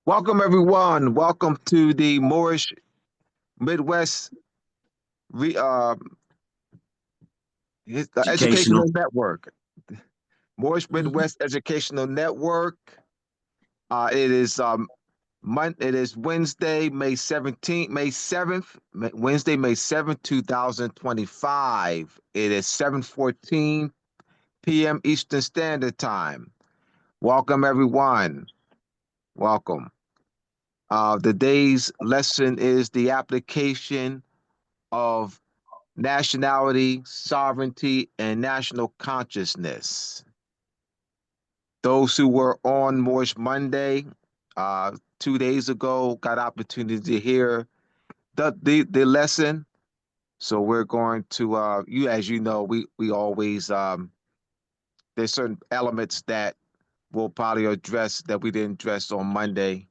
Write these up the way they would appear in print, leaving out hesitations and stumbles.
Welcome, everyone. Welcome to the Moorish Midwest Re, Educational Educational. Network. Moorish Midwest Educational Network. It is Wednesday, May 17th, May 7th, Wednesday, May 7th, 2025. It is 7:14 p.m. Eastern Standard Time. Welcome, everyone. Welcome. The day's lesson is the application of nationality, sovereignty, and national consciousness. Those who were on Moorish Monday 2 days ago got opportunity to hear the lesson. So we're going to you as you know we always there's certain elements that we'll probably address that we didn't address on Monday.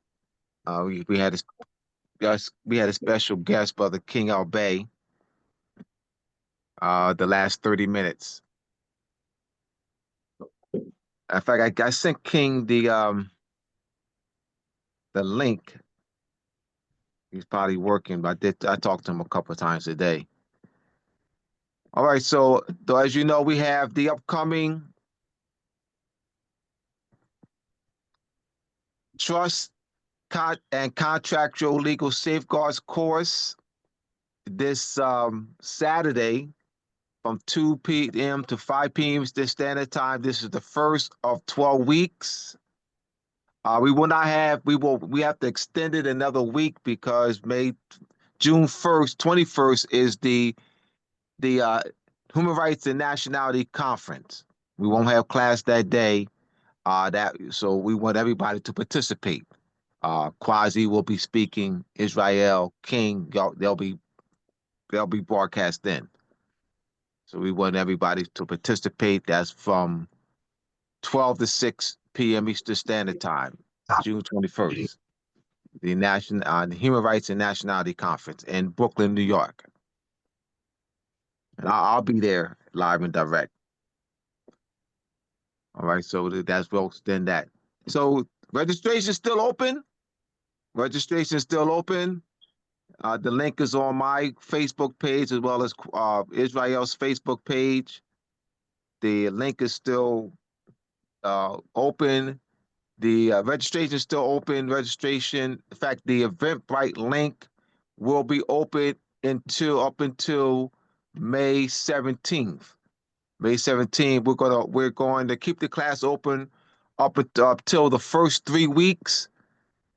We had a special guest, Brother King Al Bay, the last 30 minutes. In fact, I sent King the link. He's probably working, but I talked to him a couple of times a day. All right, so as you know, we have the upcoming trust and contractual legal safeguards course this Saturday from 2 p.m. to 5 p.m. Eastern Standard Time. This is the first of 12 weeks. We will not have we have to extend it another week because June 1st, 21st is the Human Rights and Nationality Conference. We won't have class that day. So we want everybody to participate. Quasi will be speaking. Israel King, they'll be broadcast in. So we want everybody to participate. That's from 12 to 6 p.m. Eastern Standard Time, June 21st. The Human Rights and Nationality Conference in Brooklyn, New York. And I'll be there live and direct. All right, so that's well extend that. So registration is still open. Registration is still open. The link is on my Facebook page as well as Israel's Facebook page. The link is still open. The registration is still open. Registration, in fact, the Eventbrite link will be open up until May 17th. May 17th, we're going to keep the class open up till the first 3 weeks,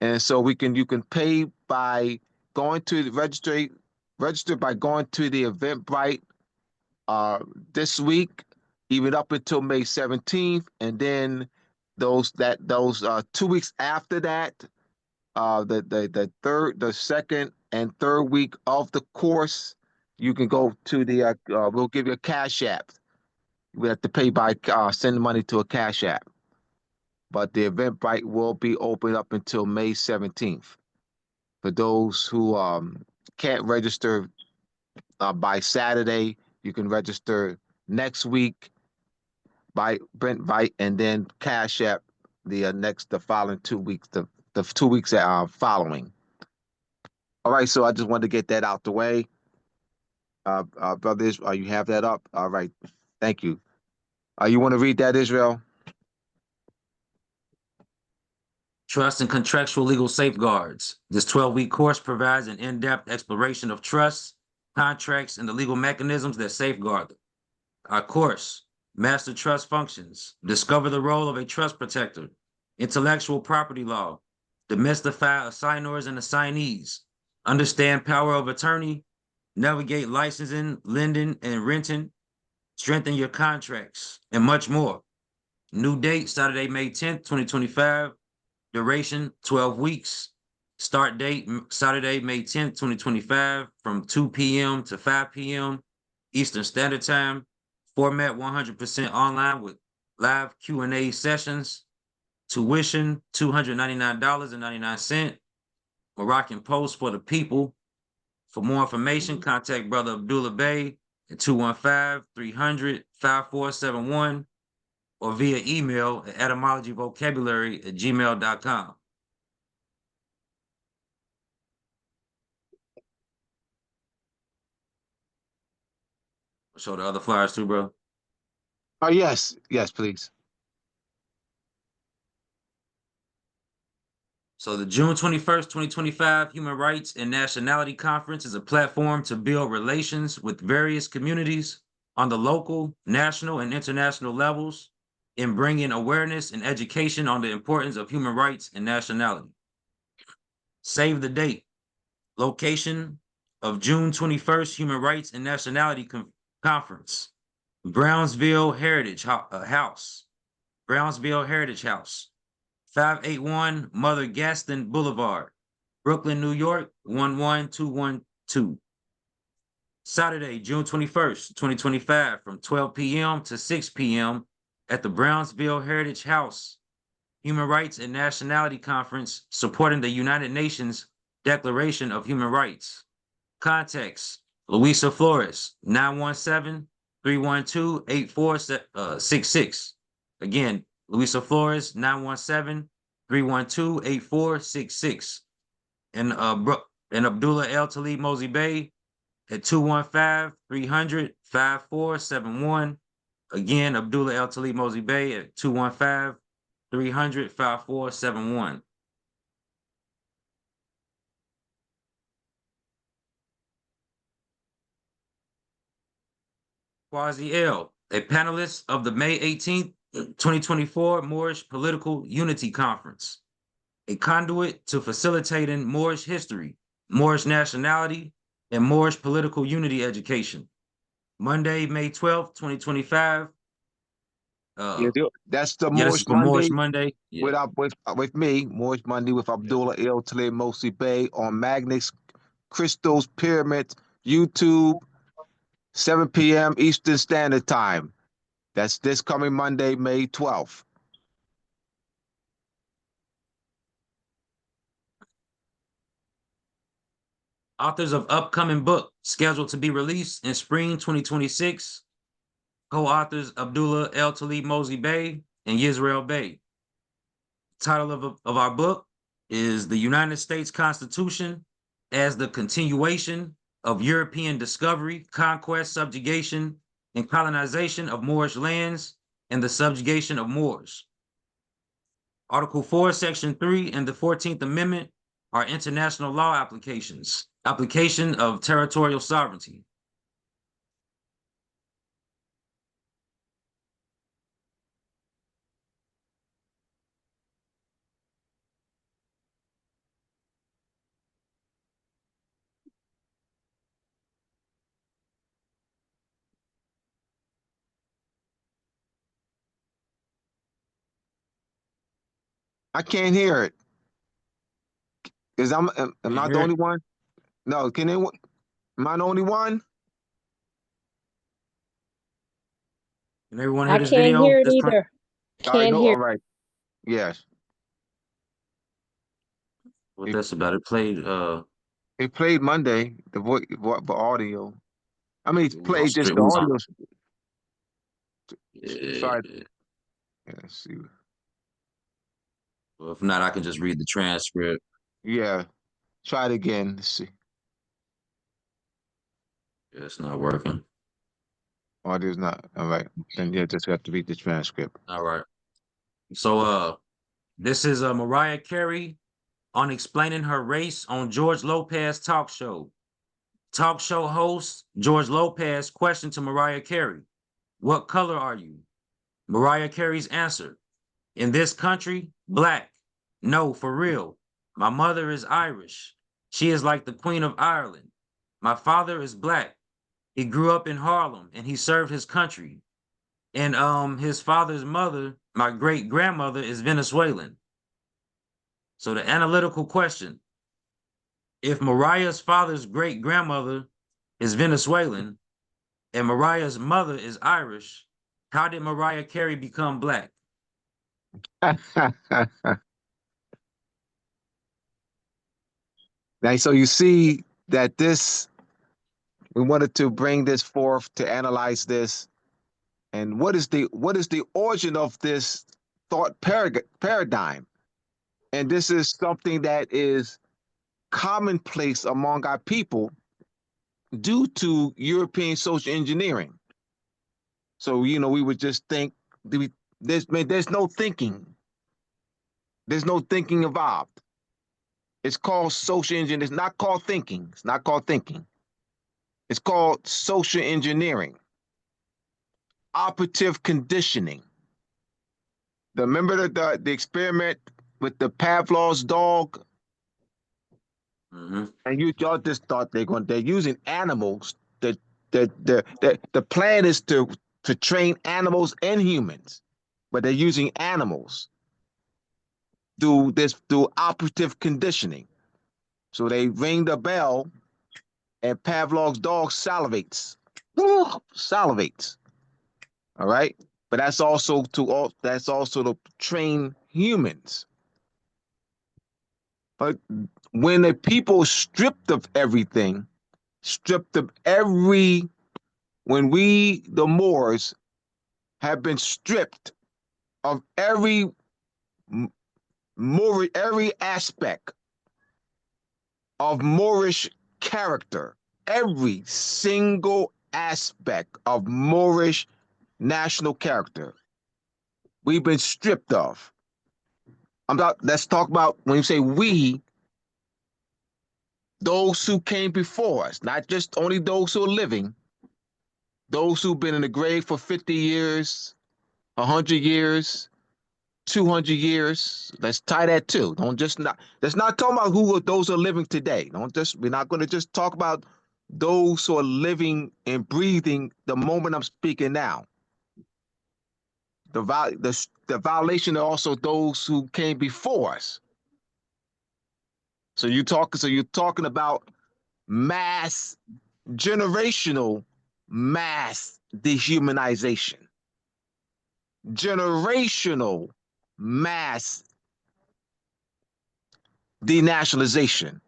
and so you can pay by going to the register by going to the Eventbrite this week, even up until May 17th, and then those 2 weeks after that, the second and third week of the course, you can go to we'll give you a cash app. We have to pay by send money to a cash app. But the Eventbrite will be open up until May 17th. For those who can't register by Saturday, you can register next week by Eventbrite and then cash app the following 2 weeks, the 2 weeks following. All right, so I just wanted to get that out the way. Brothers, you have that up? All right, thank you. You want to read that, Israel? Trust and contractual legal safeguards. This 12-week course provides an in-depth exploration of trusts, contracts, and the legal mechanisms that safeguard them. Our course, Master Trust Functions. Discover the role of a trust protector, intellectual property law, demystify assignors and assignees, understand power of attorney, navigate licensing, lending, and renting, strengthen your contracts, and much more. New date, Saturday, May 10th, 2025. Duration, 12 weeks. Start date, Saturday, May 10th, 2025, from 2 p.m. to 5 p.m. Eastern Standard Time. Format 100% online with live Q&A sessions. Tuition, $299.99. Moroccan Post for the people. For more information, contact Brother Abdullah Bey at 215-300-5471. or via email at etymologyvocabulary@gmail.com. Show the other flyers too, bro. Oh, yes, yes, please. So the June 21st, 2025 Human Rights and Nationality Conference is a platform to build relations with various communities on the local, national, and international levels in bringing awareness and education on the importance of human rights and nationality. Save the date. Location of June 21st Human Rights and Nationality Conference. Brownsville Heritage House. Brownsville Heritage House. 581 Mother Gaston Boulevard, Brooklyn, New York, 11212. Saturday, June 21st, 2025, from 12 p.m. to 6 p.m. at the Brownsville Heritage House, Human Rights and Nationality Conference supporting the United Nations Declaration of Human Rights. Contacts, Luisa Flores, 917-312-8466. Again, Luisa Flores, 917-312-8466. And Abdullah El Talib Mosey Bay at 215-300-5471. Again, Abdullah El Talib Mosey Bay at 215-300-5471. Quasi L, a panelist of the May 18th, 2024 Moorish Political Unity Conference, a conduit to facilitating Moorish history, Moorish nationality, and Moorish political unity education. Monday, May 12th, 2025. Yeah, that's the Yeah, this is Moorish for Moorish Monday Monday. Yeah. with me, Moorish Monday with Abdullah El Talib Mosi Bey on Magnets, Crystals, Pyramids, YouTube, 7 p.m. Eastern Standard Time. That's this coming Monday, May 12th. Authors of upcoming book scheduled to be released in spring 2026. Co-authors Abdullah El Talib Mosey Bey and Yisrael Bey. Title of our book is The United States Constitution as the Continuation of European Discovery, Conquest, Subjugation, and Colonization of Moorish Lands and the Subjugation of Moors. Article 4, Section 3, and the 14th Amendment are international law applications, application of territorial sovereignty. I can't hear it. Is am Can you I the hear only it? one? No, can anyone? Am I the only one? Can everyone hear I this can't video? hear it either. All right, Can't no, hear. all right. Yes. What It, that's about? It played it played Monday, the audio. I mean, it we on played just straight. the We was on. audio. Sorry. Yeah. Yeah, let's see. Well, if not, I can just read the transcript. Yeah, try it again. Let's see. Yeah, it's not working. Audio's not. All right. Then you just have to read the transcript. All right. So this is Mariah Carey on explaining her race on George Lopez talk show. Talk show host George Lopez questioned to Mariah Carey, "What color are you?" Mariah Carey's answer, "In this country, black. No, for real. My mother is Irish. She is like the Queen of Ireland. My father is black. He grew up in Harlem and he served his country. And his father's mother, my great grandmother, is Venezuelan." So the analytical question: if Mariah's father's great grandmother is Venezuelan and Mariah's mother is Irish, how did Mariah Carey become black? Now, so you see that we wanted to bring this forth to analyze this And what is the origin of this thought paradigm? And this is something that is commonplace among our people due to European social engineering. So we would just think there's no thinking. There's no thinking involved. It's called social engineering. It's not called thinking. It's not called thinking. It's called social engineering, operative conditioning. Remember the experiment with the Pavlov's dog, Mm-hmm. and y'all just thought they're using animals. The plan is to train animals and humans, but they're using animals through operative conditioning. So they ring the bell, and Pavlov's dog salivates, salivates. All right, but that's also to train humans. But when the people stripped of everything, stripped of every, when we, the Moors, have been stripped of every aspect of Moorish character, every single aspect of Moorish national character, we've been stripped of. Let's talk about when you say we, those who came before us, not just only those who are living, those who've been in the grave for 50 years, 100 years, 200 years. Let's tie that too. Don't just not, let's not talk about those who are living today. We're not going to just talk about those who are living and breathing the moment I'm speaking now. The violation are also those who came before us. So you're talking about mass generational mass dehumanization, generational mass denationalization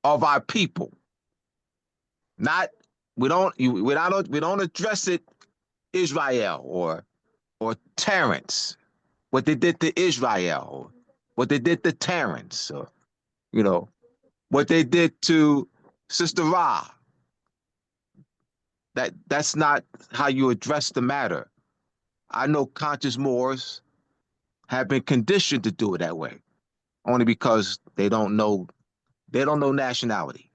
of our people. Not we don't address it Israel or Terrence, what they did to Israel, or what they did to Terrence, or you know what they did to Sister Ra. That's not how you address the matter. I know conscious Moors have been conditioned to do it that way, only because they don't know nationality.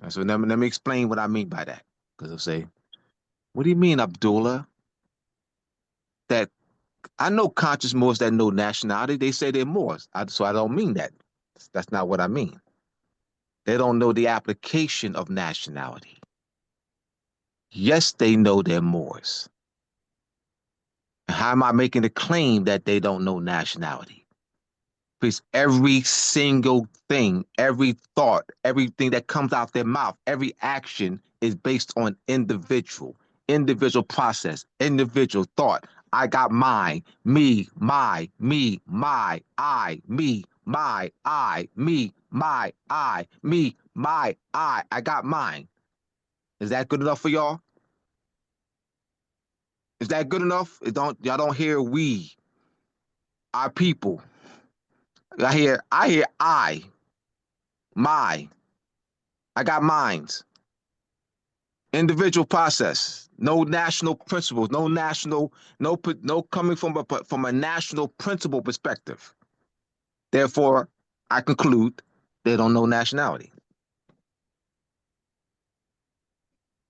And so let me explain what I mean by that. Because they'll say, "What do you mean, Abdullah? That I know conscious Moors that know nationality. They say they're Moors. So I don't mean that. That's not what I mean. They don't know the application of nationality. Yes, they know they're Moors. How am I making the claim that they don't know nationality? Because every single thing, every thought, everything that comes out their mouth, every action is based on individual process, individual thought. I got mine, me, I, me, my, I, me, my, I, me, my, I. I got mine. Is that good enough for y'all? Is that good enough? Y'all don't hear we, our people. I hear my. I got mines. Individual process. No national principles. No coming from a national principle perspective. Therefore, I conclude they don't know nationality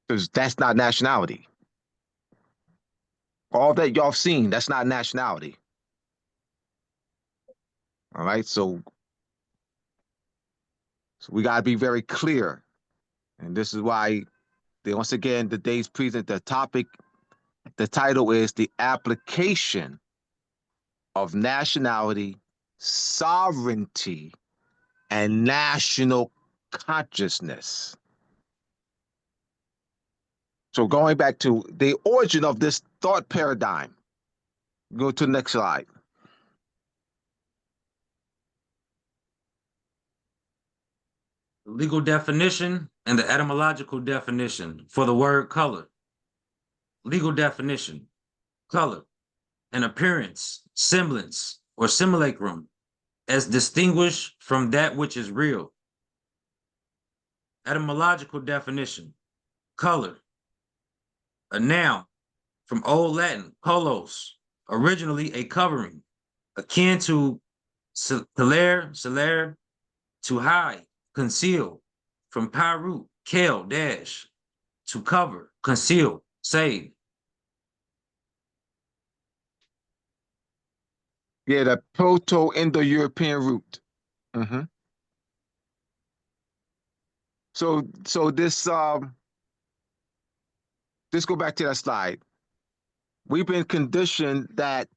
because that's not nationality. All that y'all have seen, that's not nationality. All right, so we gotta be very clear, and this is why once again today's present the topic, the title is the application of nationality, sovereignty, and national consciousness. So going back to the origin of this thought paradigm, go to the next slide. The legal definition and the etymological definition for the word color. Legal definition: color, an appearance, semblance, or simulacrum, as distinguished from that which is real. Etymological definition: color, a noun from Old Latin, colos, originally a covering, akin to celere, to hide, conceal, from pyroot, kel, dash, to cover, conceal, save. Yeah, the Proto-Indo-European root. Mm-hmm. So this go back to that slide. We've been conditioned that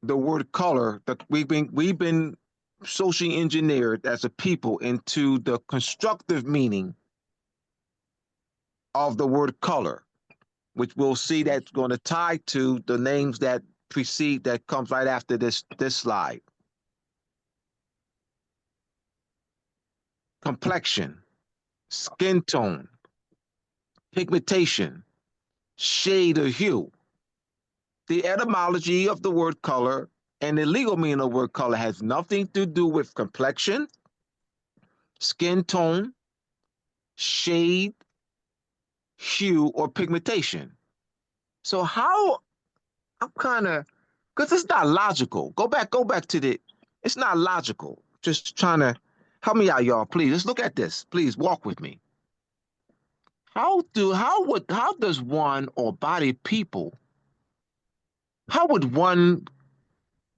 the word color, that we've been socially engineered as a people into the constructive meaning of the word color, which we'll see that's going to tie to the names that precede that comes right after this slide. Complexion, skin tone, pigmentation, shade or hue. The etymology of the word color and the legal meaning of the word color has nothing to do with complexion, skin tone, shade, hue, or pigmentation. So how I'm kind of because it's not logical. Go back to the. It's not logical. Just trying to help me out, y'all. Please, let's look at this. Please walk with me. How does one or body people? How would one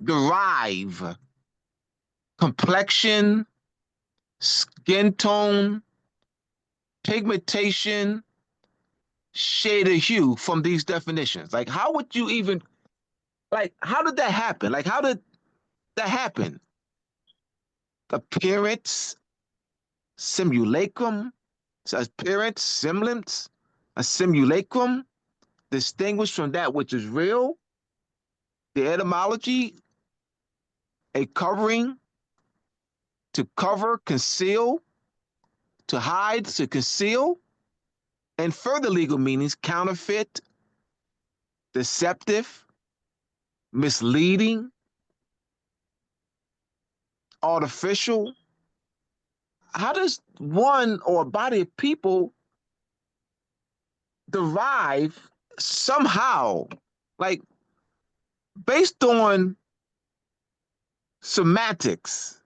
derive complexion, skin tone, pigmentation, shade of hue from these definitions? Like, how would you even like? How did that happen? Like, how did that happen? Appearance, simulacrum, appearance, semblance, a simulacrum, distinguished from that which is real. The etymology, a covering, to cover, conceal, to hide, to conceal, and further legal meanings, counterfeit, deceptive, misleading, artificial. How does one or a body of people derive somehow, like based on semantics?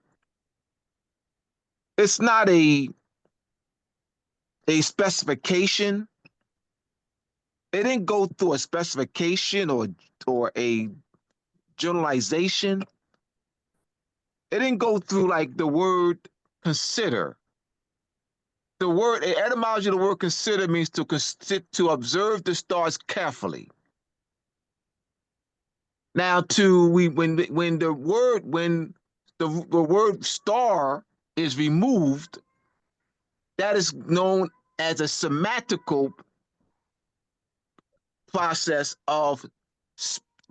It's not a specification. It didn't go through a specification or a generalization. It didn't go through like the word consider. The word the etymology of the word consider means to observe the stars carefully. Now, to we when the word star is removed, that is known as a semantical process of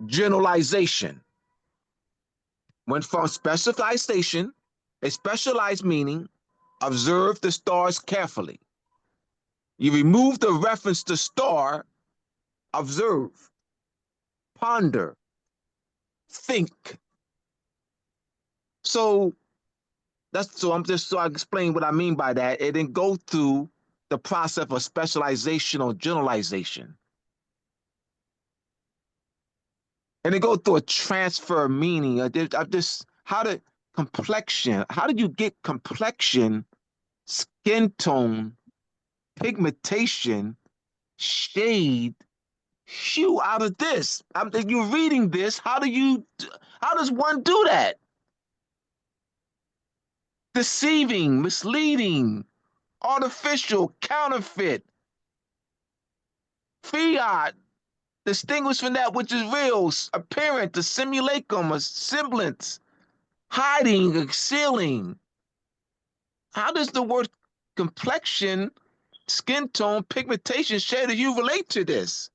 generalization. When from specialization, a specialized meaning, observe the stars carefully. You remove the reference to star, observe, ponder, think. So I explain what I mean by that. It didn't go through the process of specialization or generalization. And it go through a transfer of meaning. How did complexion, how did you get complexion, skin tone, pigmentation, shade, hue out of this? You're reading this. How does one do that? Deceiving, misleading, artificial, counterfeit, fiat, distinguished from that which is real, apparent, a simulacrum, a semblance, hiding, concealing. How does the word complexion, skin tone, pigmentation, shade of hue relate to this?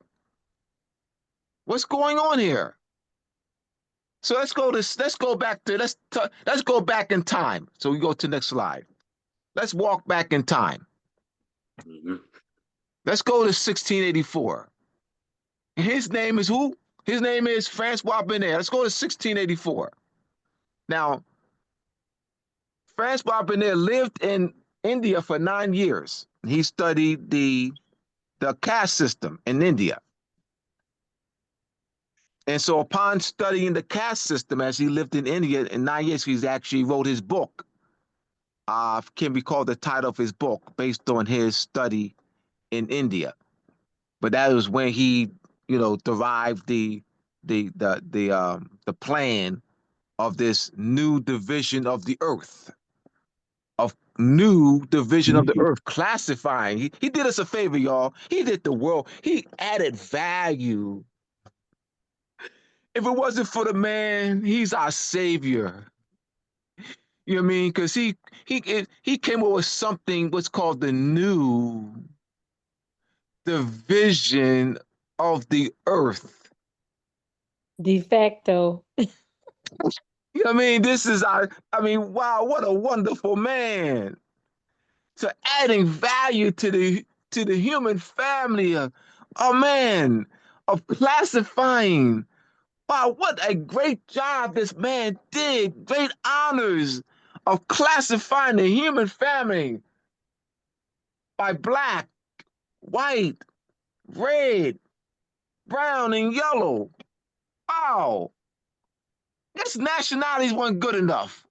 What's going on here? So let's go back in time. So we go to the next slide. Let's walk back in time. Mhm. Let's go to 1684. His name is who? His name is Francois Benet. Let's go to 1684. Now, Francois Benet lived in India for 9 years. He studied the caste system in India. And so upon studying the caste system as he lived in India in 9 years, he actually wrote his book. Can be called the title of his book based on his study in India. But that was when he, derived the plan of this new division of the earth, of new division of the earth, classifying. He did us a favor, y'all. He did the world. He added value. If it wasn't for the man, he's our savior. You know what I mean? Because he came up with something what's called the new division of the earth. De facto. You know what I mean? This is our, I mean, wow, what a wonderful man. So adding value to the human family, oh man, of classifying. Wow, what a great job this man did. Great honors of classifying the human family by black, white, red, brown, and yellow. Wow. This nationalities weren't good enough.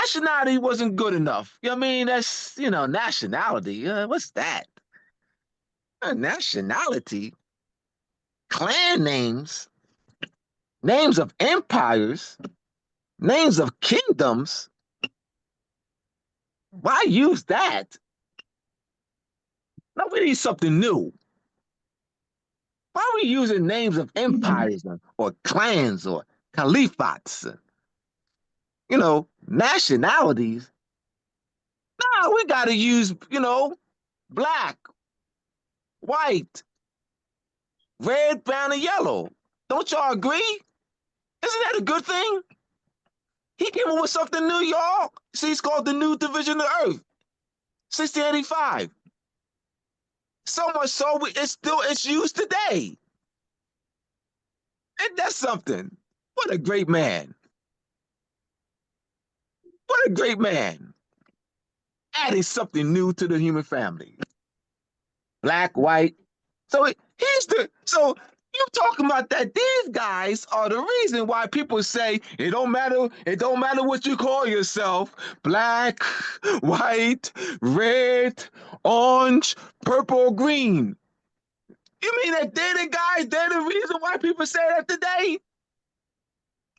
Nationality wasn't good enough. You know what I mean? That's, nationality. What's that? Nationality? Clan names? Names of empires? Names of kingdoms? Why use that? No, we need something new. Why are we using names of empires or clans or caliphats? Nationalities? Nah, we got to use, black, white, red, brown, and yellow. Don't y'all agree? Isn't that a good thing? He came up with something new, y'all. See, it's called the New Division of the Earth, 1685. So much so, it's used today. And that's something. What a great man. What a great man. Adding something new to the human family. Black, white. So you talking about that these guys are the reason why people say it don't matter what you call yourself, black, white, red, orange, purple, or green. You mean that they're the guys, they're the reason why people say that today?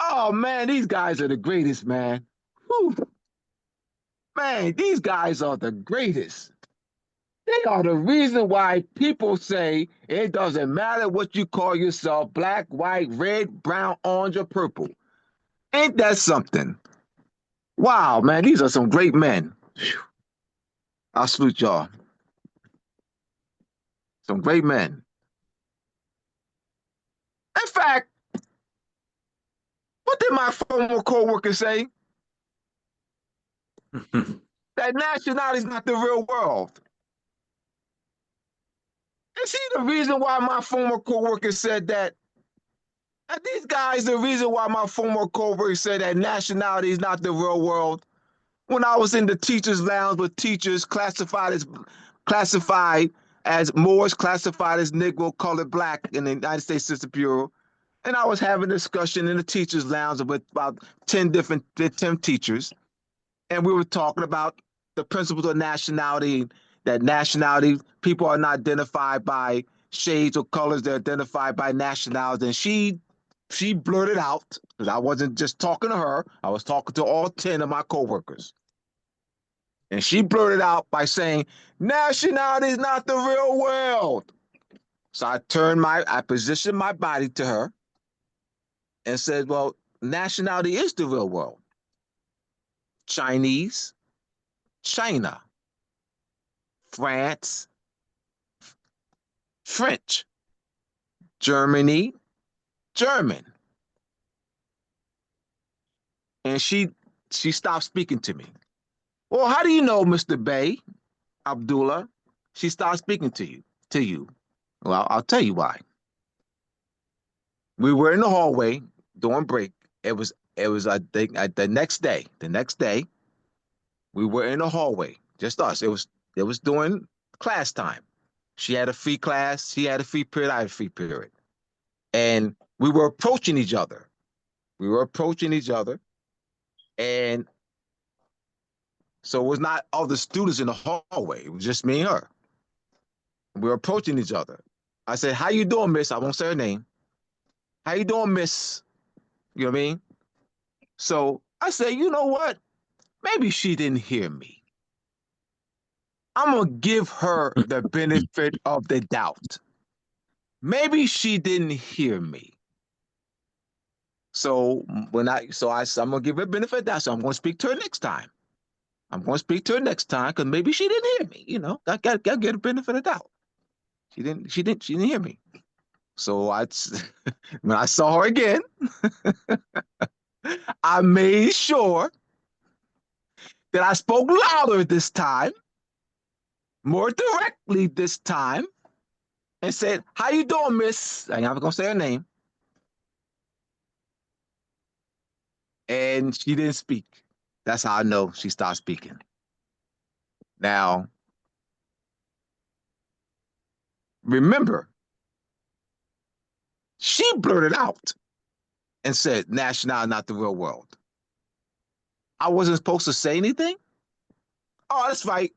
Oh man, these guys are the greatest, man. Whew. Man, these guys are the greatest. They are the reason why people say it doesn't matter what you call yourself, black, white, red, brown, orange, or purple. Ain't that something? Wow, man, these are some great men. Whew. I'll salute y'all. Some great men. In fact, what did my former co-worker say? That nationality is not the real world. Is he the reason why my former co-worker said that? And these guys, the reason why my former co-worker said that nationality is not the real world. When I was in the teachers' lounge with teachers classified as Moors, classified as Negro, colored, black in the United States Census Bureau, and I was having a discussion in the teachers' lounge with about 10 teachers, and we were talking about the principles of nationality. That nationality people are not identified by shades or colors; they're identified by nationalities. And she blurted out because I wasn't just talking to her; I was talking to all 10 of my coworkers. And she blurted out by saying, nationality is not the real world. So I positioned my body to her and said, well, nationality is the real world. Chinese, China, France, French, Germany, German. And she stopped speaking to me. Well, how do you know, Mr. Bey, Abdullah? She stopped speaking to you. Well, I'll tell you why. We were in the hallway during break. It was I think the next day. The next day, we were in the hallway, just us. It was during class time. She had a free class. She had a free period. I had a free period, and we were approaching each other. We were approaching each other, and so it was not other students in the hallway. It was just me and her. We were approaching each other. I said, "How you doing, Miss?" I won't say her name. "How you doing, Miss?" You know what I mean? So I said, "You know what? Maybe she didn't hear me. I'm gonna give her the benefit of the doubt. Maybe she didn't hear me." So I'm gonna give her the benefit of that. So I'm gonna speak to her next time. I'm gonna speak to her next time because maybe she didn't hear me. I got get a benefit of the doubt. She didn't hear me. So when I saw her again, I made sure that I spoke louder this time, more directly this time, and said, "How you doing, Miss?" I'm not gonna say her name, and she didn't speak. That's how I know she stopped speaking. Now, remember, she blurted out and said, "National, not the real world." I wasn't supposed to say anything. Oh, that's right.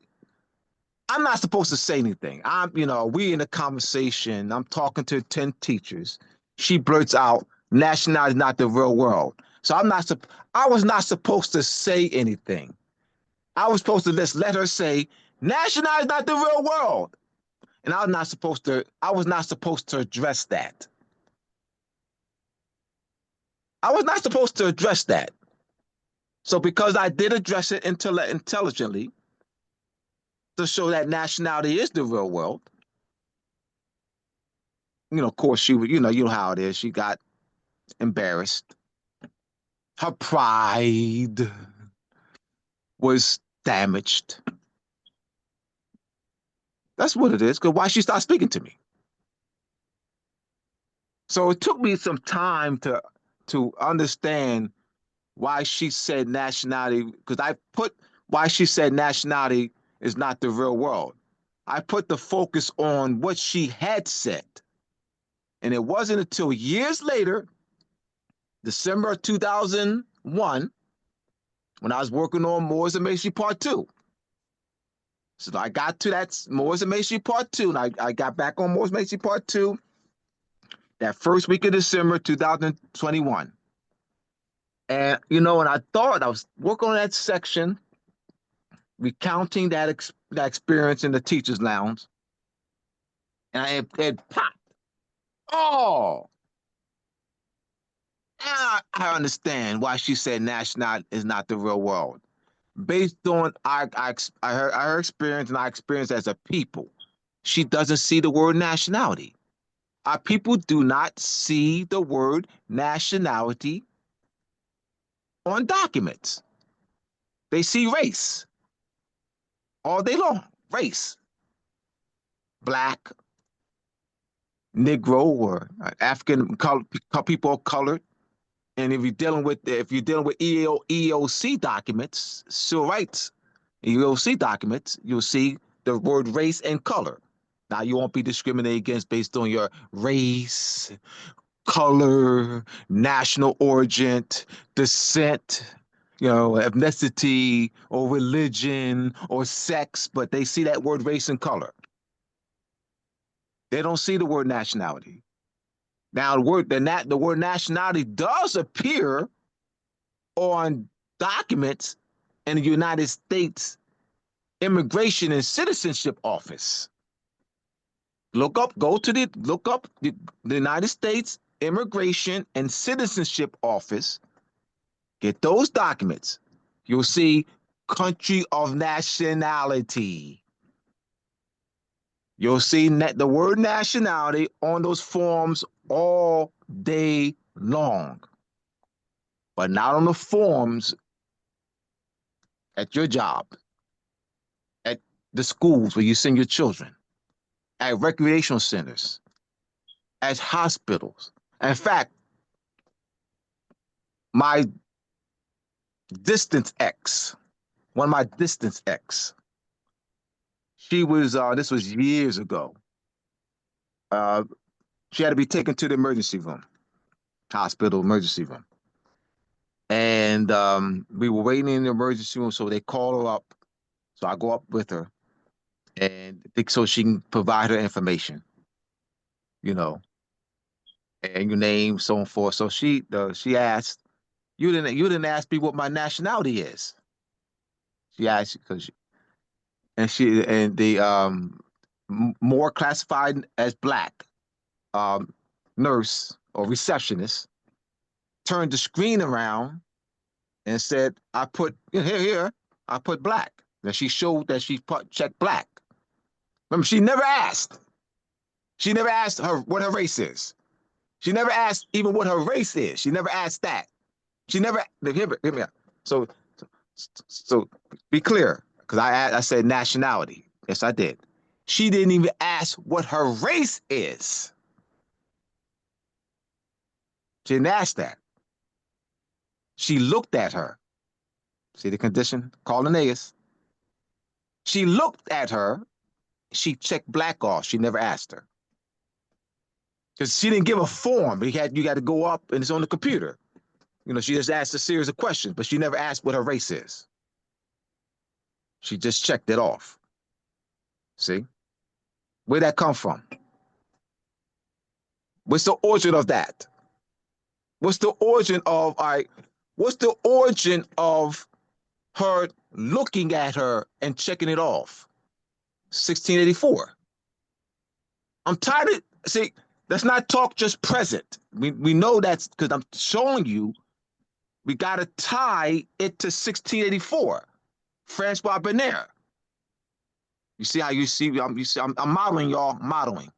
I'm not supposed to say anything. We in a conversation. I'm talking to 10 teachers. She blurts out, "Nationality is not the real world." So I was not supposed to say anything. I was supposed to just let her say, "Nationality is not the real world." And I was not supposed to address that. I was not supposed to address that. So because I did address it intelligently to show that nationality is the real world, of course she would, you know how it is. She got embarrassed. Her pride was damaged. That's what it is. Because why she stopped speaking to me? So it took me some time to understand why she said nationality. Because I put why she said nationality is not the real world. I put the focus on what she had said, and it wasn't until years later, December of 2001, when I was working on Moors and Masonry Part Two. So I got to that Moors and Masonry Part Two, and I got back on Moors and Masonry Part Two that first week of December 2021. And I thought I was working on that section, recounting that experience in the teachers' lounge, and it popped. Oh, now I understand why she said national is not the real world. Based on her experience and our experience as a people, she doesn't see the word nationality. Our people do not see the word nationality on documents. They see race all day long. Race, black, Negro, or African people of color. And if you're dealing with EOC documents, civil rights EOC documents, you'll see the word race and color. Now you won't be discriminated against based on your race, color, national origin, descent, ethnicity or religion or sex, but they see that word race and color. They don't see the word nationality. Now the word nationality does appear on documents in the United States Immigration and Citizenship Office. Look up the United States Immigration and Citizenship Office. Get those documents. You'll see country of nationality. You'll see the word nationality on those forms all day long, but not on the forms at your job, at the schools where you send your children, at recreational centers, at hospitals. In fact, my distant ex, one of my distant ex, she was, this was years ago. Uh, she had to be taken to the emergency room, hospital emergency room. And we were waiting in the emergency room, so they call her up. So I go up with her, and so she can provide her information, you know, and your name, so on and forth. So she asked, you didn't ask me what my nationality is. She asked because and the more classified as black um, nurse or receptionist turned the screen around and said, I put here, I put black. And she showed that she checked black. Remember, she never asked. She never asked her what her race is. She never asked even what her race is. She never asked that. She never, hear me out. So, so be clear, because I said nationality. Yes, I did. She didn't even ask what her race is. She didn't ask that. She looked at her. See the condition? Call Linnaeus. She looked at her. She checked black off. She never asked her. Because she didn't give a form. You got to go up and it's on the computer. She just asked a series of questions, but she never asked what her race is. She just checked it off. See? Where'd that come from? What's the origin of that? What's the origin of, all right, what's the origin of her looking at her and checking it off? 1684. I'm tired of, see, let's not talk just present. We know that's because I'm showing you we got to tie it to 1684. Francois Bernier. You see how I'm modeling, y'all, modeling.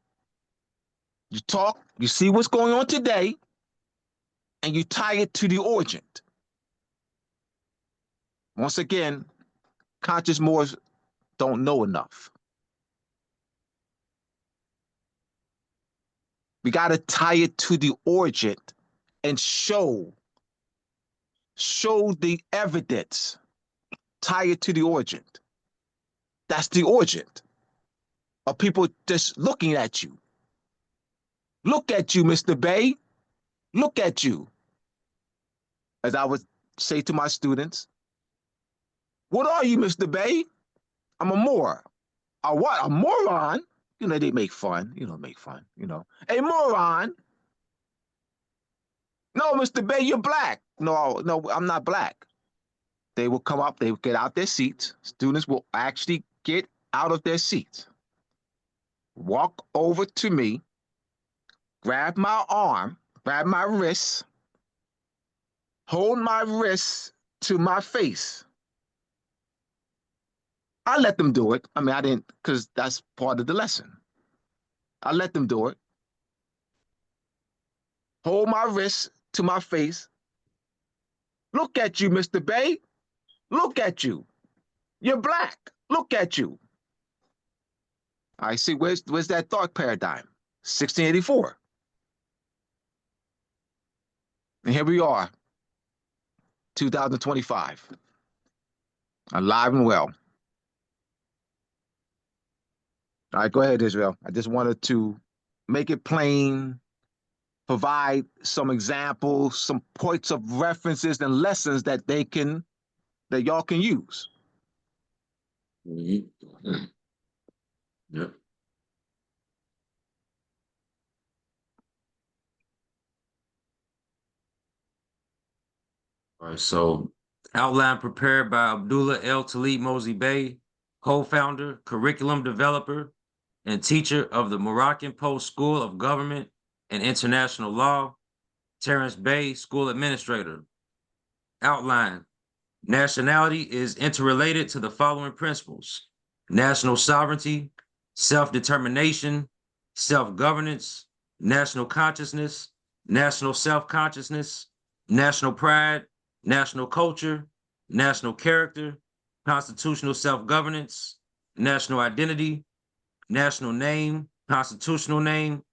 You talk, you see what's going on today, and you tie it to the origin. Once again, conscious Moors don't know enough. We got to tie it to the origin and show the evidence. Tie it to the origin. That's the origin of people just looking at you. Look at you, Mr. Bay. Look at you. As I would say to my students, what are you, Mr. Bay? I'm a Moor. A what? A moron? They make fun. Make fun. A moron. No, Mr. Bay, you're black. No, I'm not black. They will come up, they will get out their seats. Students will actually get out of their seats, walk over to me, grab my arm, grab my wrist, hold my wrist to my face. I let them do it. I mean, I didn't, because that's part of the lesson. I let them do it. Hold my wrist to my face. Look at you, Mr. Bay. Look at you. You're black. Look at you. I see. Where's that thought paradigm? 1684. And here we are, 2025. Alive and well. All right, go ahead, Israel. I just wanted to make it plain, provide some examples, some points of references and lessons that y'all can use. Mm-hmm. Yep. All right, so outline prepared by Abdullah El Talib Mosley Bey, co-founder, curriculum developer, and teacher of the Moroccan Post School of Government and International Law, Terrence Bey, school administrator. Outline: nationality is interrelated to the following principles: national sovereignty, self-determination, self-governance, national consciousness, national self-consciousness, national pride, national culture, national character, constitutional self-governance, national identity, national name, constitutional name,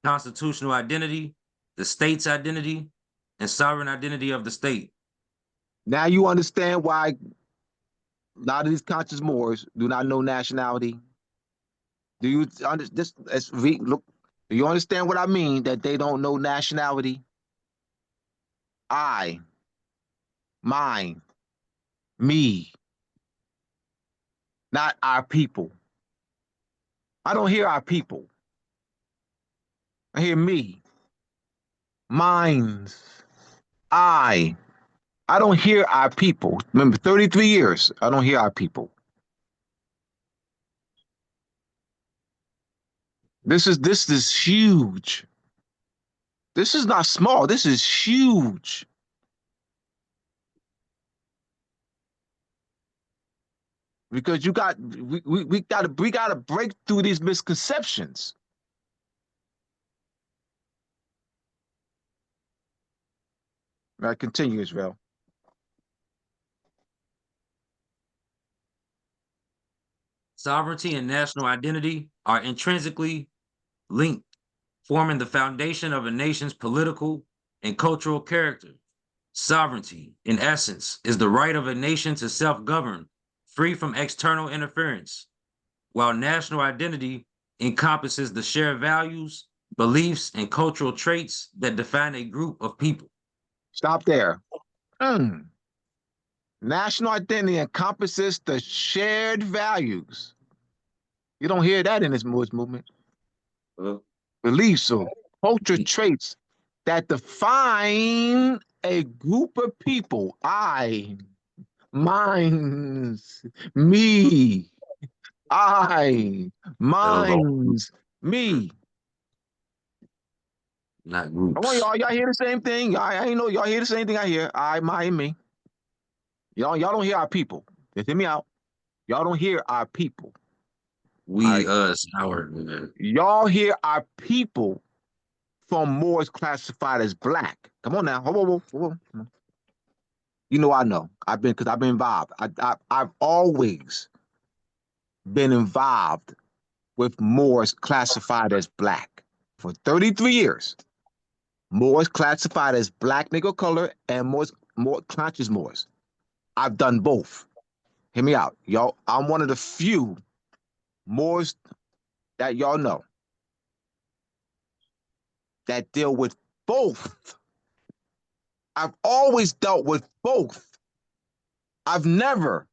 constitutional identity, the state's identity, and sovereign identity of the state. Now you understand why a lot of these conscious Moors do not know nationality. Do you understand this? Look. Do you understand what I mean? That they don't know nationality. I, mine, me, not our people. I don't hear our people. I hear me, mines, I. I don't hear our people. Remember, 33 years, I don't hear our people. This is huge. This is not small. This is huge. Because we gotta break through these misconceptions. All right, continue, Israel. Sovereignty and national identity are intrinsically linked, forming the foundation of a nation's political and cultural character. Sovereignty, in essence, is the right of a nation to self-govern, free from external interference, while national identity encompasses the shared values, beliefs, and cultural traits that define a group of people. Stop there. Mm. National identity encompasses the shared values. You don't hear that in this movement. Beliefs or culture traits that define a group of people. I, mine's, me, I, mine's, me. Not Come on, groups. y'all hear the same thing? I ain't know y'all hear the same thing I hear. I, mine, me. Y'all don't hear our people. Just hear me out. Y'all don't hear our people. All We, right. us, our. Y'all hear our people from Moors classified as black. Come on now. Hold on. You know I know. Because I've been involved. I've always been involved with Moors classified as black for 33 years. Moors classified as black nigger color and more conscious Moors. I've done both. Hear me out. Y'all, I'm one of the few Moors that y'all know that deal with both. I've always dealt with both. I don't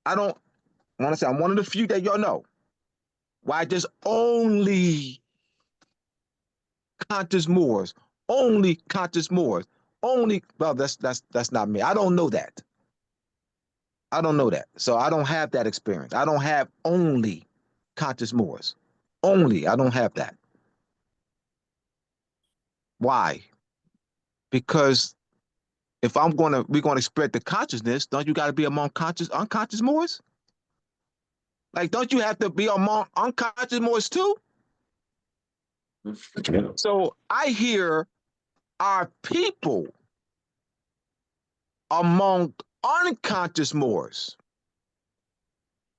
want to say I'm one of the few that y'all know. Why just only conscious Moors, only conscious Moors, only. Well, that's not me. I don't know that. I don't know that. So I don't have that experience. I don't have only conscious Moors. Only. I don't have that. Why? Because if we're gonna spread the consciousness, don't you got to be among unconscious Moors? Like, don't you have to be among unconscious Moors too? So I hear our people among unconscious Moors.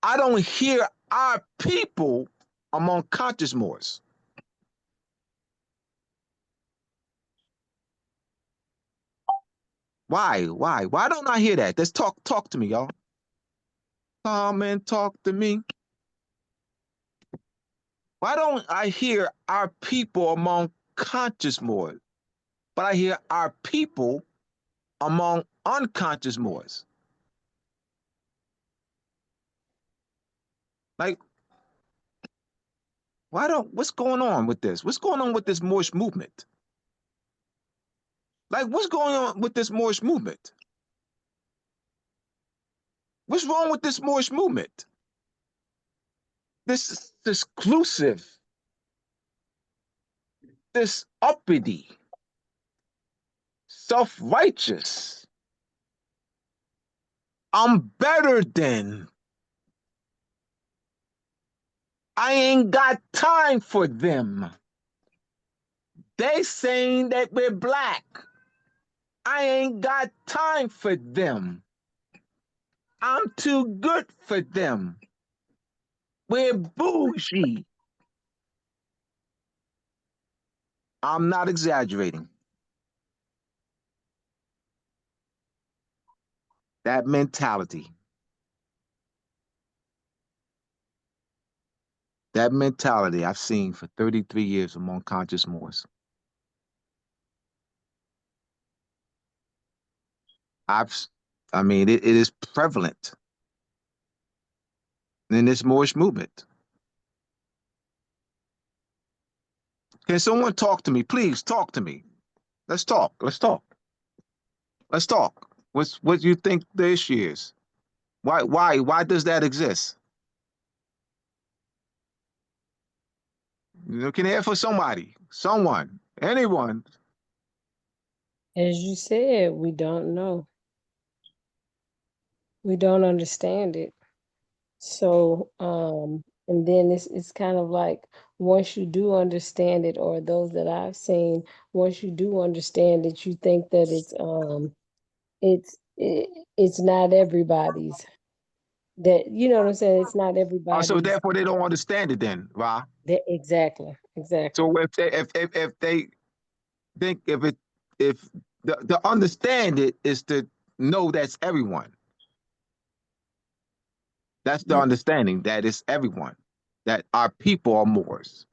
I don't hear our people among conscious Moors. Why? Why? Why don't I hear that? Let's talk to me, y'all. Come and talk to me. Why don't I hear our people among conscious Moors, but I hear our people among unconscious Moors? Like, what's going on with this? What's going on with this Moorish movement? Like, what's going on with this Moorish movement? What's wrong with this Moorish movement? This exclusive, this uppity, self-righteous. I'm better than. I ain't got time for them. They saying that we're black. I ain't got time for them. I'm too good for them. We're bougie. I'm not exaggerating. That mentality. That mentality I've seen for 33 years among conscious Moors. I've, I mean, it is prevalent in this Moorish movement. Can someone talk to me? Please talk to me. Let's talk. Let's talk. Let's talk. What do you think the issue is? Why does that exist? You know, can I hear for somebody, someone, anyone? As you said, we don't know. We don't understand it. So, and then it's kind of like once you do understand it, or those that I've seen, once you do understand it, you think that it's it's not everybody's. That you know what I'm saying? It's not Oh, so everybody's. therefore they don't understand it then, Ra. That exactly, exactly. So if they think if the understand it is to know that's everyone. That's the Yeah, understanding that it's everyone, that our people are Moors.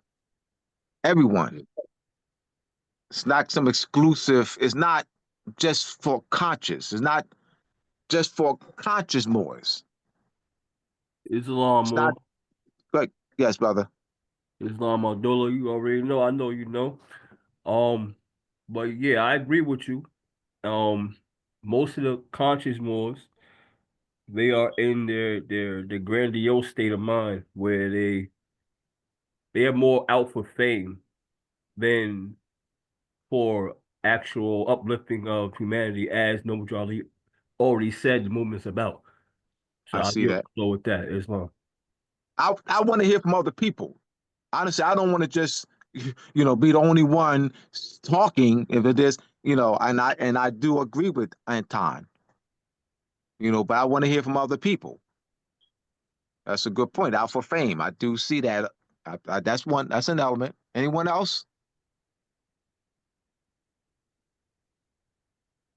Everyone. It's not some exclusive. It's not just for conscious. It's not just for conscious Moors. Islam It's not or like yes, brother. Islam or Dolo, you already know. I know you know. Um, but yeah, I agree with you. Um, most of the conscious Moors, they are in their grandiose state of mind where they are more out for fame than for actual uplifting of humanity, as Noble Jali already said the movement's about. So I I'll see give a that. flow with that, Islam. I want to hear from other people. Honestly, I don't want to just be the only one talking. If it is, and I do agree with Anton, but I want to hear from other people. That's a good point. Out for fame, I do see that. That's one. That's an element. Anyone else?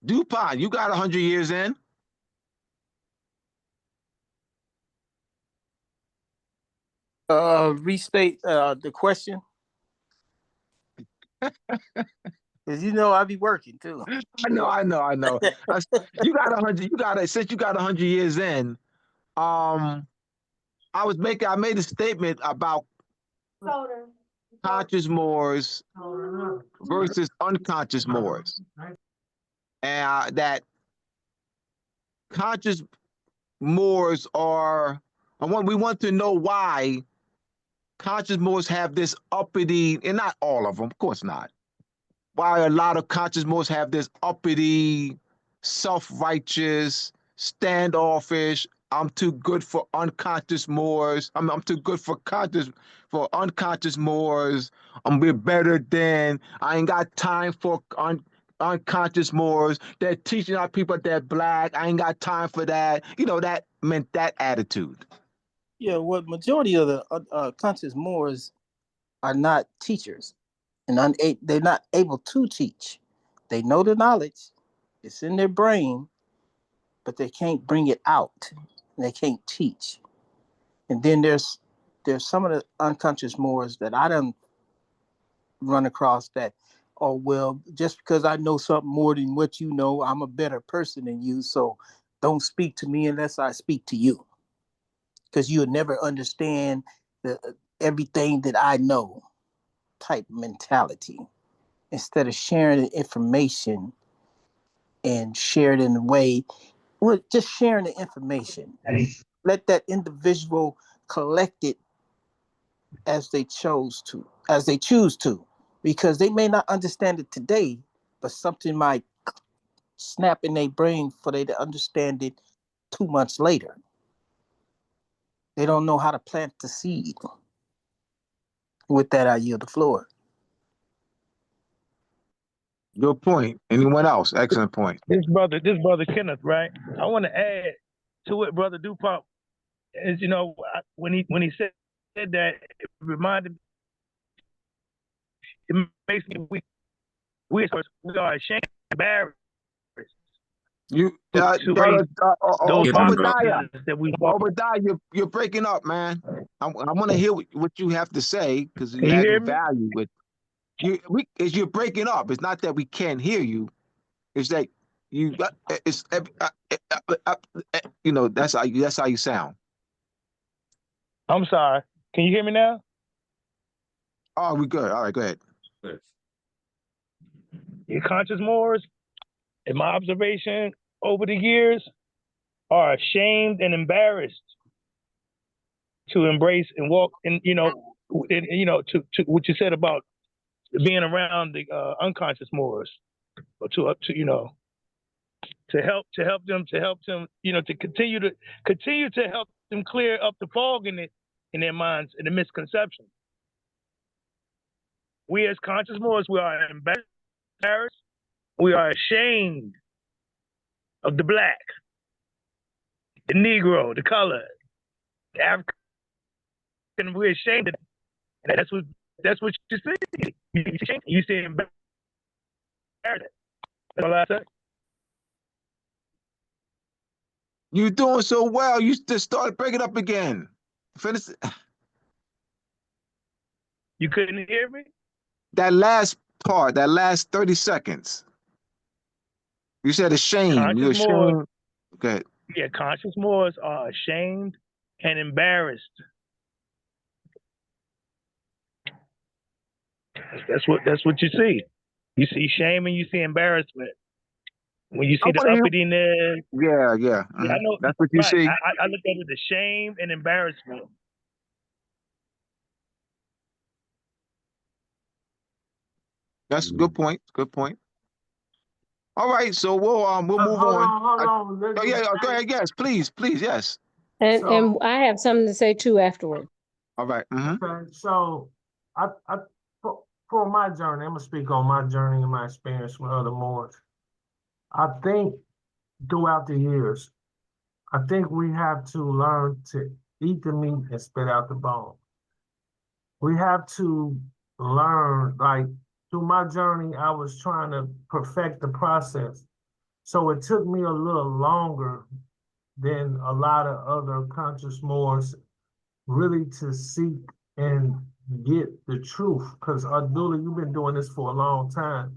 DuPont, you got 100 years in. Restate the question, because I be working too. I know. You got 100. You got since you got 100 years in. Um, I made a statement about conscious Moors versus unconscious Moors, and that conscious Moors are. We want to know why conscious Moors have this uppity, and not all of them, of course not. Why a lot of conscious Moors have this uppity, self-righteous, standoffish. I'm too good for unconscious Moors. I'm too good for unconscious Moors. We're better than. I ain't got time for unconscious Moors. They're teaching our people they're black. I ain't got time for that. That meant that attitude. Yeah, what majority of the conscious Moors are not teachers, and they're not able to teach. They know the knowledge, it's in their brain, but they can't bring it out. They can't teach. And then there's some of the unconscious Moors that I don't run across that, oh well, just because I know something more than what you know, I'm a better person than you, so don't speak to me unless I speak to you, because you'll never understand the everything that I know type mentality. Instead of sharing the information and share it in a way, well, just sharing the information. Let that individual collect it as they choose to, because they may not understand it today, but something might snap in their brain for they to understand it 2 months later. They don't know how to plant the seed. With that, I yield the floor. Good point. Anyone else? Excellent point. This brother Kenneth, right? I want to add to it, brother Dupont. As when he said that, it reminded it makes me we are ashamed, embarrassed You, to raise those Yeah, Obadiah, voices that we want. Obadiah, you're breaking up, man. I want to hear what you have to say because Can you you adding hear me? value with you. You're breaking up. It's not that we can't hear you. It's that you. It's you know that's how you sound. I'm sorry. Can you hear me now? Oh, we good. All right, go ahead. Your conscious Moors, in my observation over the years, are ashamed and embarrassed to embrace and walk in, to what you said about being around the unconscious Moors, or to help them, to continue to help them clear up the fog in their minds and the misconceptions. We as conscious Moors, we are embarrassed, we are ashamed of the black, the Negro, the color, the African. We're ashamed of that. That's what you see. You see embarrassed. That's all I say. You're doing so well. You just started breaking up again. Finish You couldn't hear me? that last part. That last 30 seconds. You said ashamed. Conscious You're Moors, ashamed. Okay. yeah, conscious Moors are ashamed and embarrassed. That's what you see. You see shame and you see embarrassment. When you I see the want to hear. uppityness, Yeah. I know, That's what you right? see. I look at it as shame and embarrassment. That's a good point. Good point. All right, so we'll move Hold on. on, hold on. Oh yeah, go ahead. Yes, please, yes. And So, I have something to say too afterward. All right. okay, so I for my journey, I'm gonna speak on my journey and my experience with other Moors. I think throughout the years, I think we have to learn to eat the meat and spit out the bone. We have to learn, like through my journey, I was trying to perfect the process. So it took me a little longer than a lot of other conscious Moors really to seek and get the truth. Because Abdullah, you've been doing this for a long time.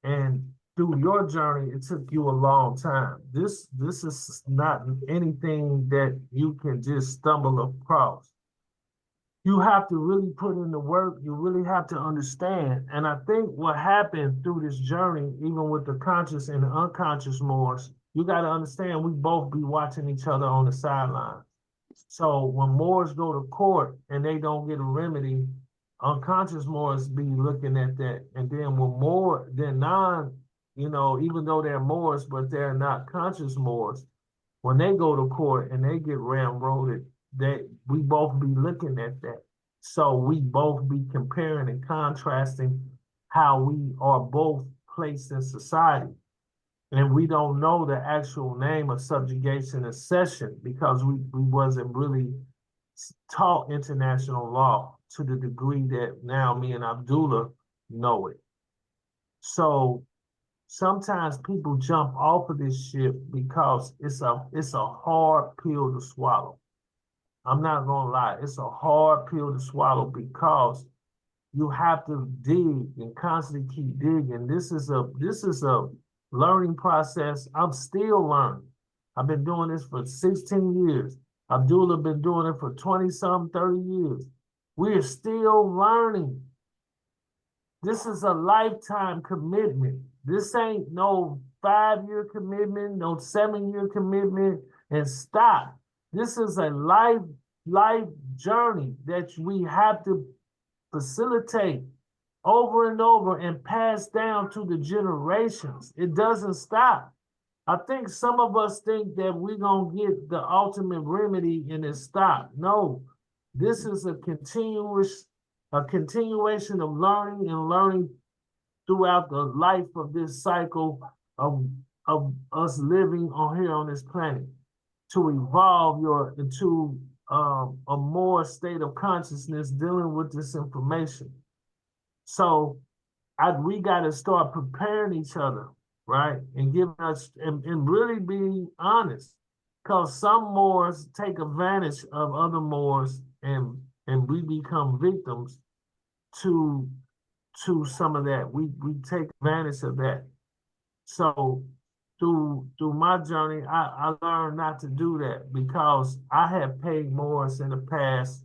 And through your journey, it took you a long time. This is not anything that you can just stumble across. You have to really put in the work. You really have to understand. And I think what happened through this journey, even with the conscious and the unconscious Moors, you got to understand we both be watching each other on the sidelines. So when Moors go to court and they don't get a remedy, unconscious Moors be looking at that. And then when then even though they're Moors, but they're not conscious Moors, when they go to court and they get railroaded, we both be looking at that. So we both be comparing and contrasting how we are both placed in society. And we don't know the actual name of subjugation and cession because we wasn't really taught international law to the degree that now me and Abdullah know it. So sometimes people jump off of this ship because it's a hard pill to swallow. I'm not gonna lie, it's a hard pill to swallow because you have to dig and constantly keep digging. This is a learning process. I'm still learning. I've been doing this for 16 years. Abdullah been doing it for 20 some 30 years. We're still learning. This is a lifetime commitment. This ain't no 5-year commitment, no 7-year commitment, and stop. This is a life journey that we have to facilitate over and over and pass down to the generations. It doesn't stop. I think some of us think that we're going to get the ultimate remedy and it stop. No, this is a continuation of learning and learning throughout the life of this cycle of us living on here on this planet to evolve into a more state of consciousness dealing with this information. So we got to start preparing each other, right? And giving us and really being honest. Because some Moors take advantage of other Moors and we become victims to some of that. We take advantage of that. So through my journey, I learned not to do that because I had paid Moors in the past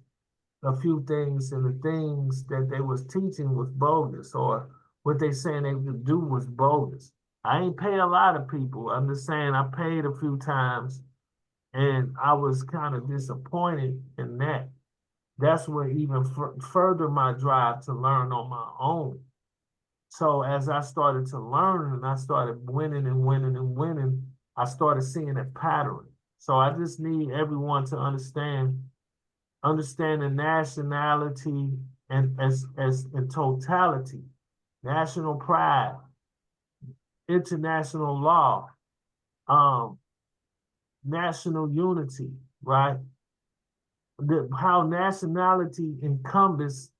a few things, and the things that they was teaching was bogus, or what they saying they could do was bogus. I ain't pay a lot of people. I'm just saying I paid a few times, and I was kind of disappointed in that. That's what even further my drive to learn on my own. So as I started to learn and I started winning and winning and winning, I started seeing a pattern. So I just need everyone to understand the nationality and as in totality, national pride, international law, um, national unity, right? How nationality encompass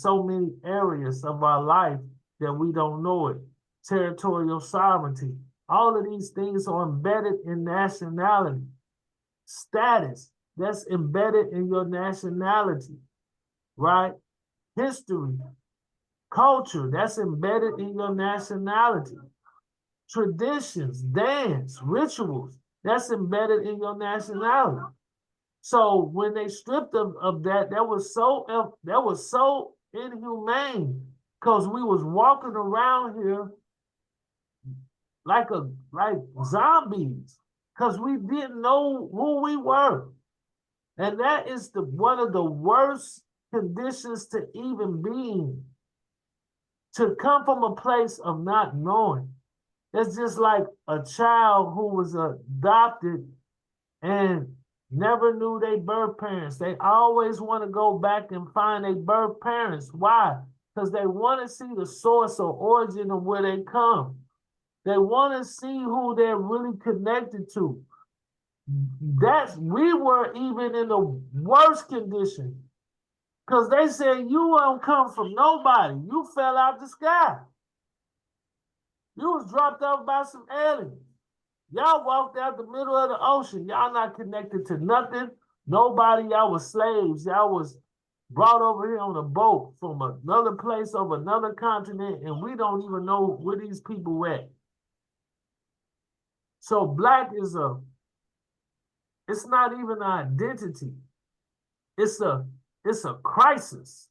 so many areas of our life that we don't know it. Territorial sovereignty. All of these things are embedded in nationality. Status, that's embedded in your nationality, right? History, culture, that's embedded in your nationality. Traditions, dance, rituals, that's embedded in your nationality. So when they stripped of that, that was so inhumane because we was walking around here like zombies because we didn't know who we were. And that is one of the worst conditions to even be in. To come from a place of not knowing. It's just like a child who was adopted and never knew their birth parents. They always want to go back and find their birth parents. Why? Because they want to see the source or origin of where they come. They want to see who they're really connected to. We were even in the worst condition because they said you don't come from nobody. You fell out the sky. You was dropped off by some aliens. Y'all walked out the middle of the ocean. Y'all not connected to nothing. Nobody. Y'all was slaves. Y'all was brought over here on a boat from another place over another continent, and we don't even know where these people at. So black it's not even an identity. It's a crisis.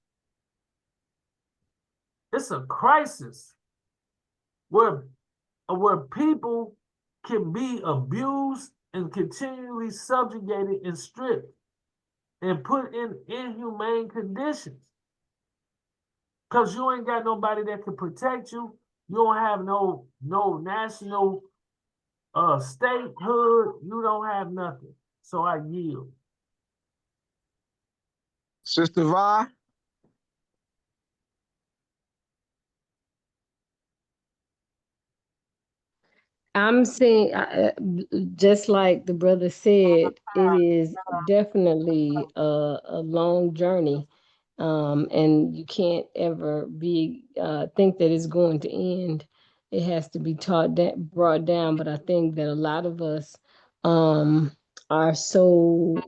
It's a crisis where people can be abused and continually subjugated and stripped and put in inhumane conditions. Because you ain't got nobody that can protect you. You don't have no national statehood. You don't have nothing. So I yield. Sister Va? I'm saying, just like the brother said, it is definitely a long journey, and you can't ever be think that it's going to end. It has to be brought down. But I think that a lot of us um, are so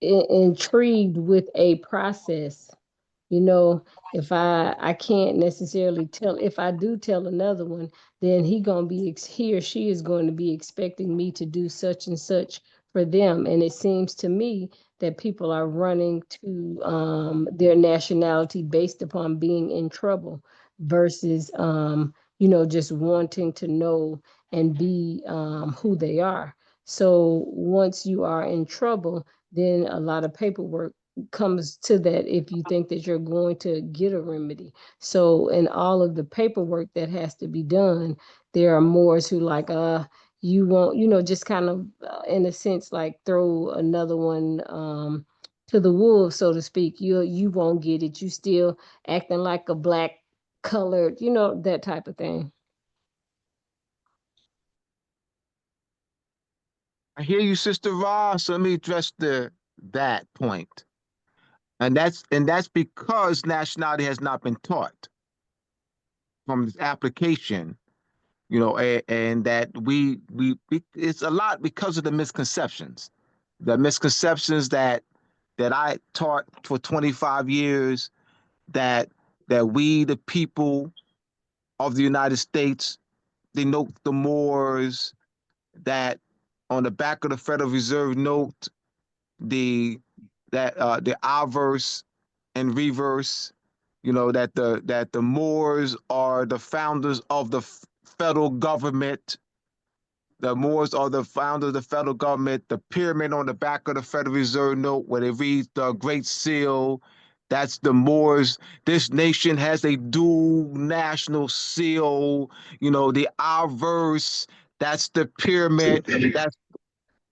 intrigued with a process. You know, if I can't necessarily tell, if I do tell another one, then he or she is going to be expecting me to do such and such for them. And it seems to me that people are running to their nationality based upon being in trouble versus just wanting to know and be who they are. So once you are in trouble, then a lot of paperwork comes to that if you think that you're going to get a remedy. So in all of the paperwork that has to be done, there are Moors who like, you won't, just kind of in a sense like throw another one to the wolves, so to speak. You won't get it. You still acting like a black colored, that type of thing. I hear you, Sister Va. So let me address that point. And that's because nationality has not been taught from its application, and that we it's a lot because of the misconceptions. The misconceptions that I taught for 25 years, that we the people of the United States, they note the Moors, that on the back of the Federal Reserve note the the obverse and reverse, that the Moors are the founders of the federal government. The Moors are the founders of the federal government. The pyramid on the back of the Federal Reserve note where it reads the Great Seal, that's the Moors. This nation has a dual national seal. The obverse, that's the pyramid.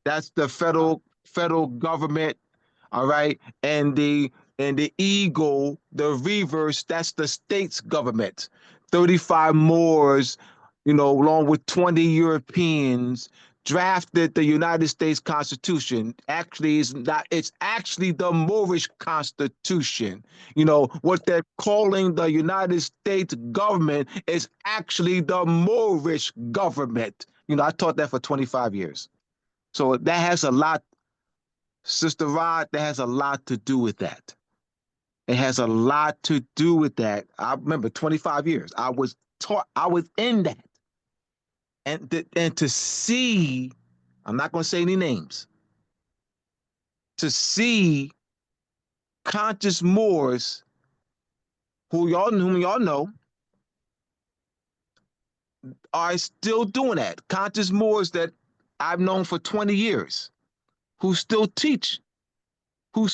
That's the federal government. All right, and the eagle, the reverse, that's the state's government. 35 Moors, along with 20 Europeans, drafted the United States Constitution. Actually, it's actually the Moorish Constitution. What they're calling the United States government is actually the Moorish government. I taught that for 25 years. So that has a lot, Sister Rod, that has a lot to do with that. It has a lot to do with that. I remember 25 years. I was in that. And to see, I'm not going to say any names, to see conscious Moors whom y'all know are still doing that. Conscious Moors that I've known for 20 years who still teach, who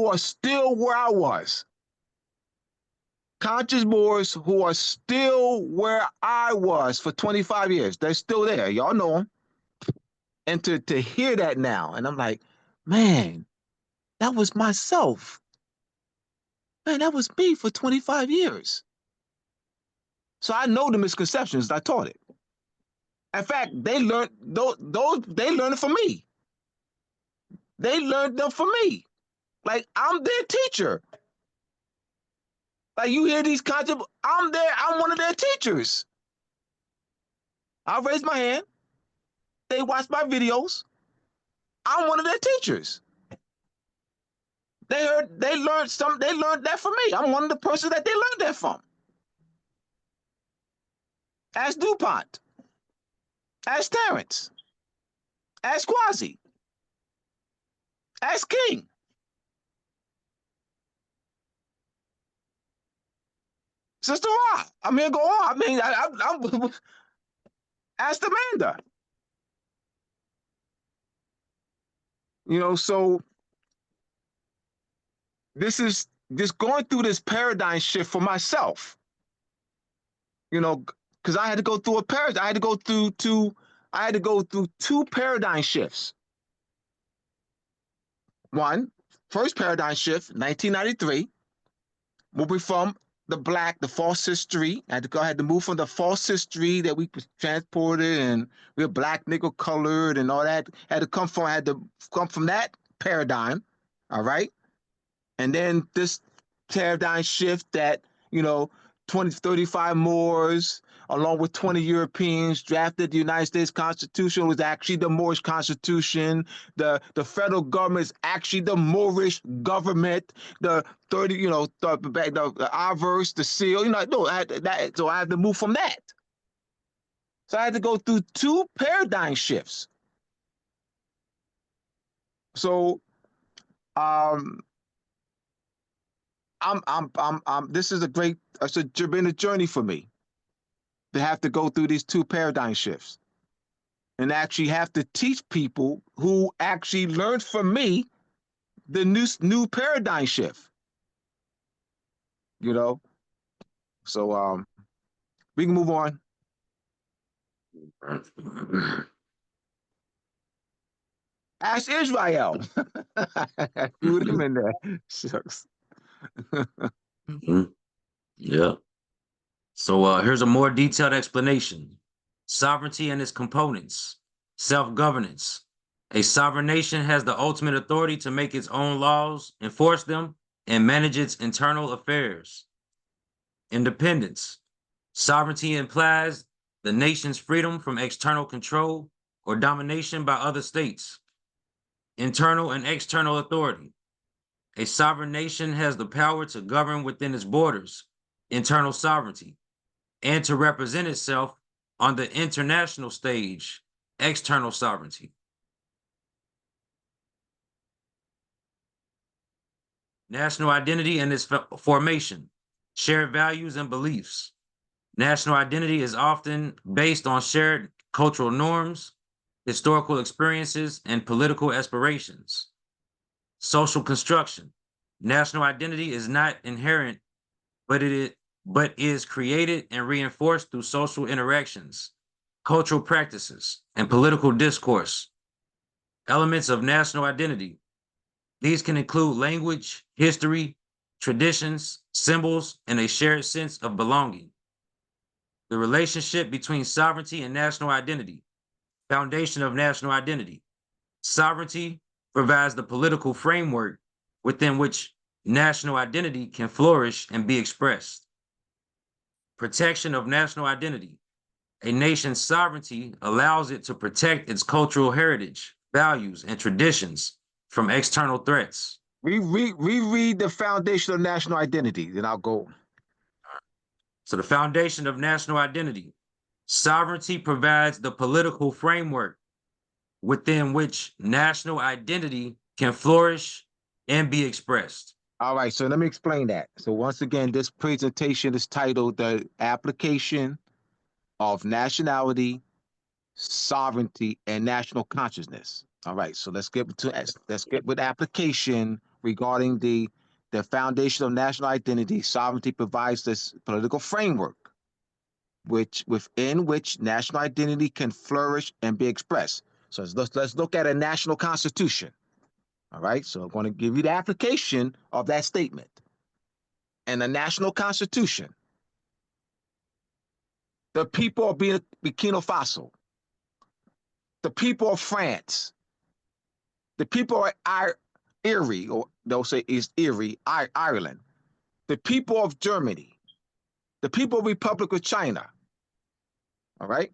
are still where I was. Conscious Moors who are still where I was for 25 years. They're still there. Y'all know them. And to hear that now, and I'm like, man, that was myself. Man, that was me for 25 years. So I know the misconceptions. I taught it. In fact, they learned those. They learned it from me. They learned them from me. Like I'm their teacher. Like you hear these concepts, I'm one of their teachers. I raise my hand. They watch my videos. I'm one of their teachers. They learned that from me. I'm one of the persons that they learned that from. Ask DuPont. Ask Terrence. Ask Quasi. Ask King. Sister Ra. I mean, go on. I mean, I'm ask Amanda. So this is just going through this paradigm shift for myself. Because I had to go through a paradigm. I had to go through two paradigm shifts. One, first paradigm shift, 1993, moving from the false history. I had to move from the false history that we transported and we were black, nigger colored and all that. I had to come from that paradigm. All right. And then this paradigm shift that, 35 Moors, along with 20 Europeans, drafted the United States Constitution. It was actually the Moorish Constitution. The federal government is actually the Moorish government. The 30, the obverse, the seal, no, so I had to move from that. So I had to go through two paradigm shifts. So this is been a journey for me to have to go through these two paradigm shifts and actually have to teach people who actually learned from me the new paradigm shift. So we can move on. Ask Israel. Threw them in there. Shucks. Yeah. So here's a more detailed explanation. Sovereignty and its components. Self-governance. A sovereign nation has the ultimate authority to make its own laws, enforce them, and manage its internal affairs. Independence. Sovereignty implies the nation's freedom from external control or domination by other states. Internal and external authority. A sovereign nation has the power to govern within its borders, internal sovereignty, and to represent itself on the international stage, external sovereignty. National identity and its formation, shared values and beliefs. National identity is often based on shared cultural norms, historical experiences, and political aspirations. Social construction. National identity is not inherent, but is created and reinforced through social interactions, cultural practices, and political discourse. Elements of national identity. These can include language, history, traditions, symbols, and a shared sense of belonging. The relationship between sovereignty and national identity. Foundation of national identity. Sovereignty provides the political framework within which national identity can flourish and be expressed. Protection of national identity. A nation's sovereignty allows it to protect its cultural heritage, values, and traditions from external threats. Reread the foundation of national identity, then I'll go. So the foundation of national identity. Sovereignty provides the political framework within which national identity can flourish and be expressed. All right, so let me explain that. So once again, this presentation is titled The Application of Nationality, Sovereignty, and National Consciousness. All right, so let's get with application regarding the foundation of national identity. Sovereignty provides this political framework within which national identity can flourish and be expressed. So let's look at a national constitution. All right, so I'm going to give you the application of that statement. And the national constitution, the people of Burkina Faso, the people of France, the people of Erie, or they'll say is Erie, Ireland, the people of Germany, the people of Republic of China, all right?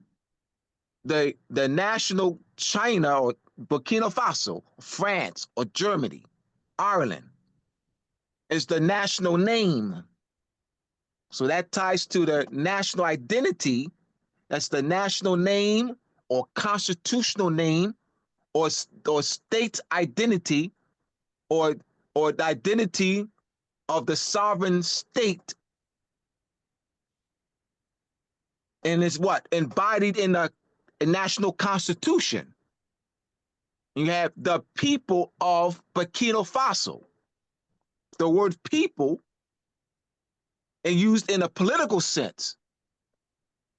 The national China or Burkina Faso, France or Germany, Ireland is the national name. So that ties to the national identity. That's the national name or constitutional name or state identity or the identity of the sovereign state, and it's what embodied in a national constitution. You have the people of Burkina Faso. The word people, and used in a political sense,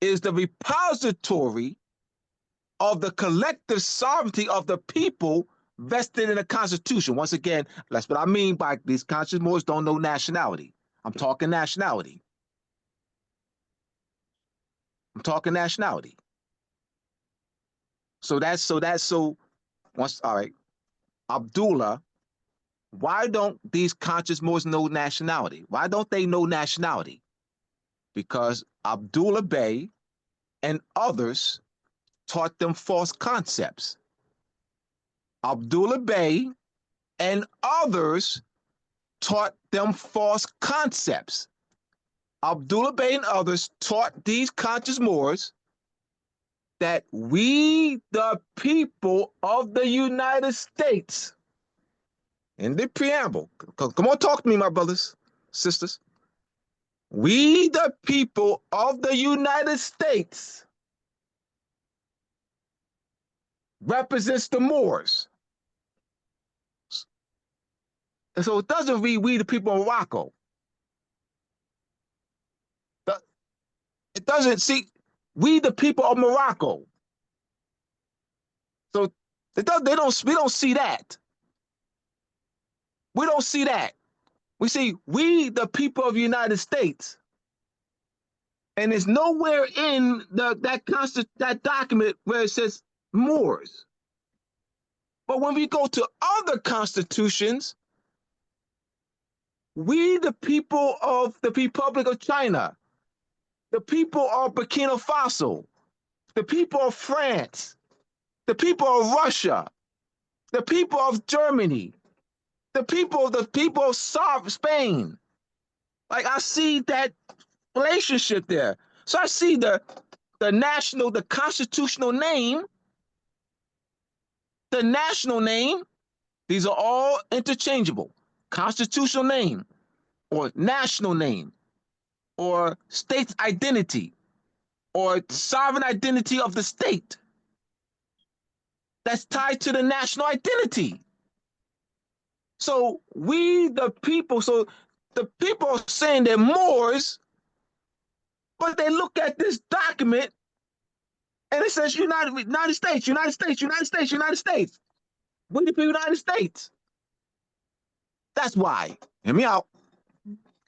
is the repository of the collective sovereignty of the people vested in the Constitution. Once again, that's what I mean by these conscious Moors don't know nationality. I'm talking nationality. I'm talking nationality. So once, all right, Abdullah, why don't these conscious Moors know nationality? Why don't they know nationality? Because Abdullah Bey and others taught them false concepts. Abdullah Bey and others taught them false concepts. Abdullah Bey and others taught these conscious Moors that we, the people of the United States, in the preamble, come on, talk to me, my brothers, sisters. We, the people of the United States, represents the Moors. And so it doesn't read we, the people of Morocco. It doesn't see we, the people of Morocco. So we don't see that. We don't see that. We see we, the people of the United States. And it's nowhere in that document where it says Moors. But when we go to other constitutions, We, the people of the Republic of China, the people of Burkina Faso, the people of France, the people of Russia, the people of Germany, the people of Spain. Like I see that relationship there. So I see the constitutional name, the national name. These are all interchangeable. Constitutional name or national name or state's identity or sovereign identity of the state that's tied to the national identity. So we, the people, so the people are saying they're Moors, but they look at this document and it says United States, United States, United States, United States. We the people of the United States. That's why. Hear me out.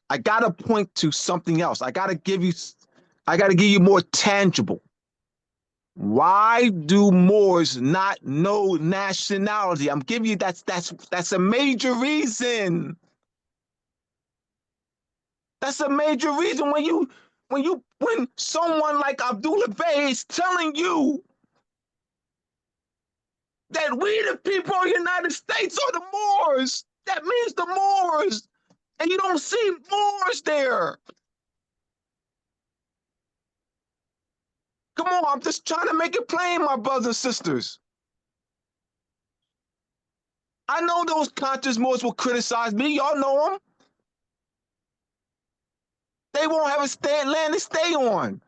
I gotta point to something else. I gotta give you more tangible. Why do Moors not know nationality? I'm giving you that's a major reason. That's a major reason when someone like Abdullah Bey is telling you that we the people of the United States are the Moors. That means the Moors. And you don't see Moors there. Come on, I'm just trying to make it plain, my brothers and sisters. I know those conscious Moors will criticize me. Y'all know them. They won't have land to stay on.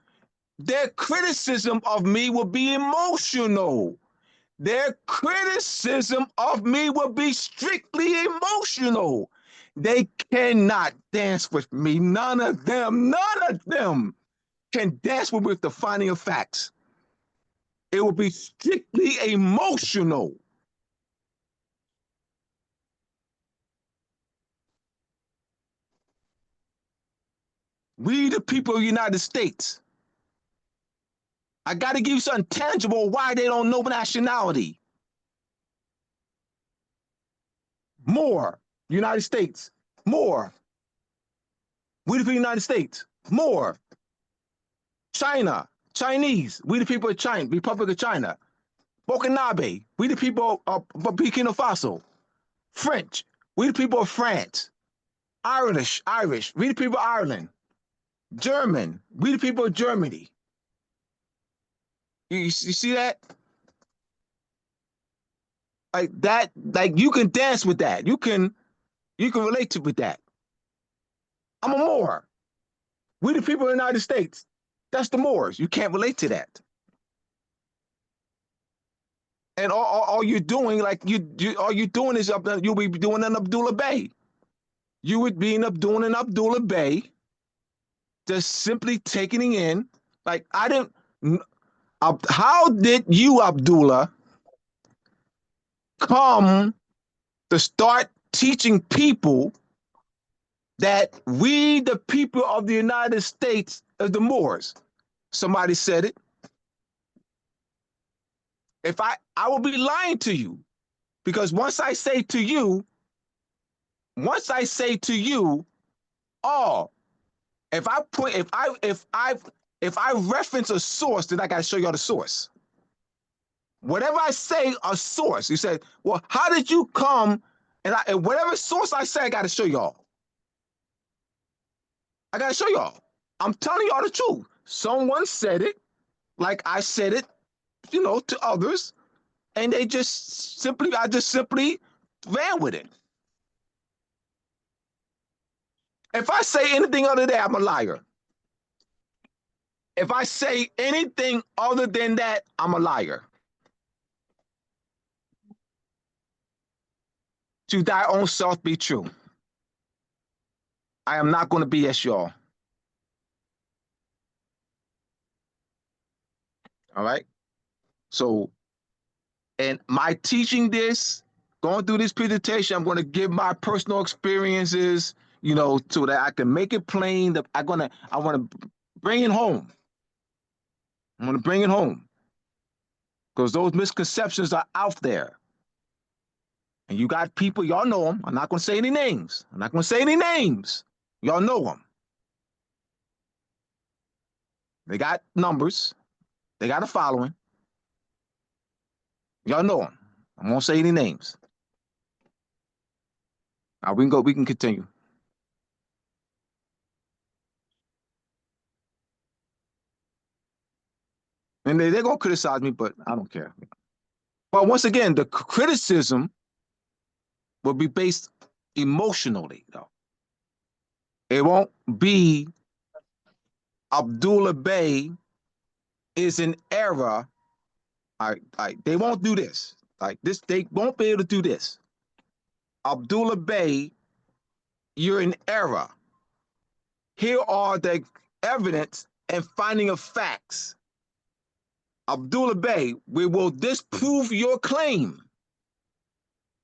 Their criticism of me will be emotional. Their criticism of me will be strictly emotional. They cannot dance with me. None of them can dance with the finding of facts. It will be strictly emotional. We, the people of the United States. I got to give you something tangible why they don't know nationality. More, United States. More. We, the people of the United States. More. China, Chinese. We, the people of China, Republic of China. Burkinabe. We, the people of Burkina Faso. French. We, the people of France. Irish. We, the people of Ireland. German. We, the people of Germany. You see that? Like that, like you can dance with that. You can relate to with that. I'm a Moor. We the people of the United States. That's the Moors. You can't relate to that. And all you're doing, like all you're doing is you'll be doing an Abdullah Bey. You would be doing an Abdullah Bey, just simply taking it in. Like I didn't. How did you, Abdullah, come to start teaching people that we, the people of the United States, are the Moors? Somebody said it. If I will be lying to you, because once I say to you, oh, if I reference a source, then I got to show y'all the source. Whatever I say, a source. You said, well, how did you come? And whatever source I say, I got to show y'all. I got to show y'all. I'm telling y'all the truth. Someone said it, like I said it, to others, and I just simply ran with it. If I say anything other than that, I'm a liar. If I say anything other than that, I'm a liar. To thy own self be true. I am not going to BS y'all. All right. So, and my teaching this, going through this presentation, I'm going to give my personal experiences, so that I can make it plain. That I want to bring it home. I'm going to bring it home because those misconceptions are out there. And you got people, y'all know them. I'm not going to say any names. I'm not going to say any names. Y'all know them. They got numbers. They got a following. Y'all know them. I won't say any names. Now we can go. We can continue. And they're going to criticize me, but I don't care. But once again, the criticism will be based emotionally, though. It won't be Abdullah Bey is in error. They won't do this. Like this, they won't be able to do this. Abdullah Bey, you're in error. Here are the evidence and finding of facts. Abdullah Bey, we will disprove your claim.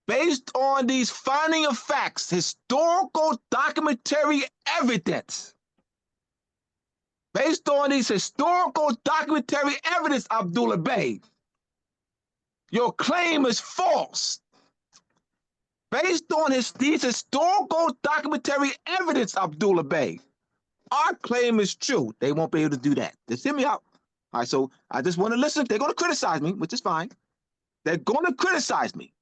Based on these finding of facts, historical documentary evidence. Based on these historical documentary evidence, Abdullah Bey, your claim is false. Based on these historical documentary evidence, Abdullah Bey, our claim is true. They won't be able to do that. Just hear me out. All right, so I just want to listen. They're going to criticize me, which is fine. They're going to criticize me.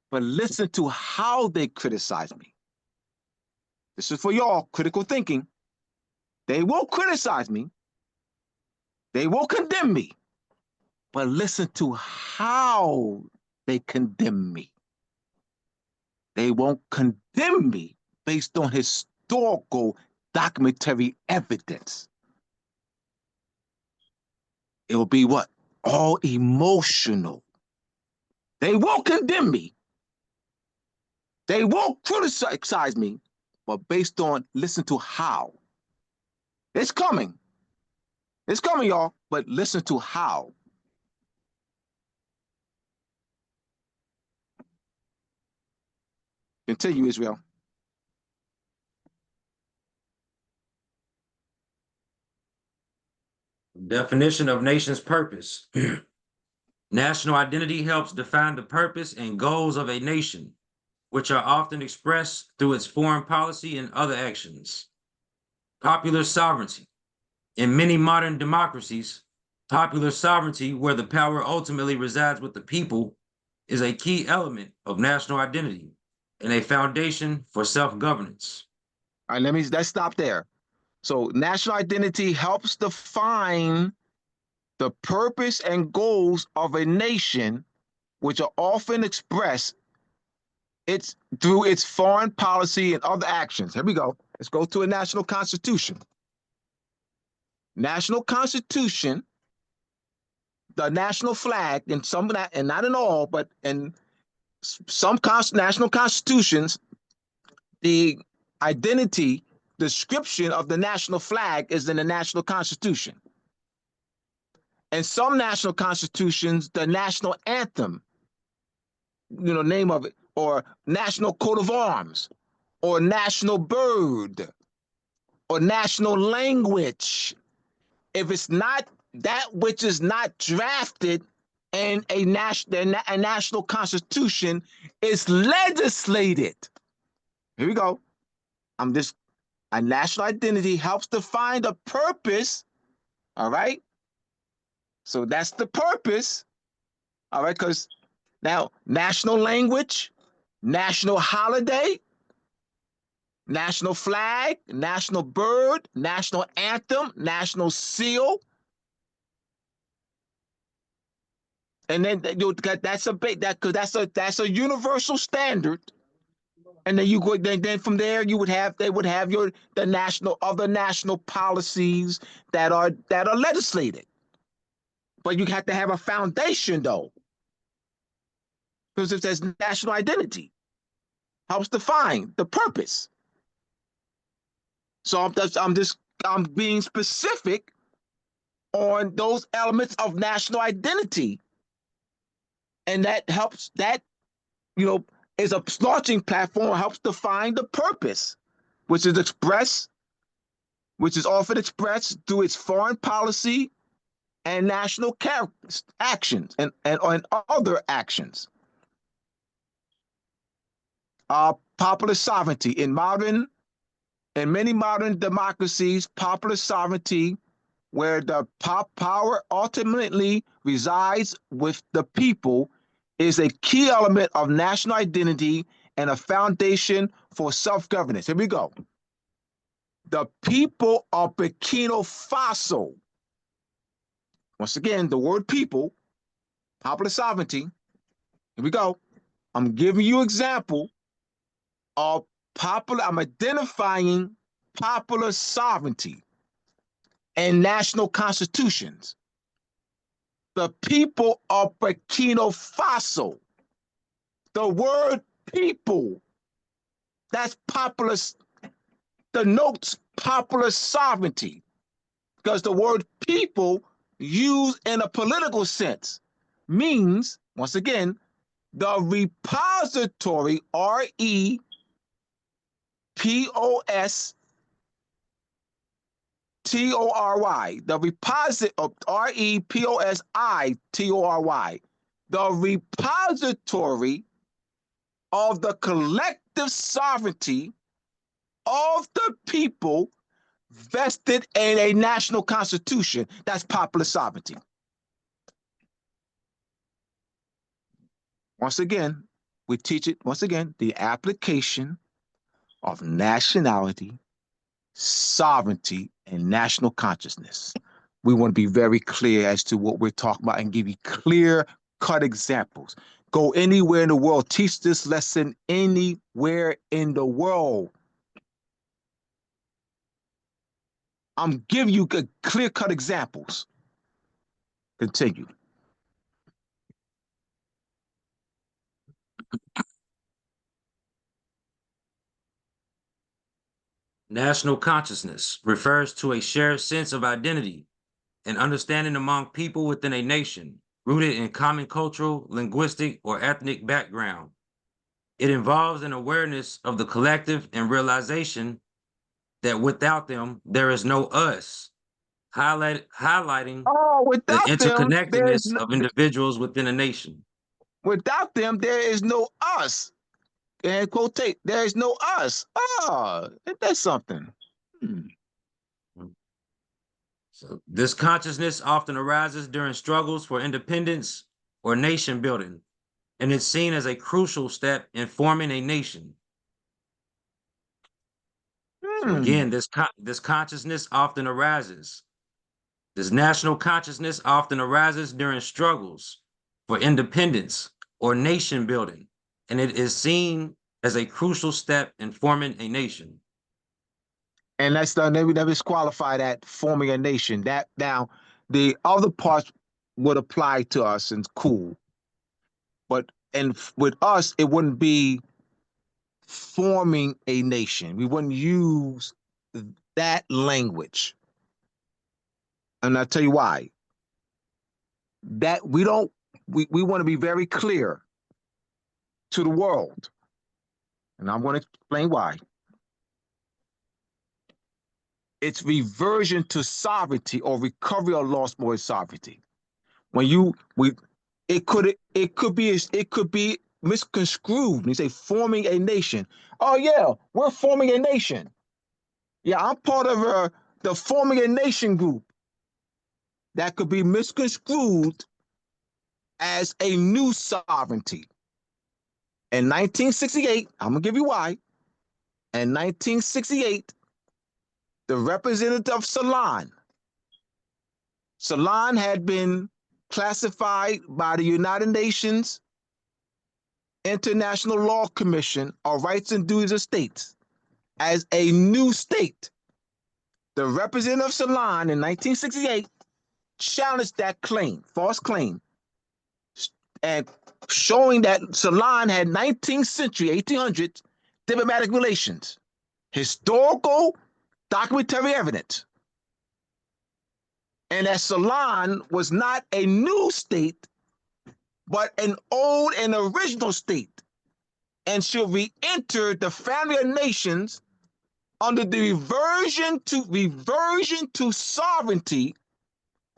But listen to how they criticize me. This is for y'all, critical thinking. They will criticize me. They will condemn me. But listen to how they condemn me. They won't condemn me based on historical documentary evidence. It will be what? All emotional. They won't condemn me. They won't criticize me, but based on, listen to how. It's coming. It's coming, y'all, but listen to how. Continue, Israel. Definition of nation's purpose. National identity helps define the purpose and goals of a nation, which are often expressed through its foreign policy and other actions. Popular sovereignty. In many modern democracies, popular sovereignty, where the power ultimately resides with the people, is a key element of national identity and a foundation for self-governance. All right, let's stop there. So national identity helps define the purpose and goals of a nation, which are often expressed through its foreign policy and other actions. Here we go. Let's go to a national constitution. National constitution, the national flag, and some of that, and not in all, but in some national constitutions, the identity description of the national flag is in the national constitution. And some national constitutions, the national anthem, name of it, or national coat of arms, or national bird, or national language. If it's not that which is not drafted in a national constitution, is legislated. Here we go. A national identity helps define the purpose. All right. So that's the purpose. All right. Because now national language, national holiday, national flag, national bird, national anthem, national seal. And then that's a universal standard. And then you go then from there they would have the other national policies that are legislated. But you have to have a foundation though. Because if there's national identity, helps define the purpose. So I'm being specific on those elements of national identity. And that helps, is a launching platform, helps define the purpose, which is often expressed through its foreign policy and national actions and other actions. Popular sovereignty. In many modern democracies, popular sovereignty, where the power ultimately resides with the people, is a key element of national identity and a foundation for self-governance. Here we go. The people of Burkina Faso. Once again, the word people, popular sovereignty. Here we go. I'm giving you example of popular, I'm identifying popular sovereignty and national constitutions. The people of Burkina Faso. The word people, that's popular, denotes popular sovereignty, because the word people used in a political sense means, once again, the repository, REPOSTORY, the repository, REPOSITORY, the repository of the collective sovereignty of the people vested in a national constitution. That's popular sovereignty. Once again, we teach it, once again, the application of nationality, sovereignty, and national consciousness. We want to be very clear as to what we're talking about and give you clear cut examples. Go anywhere in the world, teach this lesson anywhere in the world. I'm giving you clear cut examples. Continue. National consciousness refers to a shared sense of identity and understanding among people within a nation, rooted in common cultural, linguistic, or ethnic background. It involves an awareness of the collective and realization that without them, there is no us, highlighting Oh, the without them, interconnectedness of individuals within a nation. there is no us. And quotate, there is no us. Oh, that's something. Hmm. So this consciousness often arises during struggles for independence or nation building, and it's seen as a crucial step in forming a nation. So Hmm. again, this consciousness often arises. This national consciousness often arises during struggles for independence or nation building, and it is seen as a crucial step in forming a nation. And that's the we never disqualify that forming a nation. That now the other parts would apply to us and cool. But and with us, it wouldn't be forming a nation. We wouldn't use that language. And I'll tell you why. That we don't we want to be very clear to the world. And I'm going to explain why. It's reversion to sovereignty or recovery of lost moral sovereignty. When it could be misconstrued. When you say forming a nation. Oh yeah, we're forming a nation. Yeah, I'm part of the forming a nation group. That could be misconstrued as a new sovereignty. In 1968, I'm gonna give you why. In 1968, the representative of Ceylon had been classified by the United Nations International Law Commission on Rights and Duties of States as a new state. The representative of Ceylon in 1968 challenged that claim, false claim, and showing that Ceylon had 19th century, 1800s diplomatic relations, historical, documentary evidence, and that Ceylon was not a new state, but an old and original state, and should re-enter the family of nations under the reversion to sovereignty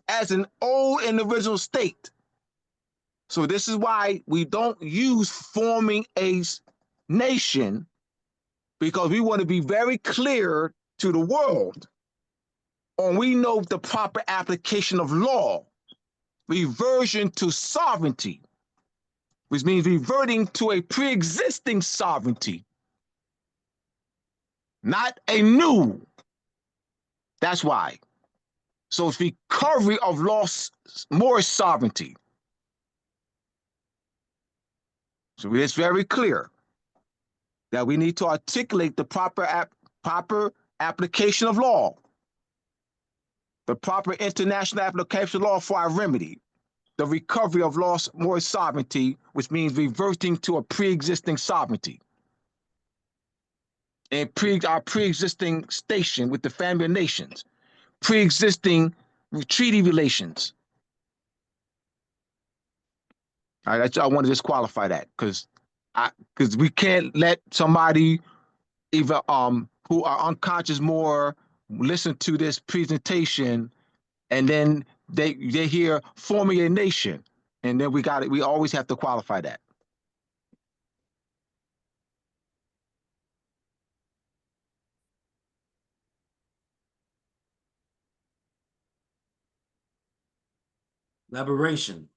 as an old and original state. So this is why we don't use forming a nation because we want to be very clear to the world on we know the proper application of law, reversion to sovereignty, which means reverting to a pre-existing sovereignty, not a new. That's why. So it's recovery of lost more sovereignty. So it's very clear that we need to articulate the proper application of law, the proper international application of law for our remedy, the recovery of lost more sovereignty, which means reverting to a pre-existing sovereignty and our pre-existing station with the family of nations, pre-existing treaty relations. All right, I want to just qualify that because we can't let somebody even who are unconscious more listen to this presentation and then they hear forming a nation, and then we always have to qualify that. Elaboration.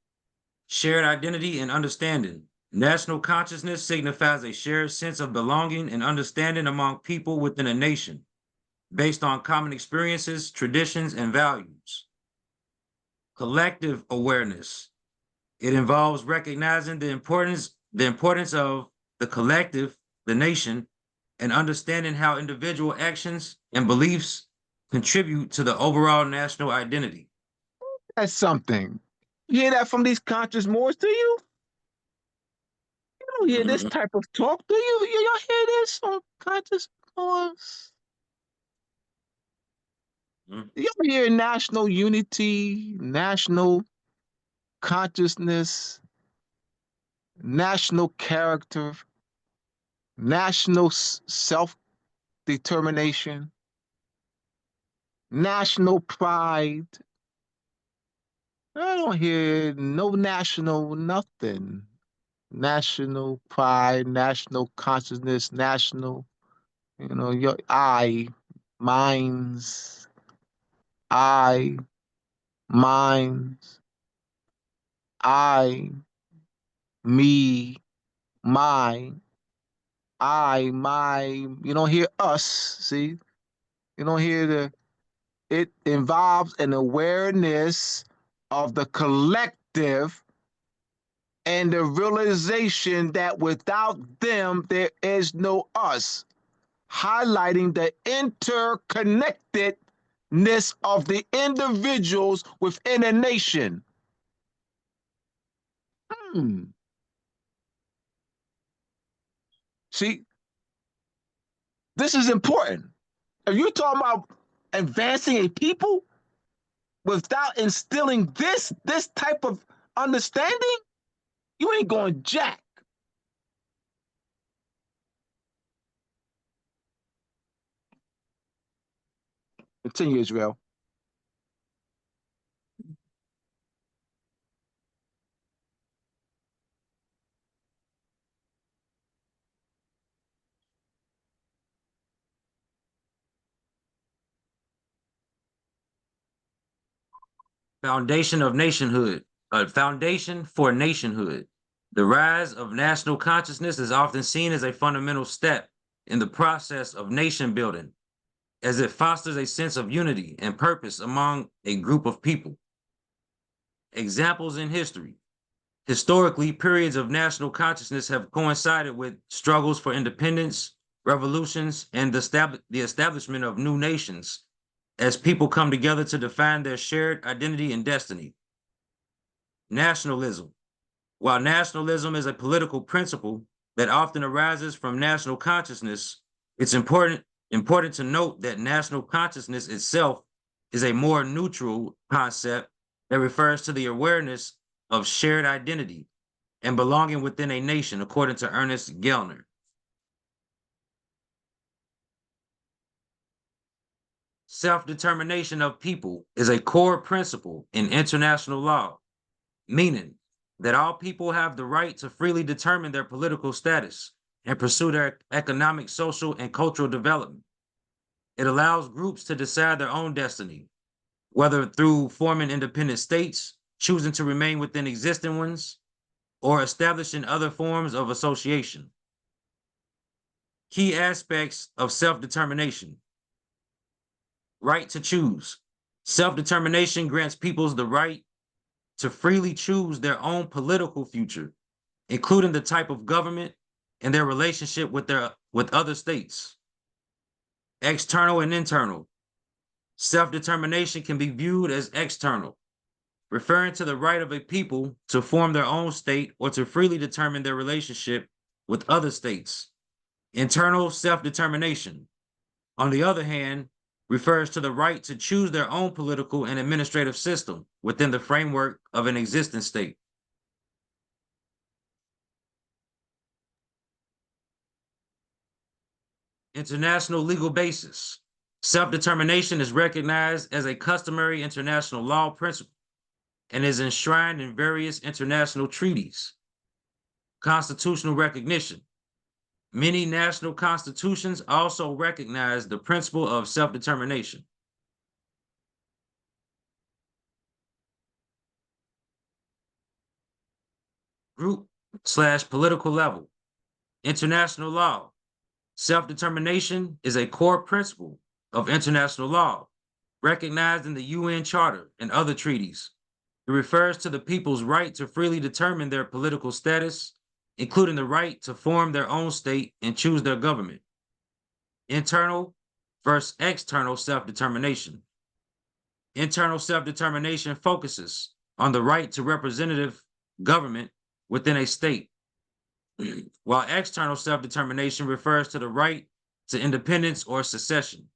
Shared identity and understanding. National consciousness signifies a shared sense of belonging and understanding among people within a nation, based on common experiences, traditions, and values. Collective awareness. It involves recognizing the importance of the collective, the nation, and understanding how individual actions and beliefs contribute to the overall national identity. That's something. You hear that from these conscious Moors, do you? You don't hear this type of talk, do you? Y'all hear this from conscious Moors? You hear national unity, national consciousness, national character, national self-determination, national pride. I don't hear no national nothing. National pride, national consciousness, national, your minds, I, minds, I, me, mine, my. You don't hear us, see? You don't hear it involves an awareness of the collective and the realization that without them, there is no us, highlighting the interconnectedness of the individuals within a nation. See, this is important. If you're talking about advancing a people without instilling this type of understanding, you ain't going jack. Continue, Israel. Foundation of nationhood. A foundation for nationhood. The rise of national consciousness is often seen as a fundamental step in the process of nation building, as it fosters a sense of unity and purpose among a group of people. Examples in history. Historically, periods of national consciousness have coincided with struggles for independence, revolutions, and the establishment of new nations as people come together to define their shared identity and destiny. Nationalism. While nationalism is a political principle that often arises from national consciousness, it's important to note that national consciousness itself is a more neutral concept that refers to the awareness of shared identity and belonging within a nation, according to Ernest Gellner. Self-determination of people is a core principle in international law, meaning that all people have the right to freely determine their political status and pursue their economic, social, and cultural development. It allows groups to decide their own destiny, whether through forming independent states, choosing to remain within existing ones, or establishing other forms of association. Key aspects of self-determination. Right to choose. Self-determination grants peoples the right to freely choose their own political future, including the type of government and their relationship with other states. External and internal. Self-determination can be viewed as external, referring to the right of a people to form their own state or to freely determine their relationship with other states. Internal self-determination, on the other hand, refers to the right to choose their own political and administrative system within the framework of an existing state. International legal basis. Self-determination is recognized as a customary international law principle and is enshrined in various international treaties. Constitutional recognition. Many national constitutions also recognize the principle of self-determination. Group/political level. International law. Self-determination is a core principle of international law, recognized in the UN Charter and other treaties. It refers to the people's right to freely determine their political status, including the right to form their own state and choose their government. Internal versus external self-determination. Internal self-determination focuses on the right to representative government within a state, while external self-determination refers to the right to independence or secession.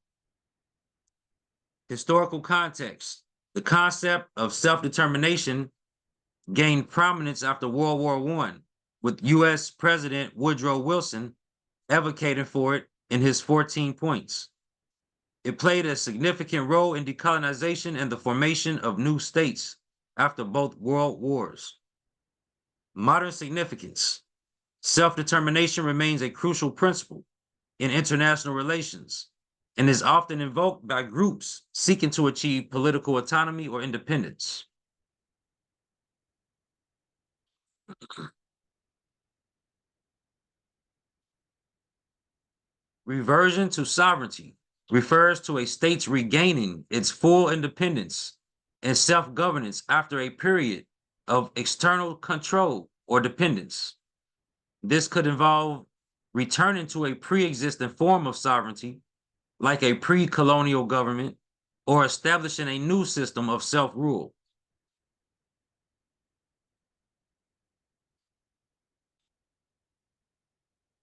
Historical context. The concept of self-determination gained prominence after World War I, with U.S. President Woodrow Wilson advocating for it in his 14 points. It played a significant role in decolonization and the formation of new states after both world wars. Modern significance. Self-determination remains a crucial principle in international relations and is often invoked by groups seeking to achieve political autonomy or independence. Reversion to sovereignty refers to a state's regaining its full independence and self-governance after a period of external control or dependence. This could involve returning to a pre-existing form of sovereignty, like a pre-colonial government, or establishing a new system of self-rule.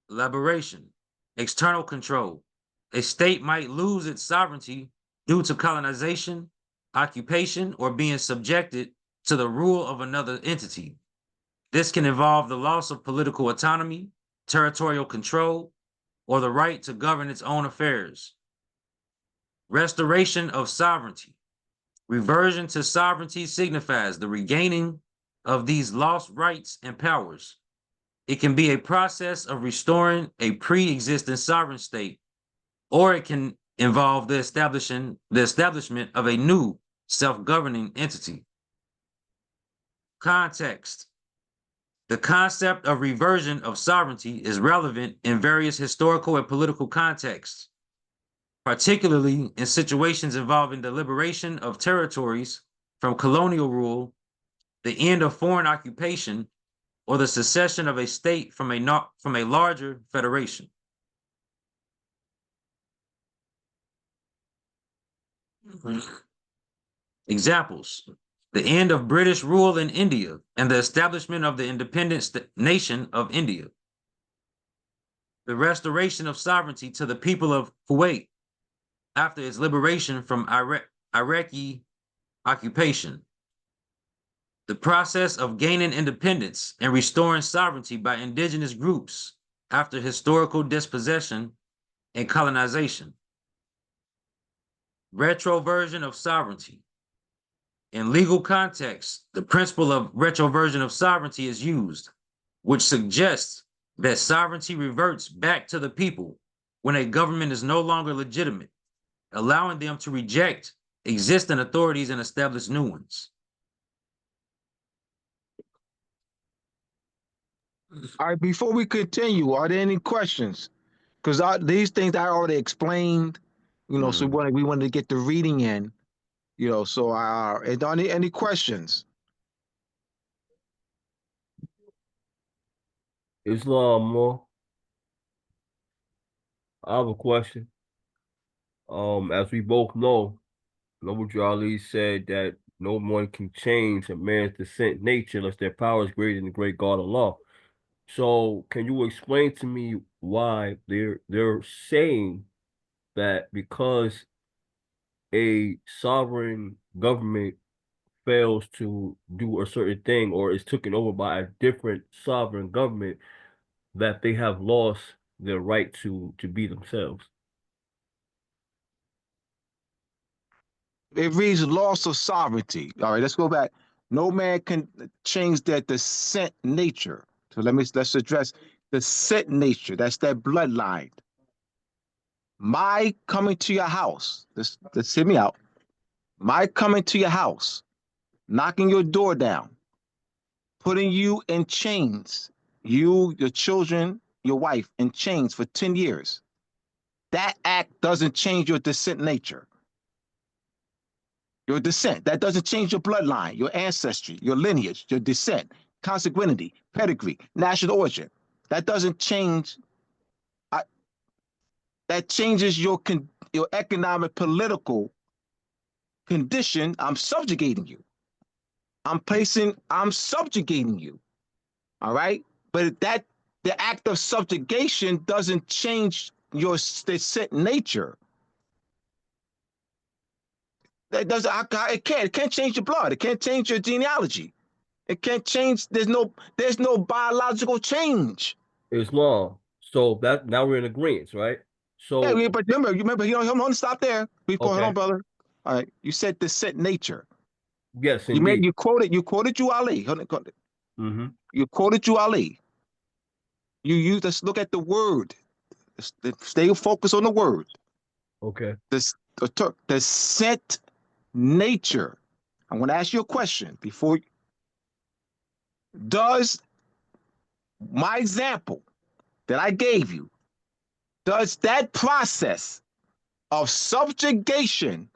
Liberation, external control. A state might lose its sovereignty due to colonization, occupation, or being subjected to the rule of another entity. This can involve the loss of political autonomy, territorial control, or the right to govern its own affairs. Restoration of sovereignty. Reversion to sovereignty signifies the regaining of these lost rights and powers. It can be a process of restoring a pre-existing sovereign state, or it can involve the establishment of a new self-governing entity. Context. The concept of reversion of sovereignty is relevant in various historical and political contexts, particularly in situations involving the liberation of territories from colonial rule, the end of foreign occupation, or the secession of a state from a larger federation. Examples: the end of British rule in India and the establishment of the independent nation of India. The restoration of sovereignty to the people of Kuwait after its liberation from Iraqi occupation. The process of gaining independence and restoring sovereignty by indigenous groups after historical dispossession and colonization. Retroversion of sovereignty. In legal context, the principle of retroversion of sovereignty is used, which suggests that sovereignty reverts back to the people when a government is no longer legitimate, allowing them to reject existing authorities and establish new ones. All right, before we continue, are there any questions? Because these things I already explained, so we wanted to get the reading in, so any questions? Islam more. I have a question. As we both know, Noble Ali said that no one can change a man's descent nature unless their power is greater than the great God Allah. So can you explain to me why they're saying that because a sovereign government fails to do a certain thing or is taken over by a different sovereign government, that they have lost their right to be themselves? It reads loss of sovereignty. All right, let's go back. No man can change their descent nature. So let's address the descent nature. That's that bloodline. My coming to your house. Let's hear me out. My coming to your house, knocking your door down, putting you in chains, you, your children, your wife in chains for 10 years. That act doesn't change your descent nature. Your descent, that doesn't change your bloodline, your ancestry, your lineage, your descent, consanguinity, pedigree, national origin. That doesn't change. That changes your economic, political condition. I'm subjugating you. I'm subjugating you. All right. But the act of subjugation doesn't change your descent nature. That doesn't, it can't change your blood. It can't change your genealogy. It can't change. There's no biological change. Islam. So that now we're in agreement, right? Yeah, So but remember, hold on, stop there. Hold okay, on, brother. All right. You said descent nature. yes, indeed. You quoted you Ali. Mm-hmm. You quoted you Ali. Let's look at the word. Stay focused on the word. Okay. The set nature. I want to ask you a question before. Does my example that I gave you, does that process of subjugation,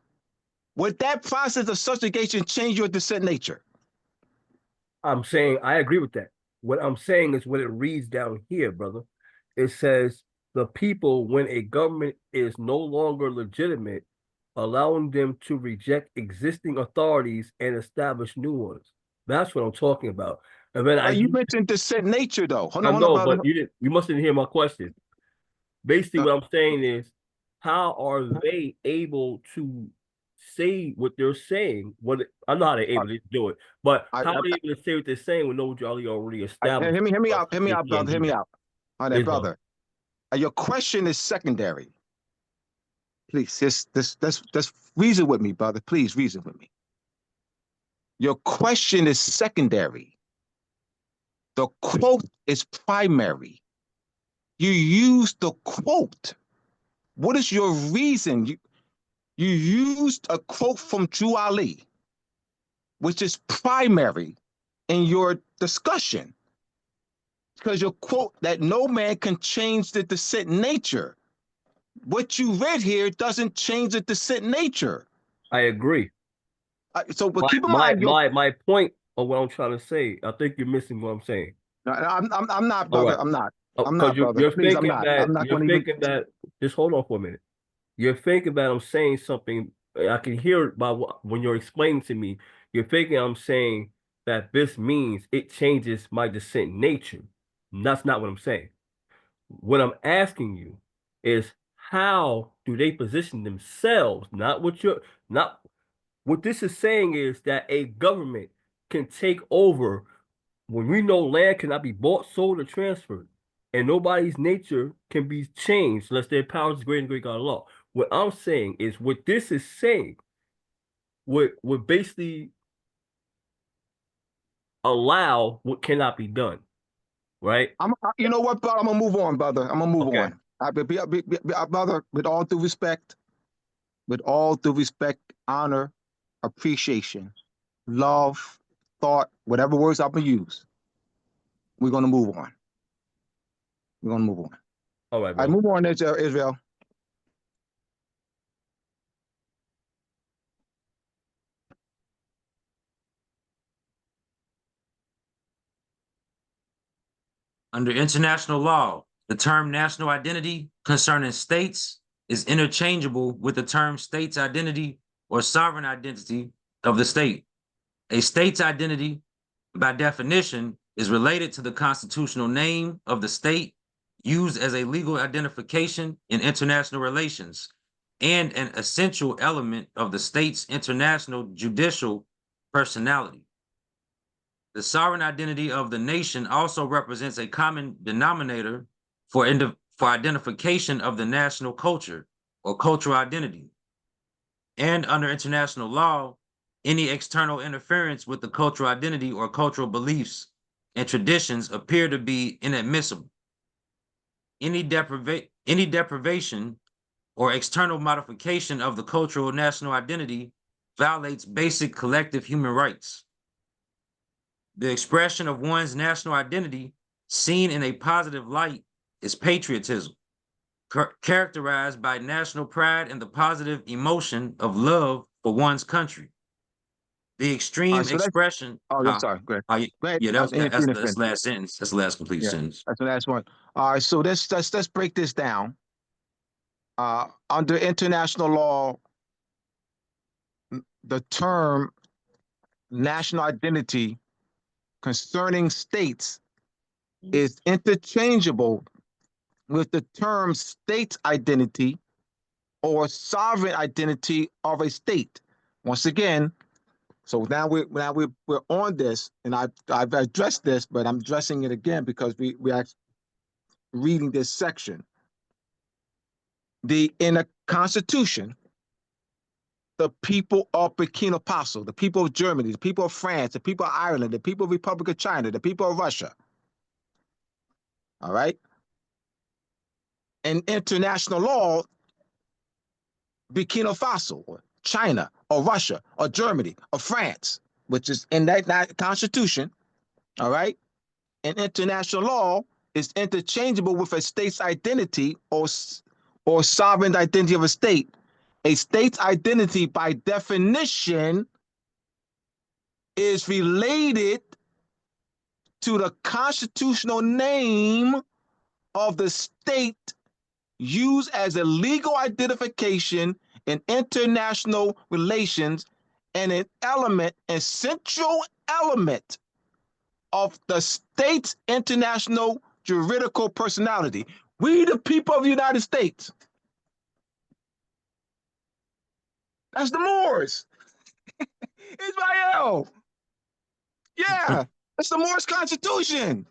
would that process of subjugation change your descent nature? I'm saying I agree with that. What I'm saying is what it reads down here, brother. It says the people, when a government is no longer legitimate, allowing them to reject existing authorities and establish new ones. That's what I'm talking about. And then You mentioned descent nature, though. I Hold on, know, brother. but you must didn't hear my question. Basically, what I'm saying is, how are they able to say what they're saying? I know how they're able to do it, but I, how are they able to say what they're saying when no Jolly already established? hear me out, Can't brother. Hear do me that. out. All right, Islam. brother. Your question is secondary. Please, just reason with me, brother. Please reason with me. Your question is secondary. The quote is primary. You use the quote. What is your reason? You used a quote from Drew Ali, which is primary in your discussion. Because your quote that no man can change the descent nature. What you read here doesn't change the descent nature. I agree. But My keep in my mind, my my point of what I'm trying to say. I think you're missing what I'm saying. I'm not, All brother. right, I'm because not, brother. you're Please, I'm thinking not. that I'm not you're going to even. thinking that. Just hold on for a minute. You're thinking that I'm saying something. I can hear it by when you're explaining to me. You're thinking I'm saying that this means it changes my descent nature. That's not what I'm saying. What I'm asking you is how do they position themselves? Not what this is saying is that a government can take over when we know land cannot be bought, sold, or transferred, and nobody's nature can be changed unless their power is greater than great God of law. What I'm saying is what this is saying would basically allow what cannot be done. right? You know what, brother? I'm gonna move on, brother. I'm gonna move Okay. on. Brother, with all due respect, honor, appreciation, love, thought, whatever words I'm gonna use, we're gonna move on. We're gonna move on. All right, I bro. move on, Israel. Under international law, the term national identity concerning states is interchangeable with the term state's identity or sovereign identity of the state. A state's identity, by definition, is related to the constitutional name of the state used as a legal identification in international relations and an essential element of the state's international judicial personality. The sovereign identity of the nation also represents a common denominator for identification of the national culture or cultural identity. And under international law, any external interference with the cultural identity or cultural beliefs and traditions appear to be inadmissible. Any deprivation or external modification of the cultural national identity violates basic collective human rights. The expression of one's national identity, seen in a positive light, is patriotism, characterized by national pride and the positive emotion of love for one's country. The All extreme right, so that's. expression, Oh, I'm sorry. Go ahead. yeah, Go ahead. yeah, that's Finish. the last sentence. That's the last complete Yeah, sentence. that's the last one. All right, so let's break this down. Under international law, the term national identity concerning states is interchangeable with the term state identity or sovereign identity of a state. Once again, so we're on this, and I've addressed this, but I'm addressing it again because we are reading this section. In the Constitution, the people of Burkina Faso, the people of Germany, the people of France, the people of Ireland, the people of Republic of China, the people of Russia. All right. In international law, Burkina Faso, or China, or Russia, or Germany, or France, which is in that constitution, all right, and international law is interchangeable with a state's identity or sovereign identity of a state. A state's identity, by definition, is related to the constitutional name of the state used as a legal identification in international relations and an central element of the state's international juridical personality. We, the people of the United States, that's the Moors, Israel. Yeah, that's the Moors Constitution.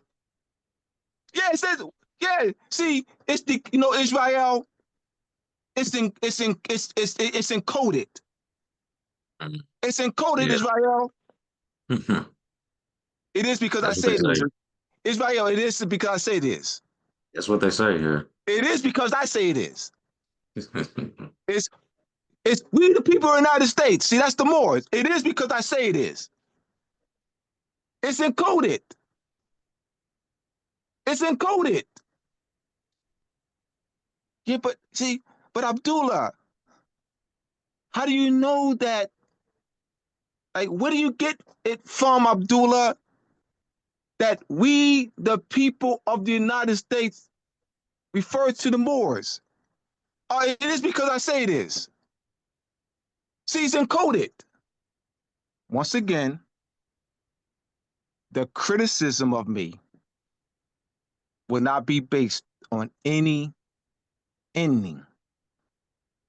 Yeah, it says. Yeah, see, it's the Israel. It's encoded. It's encoded, Yeah. Israel. It is because I That's what they say it is. say. Israel, it is because I say it is. That's what they say here. It is because I say it is. It's it's we the people of the United States. See, that's the Moors. It is because I say it is. It's encoded. It's encoded. Yeah, but see, but Abdullah, how do you know that? Like, where do you get it from, Abdullah? That we, the people of the United States, refer to the Moors? It is because I say it is. See, it's encoded. Once again, the criticism of me will not be based on any,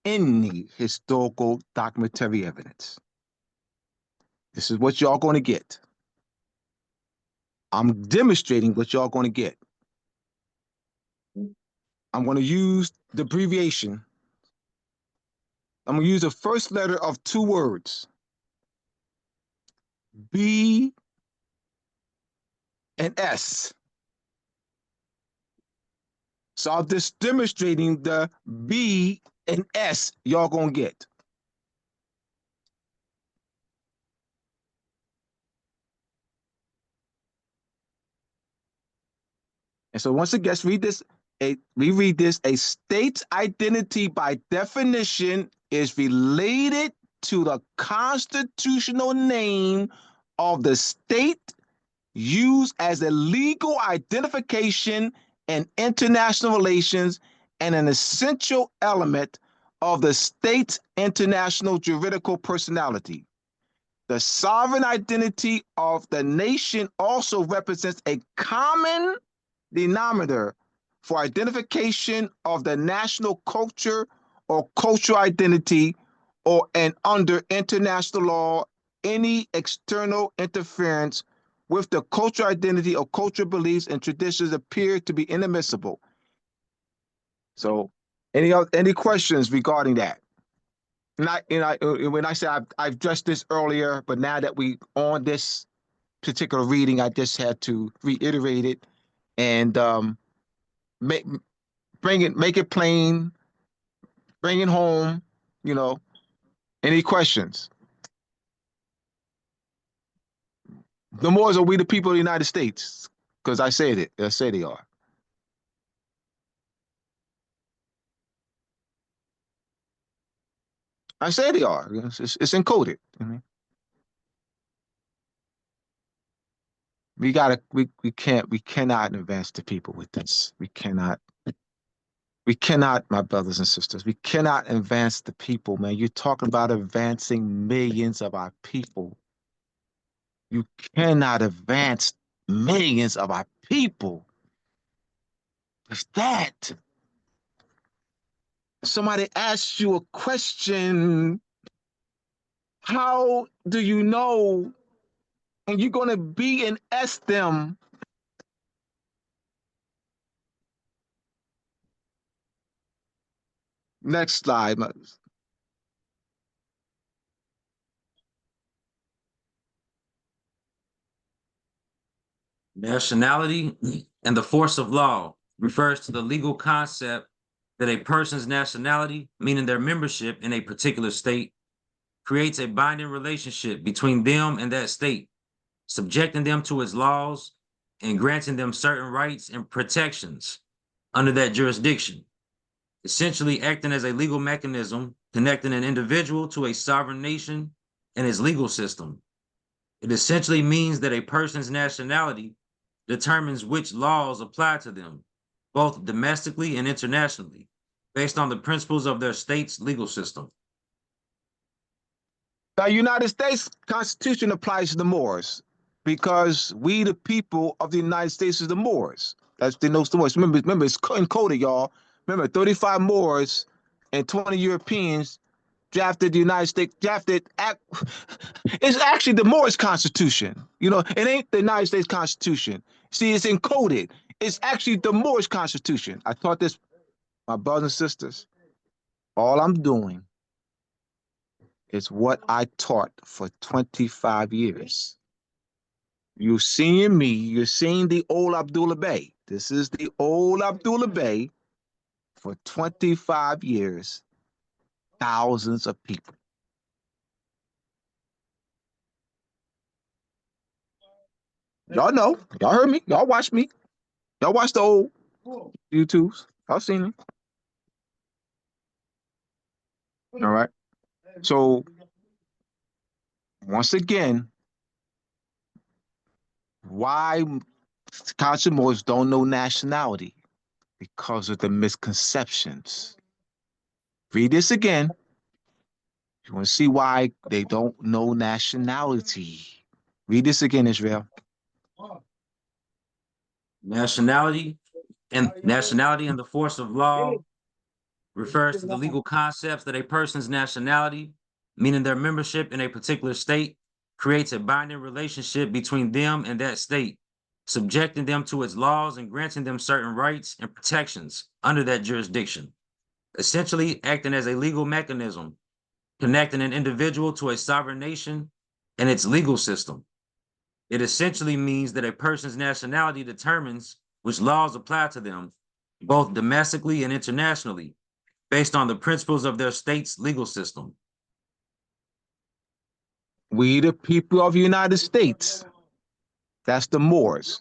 any historical documentary evidence. This is what y'all going to get. I'm demonstrating what y'all going to get. I'm going to use the abbreviation. I'm going to use the first letter of two words, B and S. So I'm just demonstrating the B and S y'all gonna get. And so once again, let's read this. Reread this. A state's identity by definition is related to the constitutional name of the state used as a legal identification in international relations and an essential element of the state's international juridical personality. The sovereign identity of the nation also represents a common denominator for identification of the national culture or cultural identity, or and under international law, any external interference with the cultural identity or cultural beliefs and traditions appear to be inadmissible. So, any questions regarding that? When I said I've addressed this earlier, but now that we on this particular reading, I just had to reiterate it and make make it plain, bring it home. You know, any questions? The Moors are we the people of the United States, because I said it. I say they are. I say they are. It's encoded. We cannot advance the people with this. We cannot, my brothers and sisters, we cannot advance the people, man. You're talking about advancing millions of our people. You cannot advance millions of our people. It's that. Somebody asks you a question, how do you know? And you're going to be and ask them. Next slide. Nationality and the force of law refers to the legal concept that a person's nationality, meaning their membership in a particular state, creates a binding relationship between them and that state, subjecting them to its laws and granting them certain rights and protections under that jurisdiction, essentially acting as a legal mechanism connecting an individual to a sovereign nation and its legal system. It essentially means that a person's nationality determines which laws apply to them, both domestically and internationally, based on the principles of their state's legal system. The United States Constitution applies to the Moors because we, the people of the United States, is the Moors. That's the Moors. Remember, it's encoded, y'all. Remember, 35 Moors and 20 Europeans drafted the United States. It's actually the Moors Constitution. You know, it ain't the United States Constitution. See, it's encoded. It's actually the Moors Constitution. I taught this, my brothers and sisters. All I'm doing is what I taught for 25 years. You're seeing me, you're seeing the old Abdullah Bey. This is the old Abdullah Bey for 25 years, thousands of people. Y'all know, y'all heard me, y'all watch me, y'all watch the old YouTubes. I've seen them. All right. So once again, why Moors don't know nationality? Because of the misconceptions. Read this again. You want to see why they don't know nationality. Read this again, Israel. Nationality and the force of law refers to the legal concepts that a person's nationality, meaning their membership in a particular state, creates a binding relationship between them and that state, subjecting them to its laws and granting them certain rights and protections under that jurisdiction, essentially acting as a legal mechanism, connecting an individual to a sovereign nation and its legal system. It essentially means that a person's nationality determines which laws apply to them, both domestically and internationally, based on the principles of their state's legal system. We the people of the United States. That's the Moors.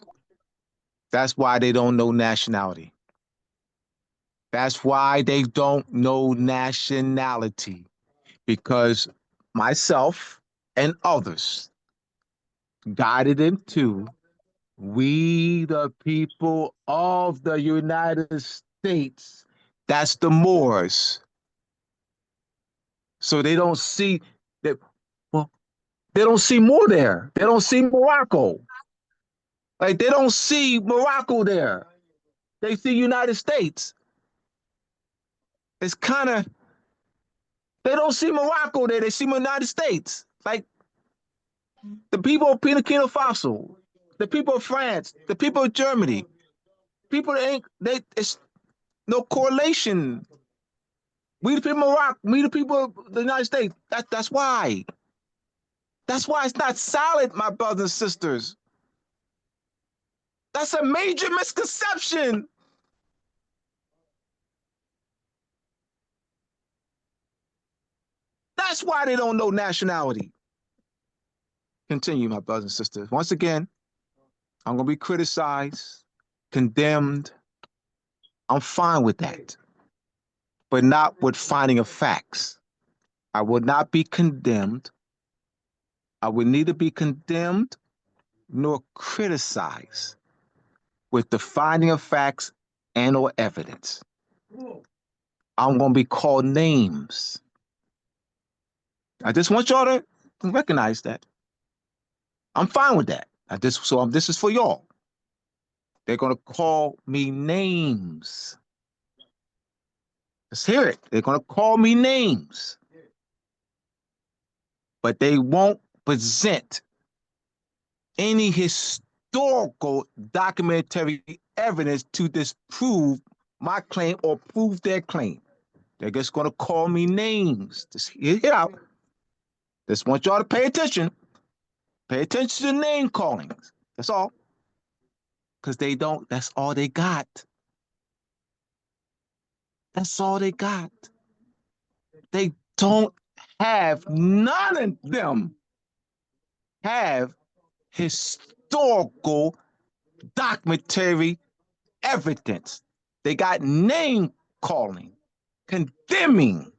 That's why they don't know nationality. That's why they don't know nationality. Because myself and others guided them to we the people of the United States. That's the Moors. So they don't see that. Well, they don't see more there. They don't see Morocco. Like they don't see Morocco there. They see United States. It's kind of they don't see Morocco there. They see United States. Like the people of Burkina Faso, the people of France, the people of Germany, people that ain't they. It's no correlation. We the people of Morocco. We the people of the United States. That's why. That's why it's not solid, my brothers and sisters. That's a major misconception. That's why they don't know nationality. Continue, my brothers and sisters. Once again, I'm going to be criticized, condemned. I'm fine with that, but not with finding of facts. I will not be condemned. I will neither be condemned nor criticized with the finding of facts and or evidence. I'm going to be called names. I just want y'all to recognize that. I'm fine with that. This is for y'all. They're going to call me names. Let's hear it. They're going to call me names. But they won't present any historical documentary evidence to disprove my claim or prove their claim. They're just going to call me names. Just hear it out. Just want y'all to pay attention. Pay attention to name callings. That's all. Because they don't, that's all they got. That's all they got. They don't have, none of them have historical documentary evidence. They got name calling, condemning.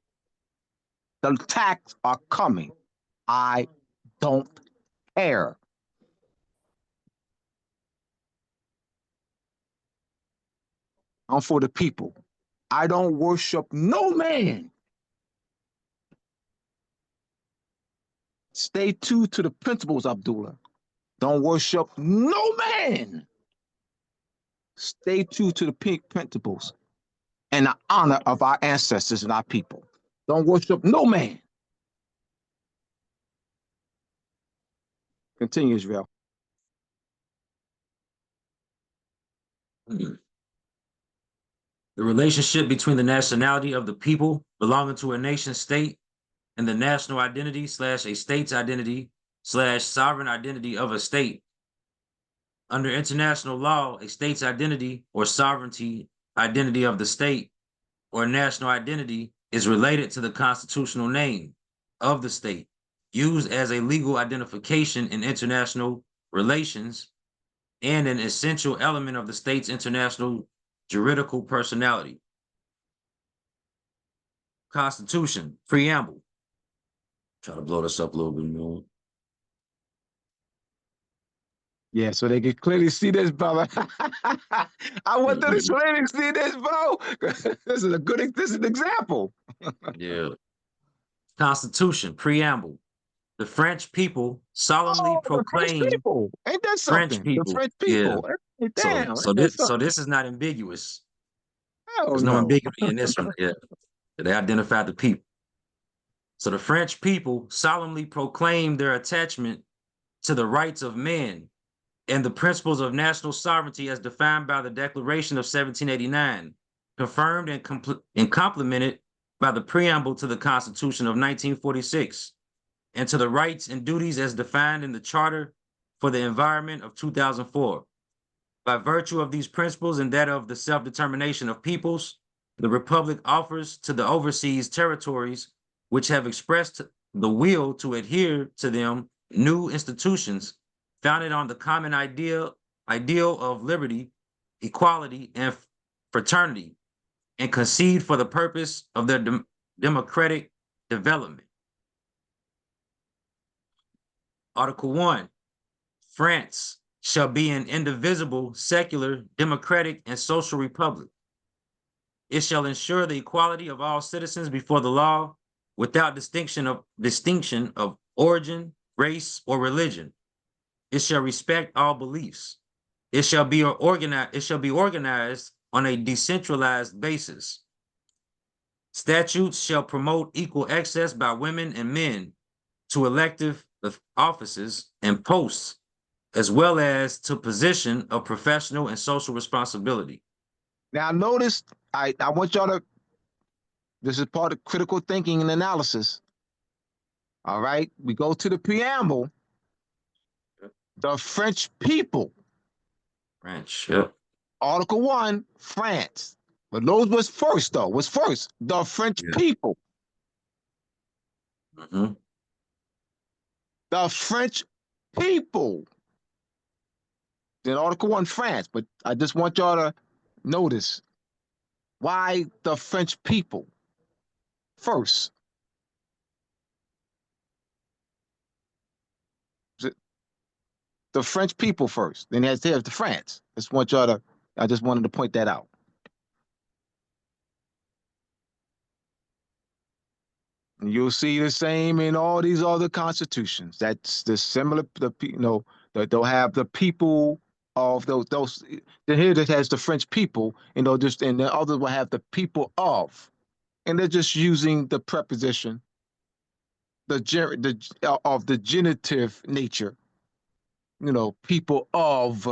The attacks are coming. I don't care. I'm for the people. I don't worship no man. Stay true to the principles, Abdullah. Don't worship no man. Stay true to the principles and the honor of our ancestors and our people. Don't worship no man. Continue, Israel. The relationship between the nationality of the people belonging to a nation state and the national identity / a state's identity / sovereign identity of a state. Under international law, a state's identity or sovereignty identity of the state or national identity is related to the constitutional name of the state, used as a legal identification in international relations and an essential element of the state's international juridical personality. Constitution, preamble. Try to blow this up a little bit more. Yeah, so they can clearly see this, brother. I want them to clearly see this, bro. This is an example. Yeah. Constitution, preamble. The French people solemnly Oh, the French proclaim people. Ain't that French something? The people. French Yeah. people. Hey, damn, ain't that So something? this is not ambiguous. Hell There's no no. ambiguity in this one. Yeah. They identify the people. So the French people solemnly proclaim their attachment to the rights of men and the principles of national sovereignty as defined by the Declaration of 1789, confirmed and complemented by the preamble to the Constitution of 1946, and to the rights and duties as defined in the Charter for the Environment of 2004. By virtue of these principles and that of the self-determination of peoples, the Republic offers to the overseas territories which have expressed the will to adhere to them new institutions founded on the common ideal of liberty, equality, and fraternity, and conceived for the purpose of their democratic development. Article 1. France shall be an indivisible, secular, democratic, and social republic. It shall ensure the equality of all citizens before the law, without distinction of origin, race, or religion. It shall respect all beliefs. It shall be organized on a decentralized basis. Statutes shall promote equal access by women and men to elective offices and posts, as well as to position of professional and social responsibility. Now notice, I want y'all to, this is part of critical thinking and analysis. All right, we go to the preamble. The French people. French, yep. Article 1, France. But those was first, though. Was first. The French people. Mm-hmm. The French people. Then Article 1, France. But I just want y'all to notice why the French people first. The French people first. Then there's the France. I just wanted to point that out. And you'll see the same in all these other constitutions. That's the similar, that they'll have the people of those. Then here that has the French people, and the others will have the people of, and they're just using the preposition, of the genitive nature. People of.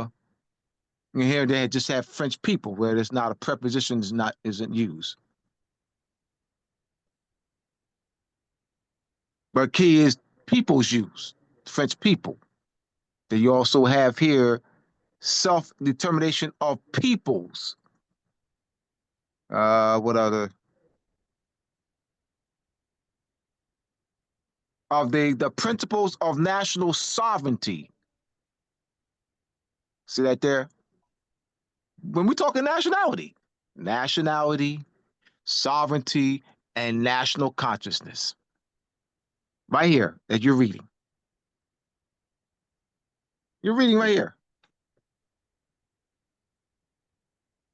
And here they just have French people, where there's not a preposition isn't used. But key is people's use, French people. Then you also have here self-determination of peoples. What other? Of the principles of national sovereignty. See that there? When we talk nationality, sovereignty, and national consciousness. Right here that you're reading. You're reading right here.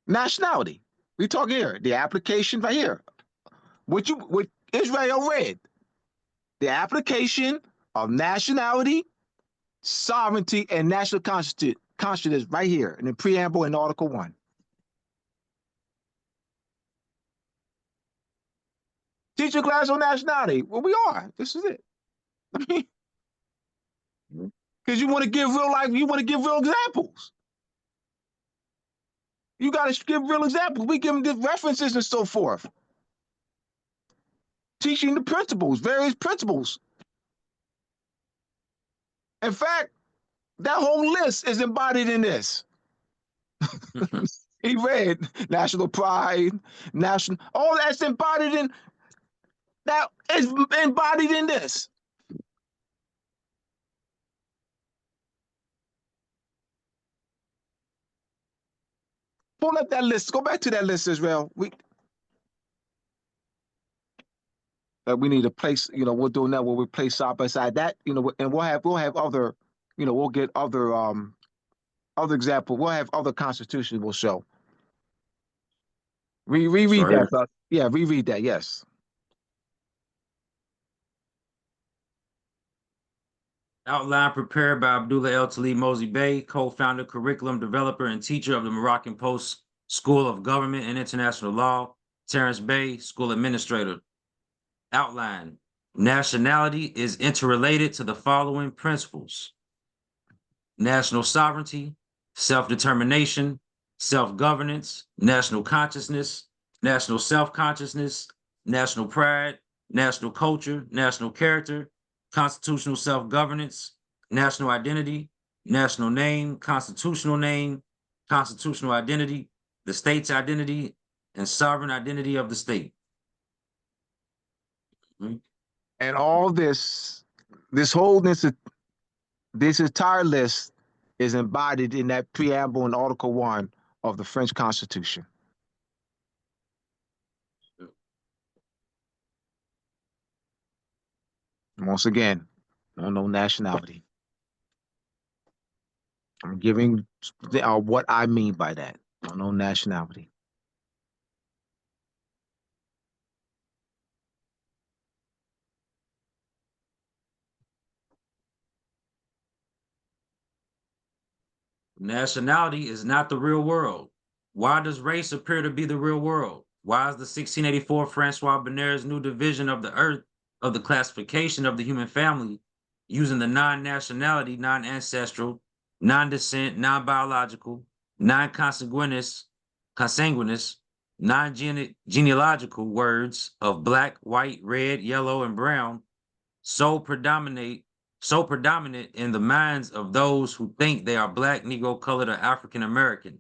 Nationality. We talk here. The application right here. What Israel read. The application of nationality, sovereignty, and national consciousness right here in the preamble in Article 1. Teacher class on nationality. Well, we are. This is it. I mean, because you want to give real life, you want to give real examples. You got to give real examples. We give them the references and so forth. Teaching the principles, various principles. In fact, that whole list is embodied in this. He read national pride, all that's embodied in, that is embodied in this. Pull up that list. Go back to that list, Israel. We need to place, we're doing that where we place side by side that, and we'll have other, we'll get other examples. We'll have other constitutions we'll show. Reread that, brother. Yeah, reread that, yes. Outline prepared by Abdullah El Talib Mosey Bey, co-founder, curriculum developer, and teacher of the Moroccan Post School of Government and International Law. Terrence Bey, school administrator. Outline. Nationality is interrelated to the following principles: national sovereignty, self-determination, self-governance, national consciousness, national self-consciousness, national pride, national culture, national character, constitutional self-governance, national identity, national name, constitutional name, constitutional identity, the state's identity, and sovereign identity of the state. And all this entire list is embodied in that preamble in Article 1 of the French Constitution. Once again, no nationality. I'm giving what I mean by that. No nationality. Nationality is not the real world. Why does race appear to be the real world? Why is the 1684 Francois Bonner's new division of the earth of the classification of the human family using the non-nationality, non-ancestral, non-descent, non-biological, non-consanguineous, non-genealogical words of black, white, red, yellow, and brown so predominant in the minds of those who think they are black, Negro, colored, or African American?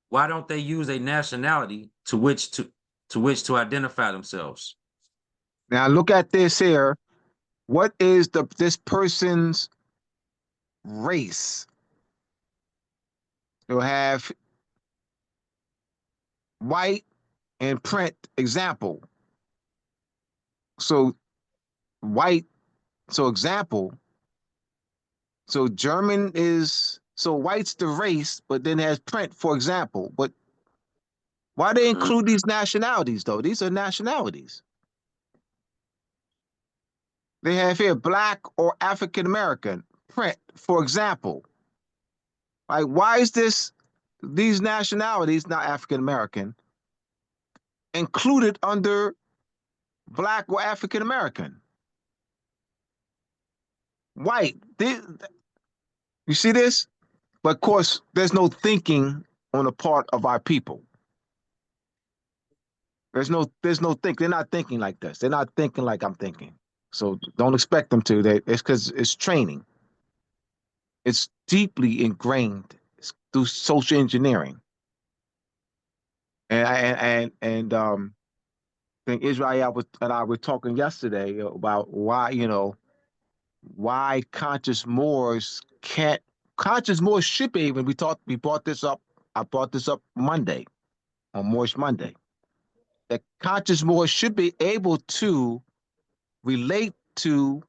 Why don't they use a nationality to which to identify themselves? Now look at this here. What is this person's race? You'll have white and print example. So white, so example. So German is, so white's the race, but then has print, for example. But why they include these nationalities though? These are nationalities. They have here black or African American, print, for example. Like, why is these nationalities, not African American, included under black or African American? White. You see this? But of course, there's no thinking on the part of our people. There's no think. They're not thinking like this. They're not thinking like I'm thinking. So don't expect them to. It's because it's training. It's deeply ingrained through social engineering. And I think Israel and I were talking yesterday about why conscious Moors can't conscious Moors should be able. We brought this up. I brought this up Monday on Moorish Monday. That conscious Moors should be able to relate to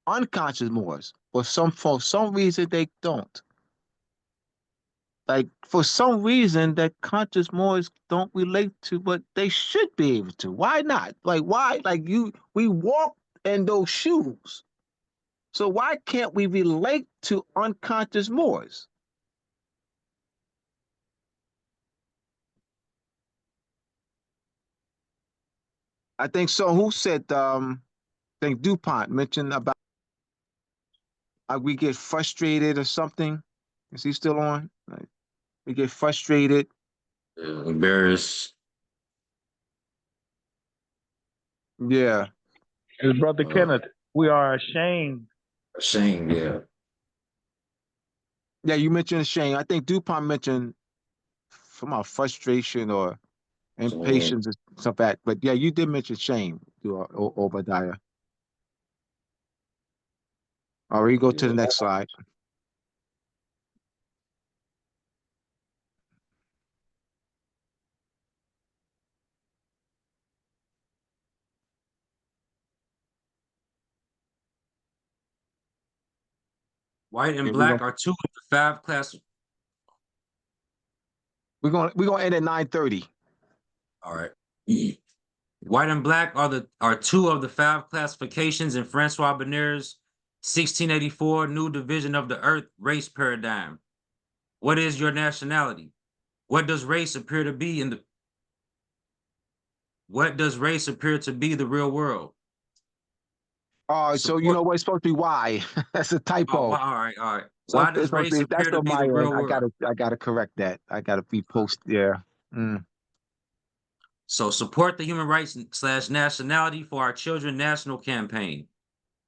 unconscious Moors, but for some reason they don't. Like for some reason that conscious Moors don't relate to, but they should be able to. Why not? Like why? Like we walk in those shoes. So why can't we relate to unconscious Moors? I think so. Who said? I think DuPont mentioned about we get frustrated or something. Is he still on? Like, we get frustrated. Embarrassed. Yeah. His brother Kenneth, we are ashamed. Ashamed, yeah. Yeah, you mentioned shame. I think DuPont mentioned from our frustration or impatience or something like that. But yeah, you did mention shame, Obadiah. All right, you go to the next slide. White and Yeah, black are two of the five class. we're gonna end at 9:30. All right. White and black are two of the five classifications in Francois Bonner's 1684 new division of the earth race paradigm. What is your nationality? What does race appear to be the real world? So you know what? It's supposed to be why. That's a Oh, typo. all right. Why does race appear that's to on be my the real end. world? I gotta correct that. I gotta repost. Yeah. So support the human rights / nationality for our children national campaign.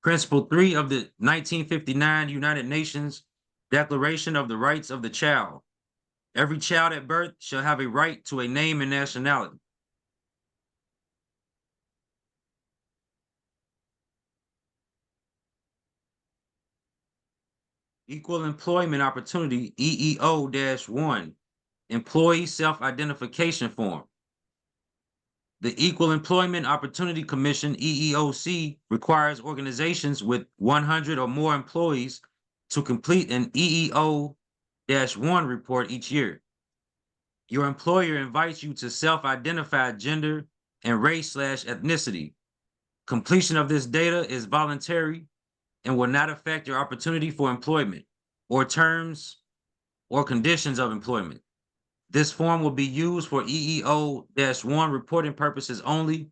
Principle 3 of the 1959 United Nations Declaration of the Rights of the Child. Every child at birth shall have a right to a name and nationality. Equal Employment Opportunity, EEO-1, Employee Self-Identification Form. The Equal Employment Opportunity Commission, EEOC, requires organizations with 100 or more employees to complete an EEO-1 report each year. Your employer invites you to self-identify gender and race/ethnicity. Completion of this data is voluntary and will not affect your opportunity for employment or terms or conditions of employment. This form will be used for EEO-1 reporting purposes only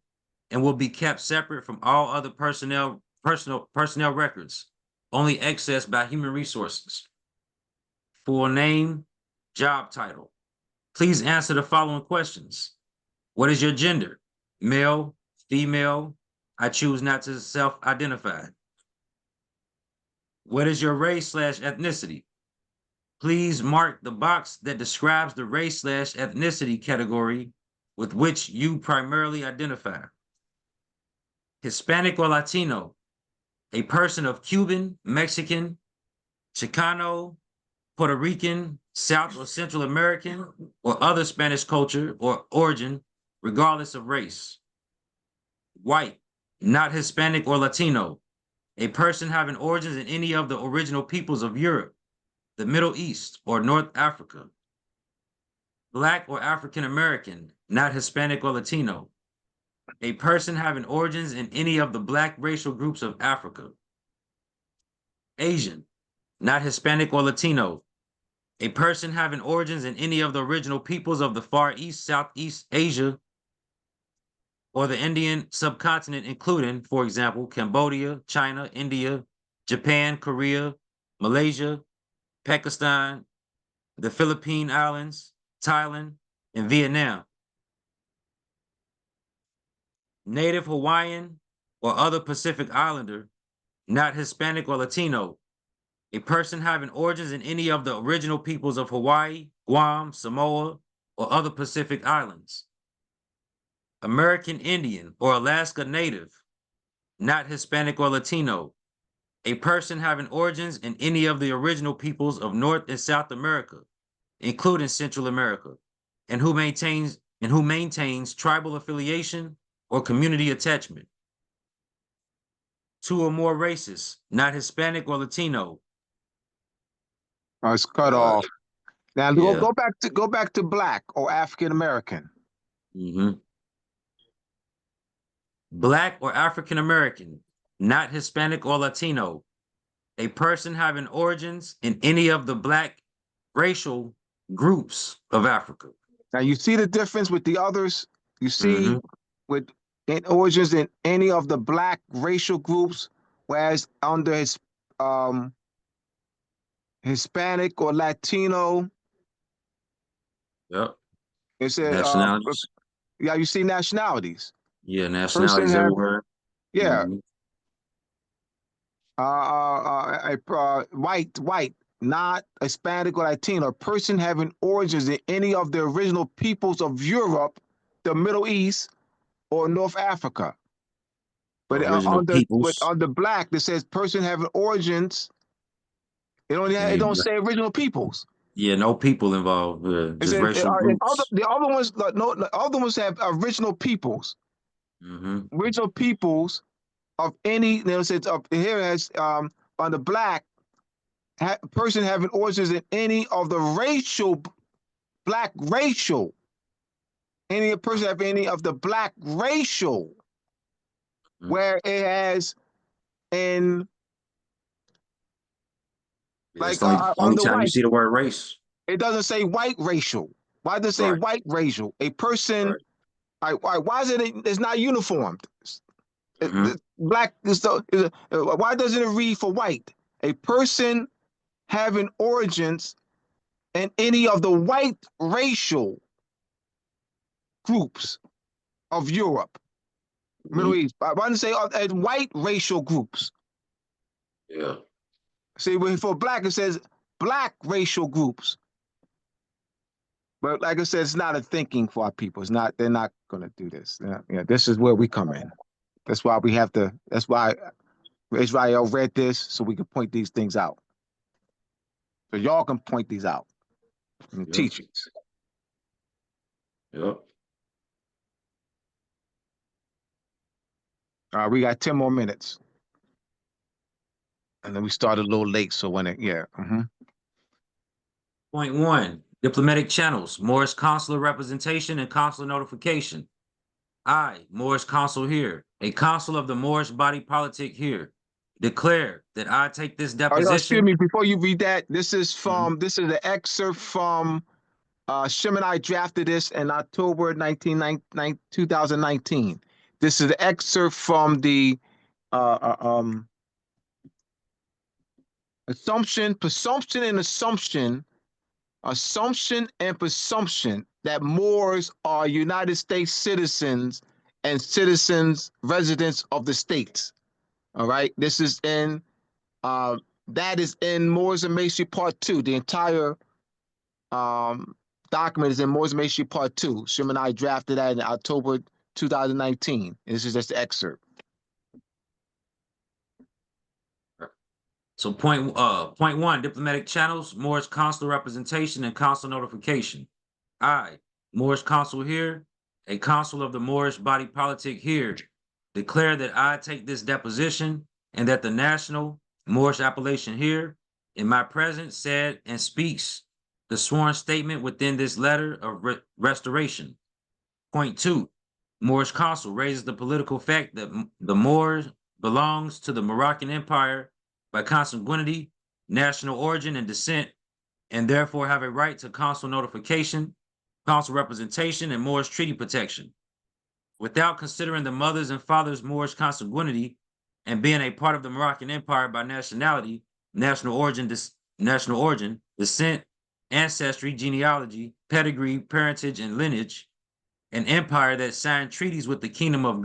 and will be kept separate from all other personnel records, only accessed by human resources. Full name, job title. Please answer the following questions. What is your gender? Male, female? I choose not to self-identify. What is your race/ethnicity? Please mark the box that describes the race/ethnicity category with which you primarily identify. Hispanic or Latino, a person of Cuban, Mexican, Chicano, Puerto Rican, South or Central American, or other Spanish culture or origin, regardless of race. White, not Hispanic or Latino, a person having origins in any of the original peoples of Europe, the Middle East, or North Africa. Black or African American, not Hispanic or Latino, a person having origins in any of the Black racial groups of Africa. Asian, not Hispanic or Latino, a person having origins in any of the original peoples of the Far East, Southeast Asia, or the Indian subcontinent, including, for example, Cambodia, China, India, Japan, Korea, Malaysia, Pakistan, the Philippine Islands, Thailand, and Vietnam. Native Hawaiian or other Pacific Islander, not Hispanic or Latino, a person having origins in any of the original peoples of Hawaii, Guam, Samoa, or other Pacific Islands. American Indian or Alaska Native, not Hispanic or Latino, a person having origins in any of the original peoples of North and South America, including Central America, and who maintains tribal affiliation or community attachment. Two or more races, not Hispanic or Latino. It's cut off. Now Yeah. go back to black or African American. Black or African American, not Hispanic or Latino, a person having origins in any of the Black racial groups of Africa. Now you see the difference with the others. You see Mhm. with origins in any of the Black racial groups, whereas under his Hispanic or Latino, Yep. it said Nationalities. yeah, you see nationalities. Yeah, Person nationalities have everywhere. yeah, Mhm. white, not Hispanic or Latino, a person having origins in any of the original peoples of Europe, the Middle East, or North Africa. But Original peoples. on the black, it says person having origins. It Any don't Black. say original peoples. Yeah, no people involved. It Just says racial groups. the other ones, no, the other ones have original peoples. Mhm. Original peoples of any. You know, it says up here as on the black person having origins in any of the black racial, any person have any of the black racial, Mhm. where it has in Yeah, that's like the only on the time you white, see the word race. it doesn't say white racial. Why does it say Right. white racial? A person, Right. why is it? It's not uniformed. Mhm. Black is why doesn't it read for white? A person having origins in any of the white racial groups of Europe, Middle Mhm. East. I want to say white racial groups. Yeah. See, for black, it says black racial groups. But like I said, it's not a thinking for our people. It's not. They're not going to do this. Yeah, this is where we come in. That's why we have to. That's why Israel read this so we can point these things out. So y'all can point these out in the Yep. teachings. Yep. All right, we got 10 more minutes. And then we started a little late. So when it, yeah. Point 1, diplomatic channels, Morris consular representation and consular notification. I, Moorish consul here, a consul of the Moorish body politic here, declare that I take this Oh, no, deposition. excuse me, before you read that, this is an excerpt from Shimon drafted this in October 2019. This is an excerpt from the assumption and presumption that Moors are United States citizens and citizens residents of the states. All right, this is in that is in Moors and Masonry Part 2. The entire document is in Moors and Masonry Part 2. Shim and I drafted that in October 2019. And this is just the excerpt. So point 1, diplomatic channels, Moorish consular representation and consular notification. I, Moorish consul here, a consul of the Moorish body politic here, declare that I take this deposition and that the national Moorish appellation here, in my presence, said and speaks the sworn statement within this letter of restoration. Point 2, Moorish consul raises the political fact that the Moors belongs to the Moroccan Empire by consanguinity, national origin, and descent, and therefore have a right to consul notification, consul representation, and Moorish treaty protection. Without considering the mothers and fathers' Moorish consanguinity and being a part of the Moroccan Empire by nationality, national origin, descent, ancestry, genealogy, pedigree, parentage, and lineage, an empire that signed treaties with the Kingdom of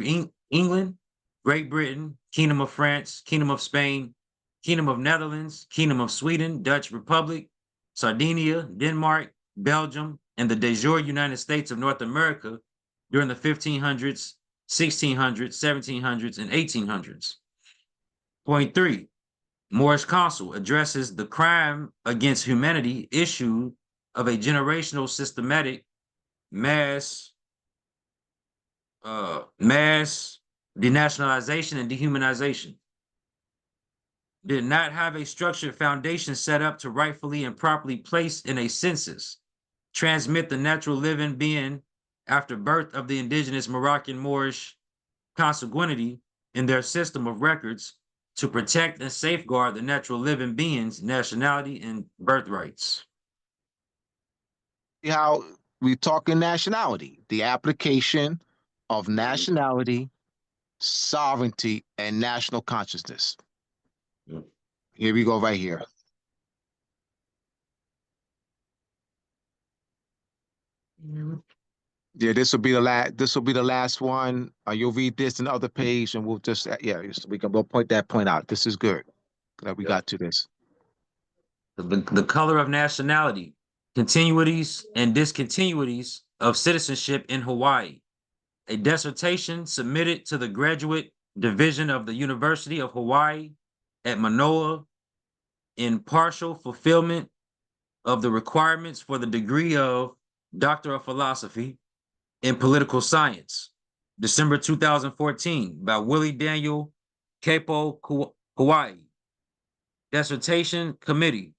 England, Great Britain, Kingdom of France, Kingdom of Spain, Kingdom of Netherlands, Kingdom of Sweden, Dutch Republic, Sardinia, Denmark, Belgium, and the de jure United States of North America during the 1500s, 1600s, 1700s, and 1800s. Point 3, Moorish consul addresses the crime against humanity issue of a generational systematic mass denationalization and dehumanization. Did not have a structured foundation set up to rightfully and properly place in a census, transmit the natural living being after birth of the indigenous Moroccan Moorish consanguinity in their system of records to protect and safeguard the natural living beings' nationality and birthrights. How we talking nationality, the application of nationality, sovereignty, and national consciousness. Yep. Here we go right here. Yeah, this will be the last. This will be the last one. You'll read this in the other page, and we'll just we'll point that point out. This is good that we got to this. The color of nationality, continuities and discontinuities of citizenship in Hawaii. A dissertation submitted to the graduate division of the University of Hawaii at Manoa in partial fulfillment of the requirements for the degree of Doctor of Philosophy in Political Science, December 2014, by Willie Daniel Capo Hawaii. Dissertation Committee,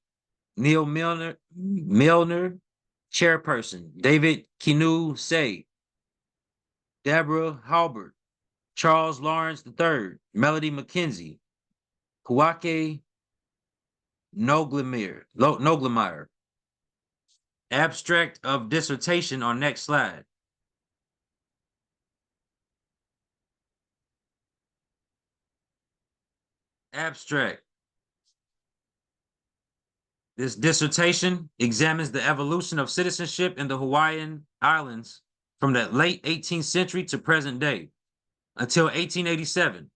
Neil Milner, Chairperson, David Kinu Say, Deborah Halbert, Charles Lawrence III, Melody McKenzie, Kawake Noglemeyer. Abstract of dissertation on next slide. Abstract. This dissertation examines the evolution of citizenship in the Hawaiian Islands from the late 18th century to present day. Until 1887,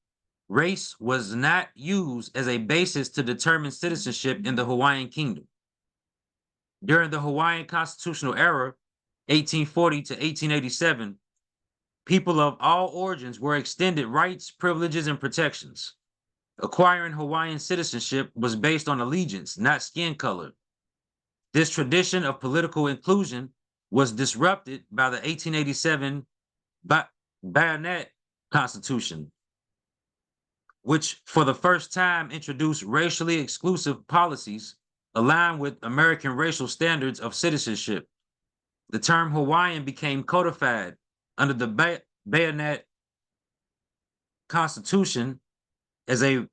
race was not used as a basis to determine citizenship in the Hawaiian Kingdom. During the Hawaiian constitutional era, 1840 to 1887, people of all origins were extended rights, privileges, and protections. Acquiring Hawaiian citizenship was based on allegiance, not skin color. This tradition of political inclusion was disrupted by the 1887 Bayonet Constitution, which for the first time introduced racially exclusive policies aligned with American racial standards of citizenship. The term Hawaiian became codified under the Bayonet Constitution as a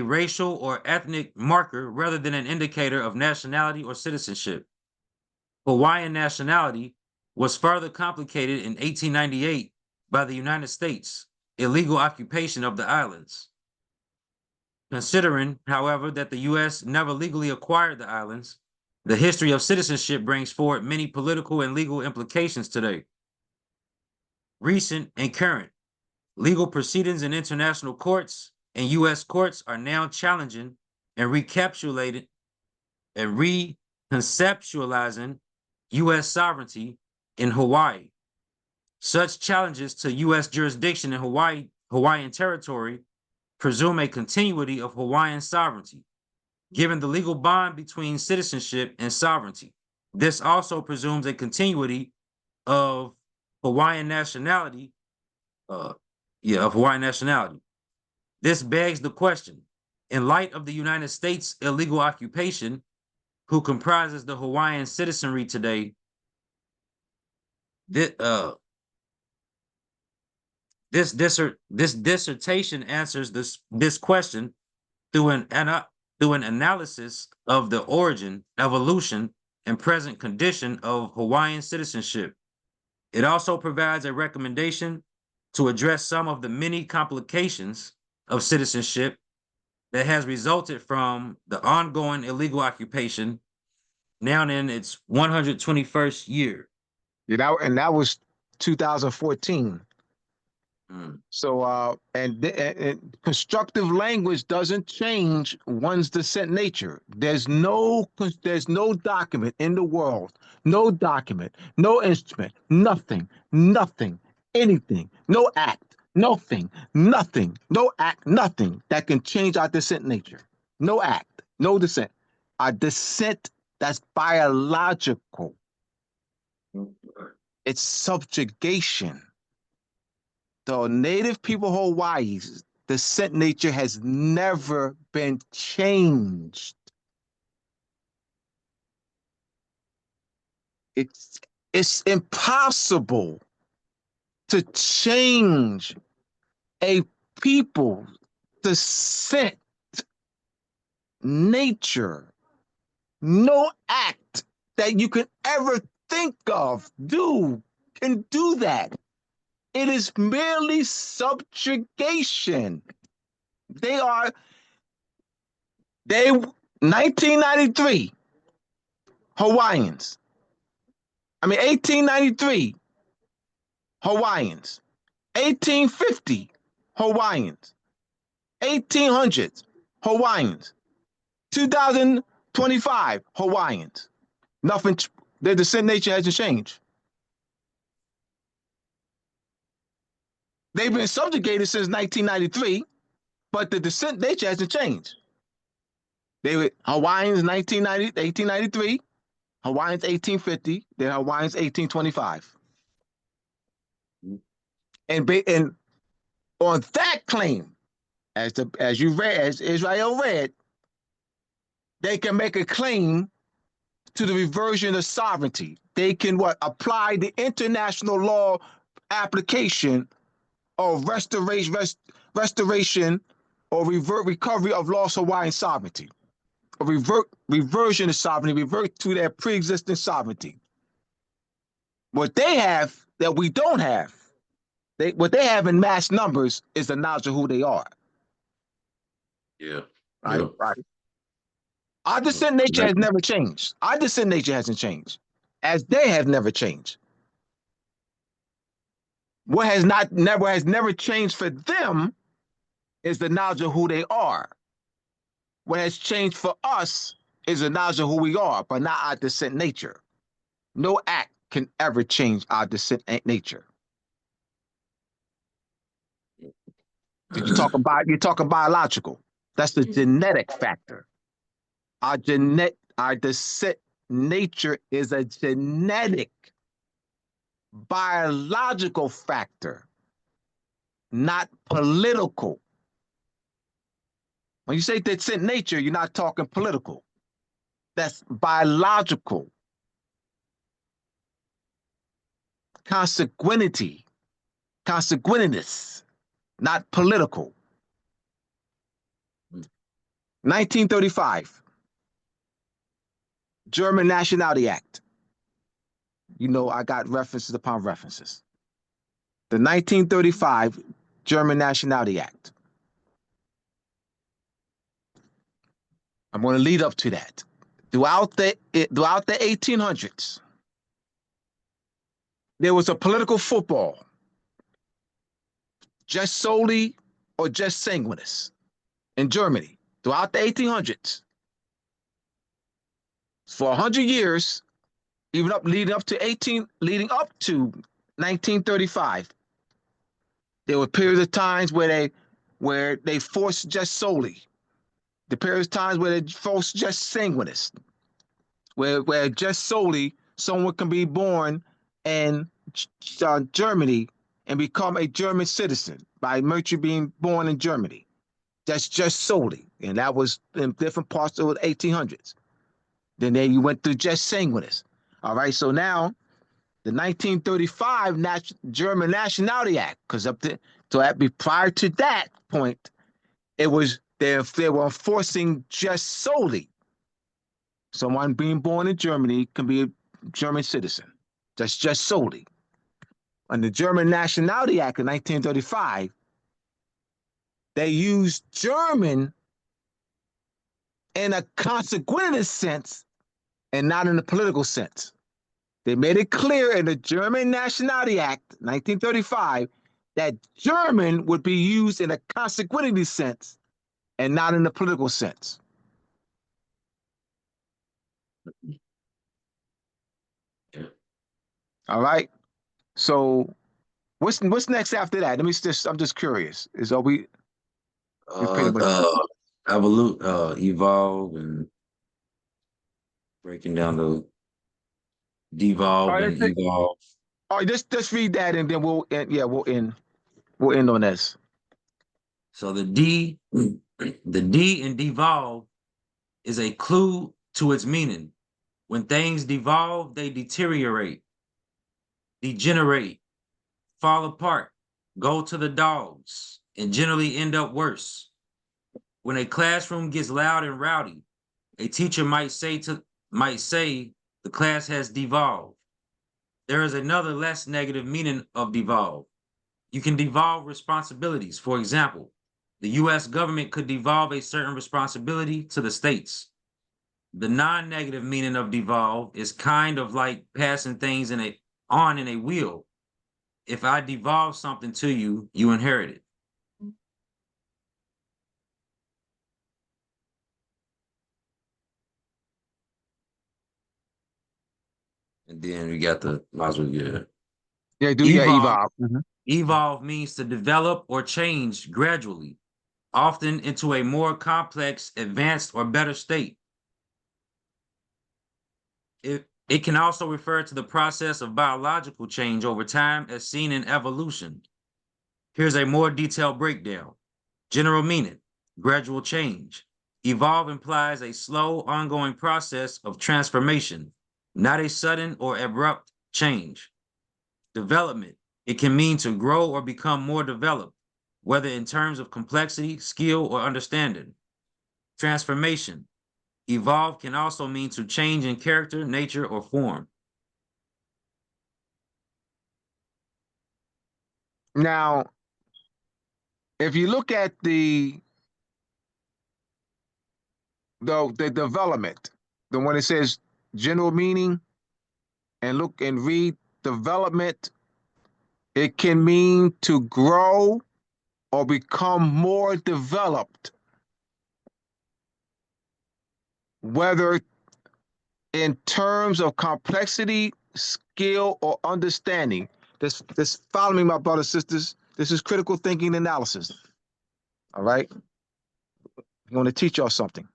racial or ethnic marker rather than an indicator of nationality or citizenship. Hawaiian nationality was further complicated in 1898 by the United States' illegal occupation of the islands. Considering, however, that the U.S. never legally acquired the islands, the history of citizenship brings forward many political and legal implications today. Recent and current legal proceedings in international courts and U.S. courts are now challenging and reconceptualizing U.S. sovereignty in Hawaii. Such challenges to U.S. jurisdiction in Hawaiian territory presume a continuity of Hawaiian sovereignty, given the legal bond between citizenship and sovereignty. This also presumes a continuity of Hawaiian nationality. Of Hawaiian nationality. This begs the question: in light of the United States' illegal occupation, who comprises the Hawaiian citizenry today, this dissertation answers this question through an analysis of the origin, evolution, and present condition of Hawaiian citizenship. It also provides a recommendation to address some of the many complications of citizenship that has resulted from the ongoing illegal occupation, now in its 121st year. And that was 2014. Mm. So, and constructive language doesn't change one's descent nature. There's no document in the world, no document, no instrument, nothing, anything, no act, nothing, no act, nothing that can change our descent nature. No act, no descent. Our descent, that's biological. It's subjugation. The native people of Hawaii's descent nature has never been changed. It's impossible to change a people's descent nature. No act that you can ever think of can do that. It is merely subjugation. They 1993 Hawaiians. 1893 Hawaiians. 1850 Hawaiians. 1800s Hawaiians. 2025 Hawaiians. Nothing, their descent nature hasn't changed. They've been subjugated since 1993, but the descent nature hasn't changed. They were Hawaiians 1893, Hawaiians 1850, then Hawaiians 1825. And on that claim, as Israel read, they can make a claim to the reversion of sovereignty. They can apply the international law application of restoration or recovery of lost Hawaiian sovereignty. A reversion of sovereignty, revert to their pre-existing sovereignty. What they have that we don't have, what they have in mass numbers is the knowledge of who they are. Yeah. Right. Yeah. Right. Our descent nature has never changed. Our descent nature hasn't changed, as they have never changed. What has never changed for them is the knowledge of who they are. What has changed for us is the knowledge of who we are, but not our descent nature. No act can ever change our descent nature. You're talking biological. That's the genetic factor. Our descent nature is a genetic, biological factor, not political. When you say descent nature, you're not talking political. That's biological. Consequentity, consequentness, not political. 1935, German Nationality Act. You know, I got references upon references. The 1935 German Nationality Act. I'm going to lead up to that. Throughout the 1800s, there was a political football, just solely or just sanguinis, in Germany. Throughout the 1800s, for 100 years, even up leading up to 1935, there were periods of times where they forced just solely. The periods of times where they forced just sanguinis, where just solely someone can be born in Germany and become a German citizen by virtue being born in Germany. That's just solely, and that was in different parts of the 1800s. Then there you went through just sanguinis. All right, so now the 1935 German Nationality Act, because prior to that point, it was they were enforcing just solely someone being born in Germany can be a German citizen. That's just solely. And the German Nationality Act of 1935, they used German in a consequentialist sense and not in a political sense. They made it clear in the German Nationality Act, 1935, that German would be used in a consequentialist sense and not in a political sense. All right. So what's next after that? I'm just curious. Is are we pretty much Evolve and breaking down the all devolve right, and evolve. all right, just read that and then we'll end, yeah, we'll end on this. So the D in devolve is a clue to its meaning. When things devolve, they deteriorate, degenerate, fall apart, go to the dogs, and generally end up worse. When a classroom gets loud and rowdy, a teacher might say the class has devolved. There is another less negative meaning of devolve. You can devolve responsibilities. For example, the US government could devolve a certain responsibility to the states. The non-negative meaning of devolve is kind of like passing things on in a wheel. If I devolve something to you, you inherit it. And then we got the might as well get evolve. Evolve. Evolve means to develop or change gradually, often into a more complex, advanced, or better state. It can also refer to the process of biological change over time as seen in evolution. Here's a more detailed breakdown. General meaning, gradual change. Evolve implies a slow, ongoing process of transformation, not a sudden or abrupt change. Development, it can mean to grow or become more developed, whether in terms of complexity, skill, or understanding. Transformation, evolve can also mean to change in character, nature, or form. Now, if you look at the development, the one that says general meaning, and look and read development, it can mean to grow or become more developed, whether in terms of complexity, skill, or understanding. This follow me, my brothers and sisters. This is critical thinking analysis. All right? I'm going to teach y'all something.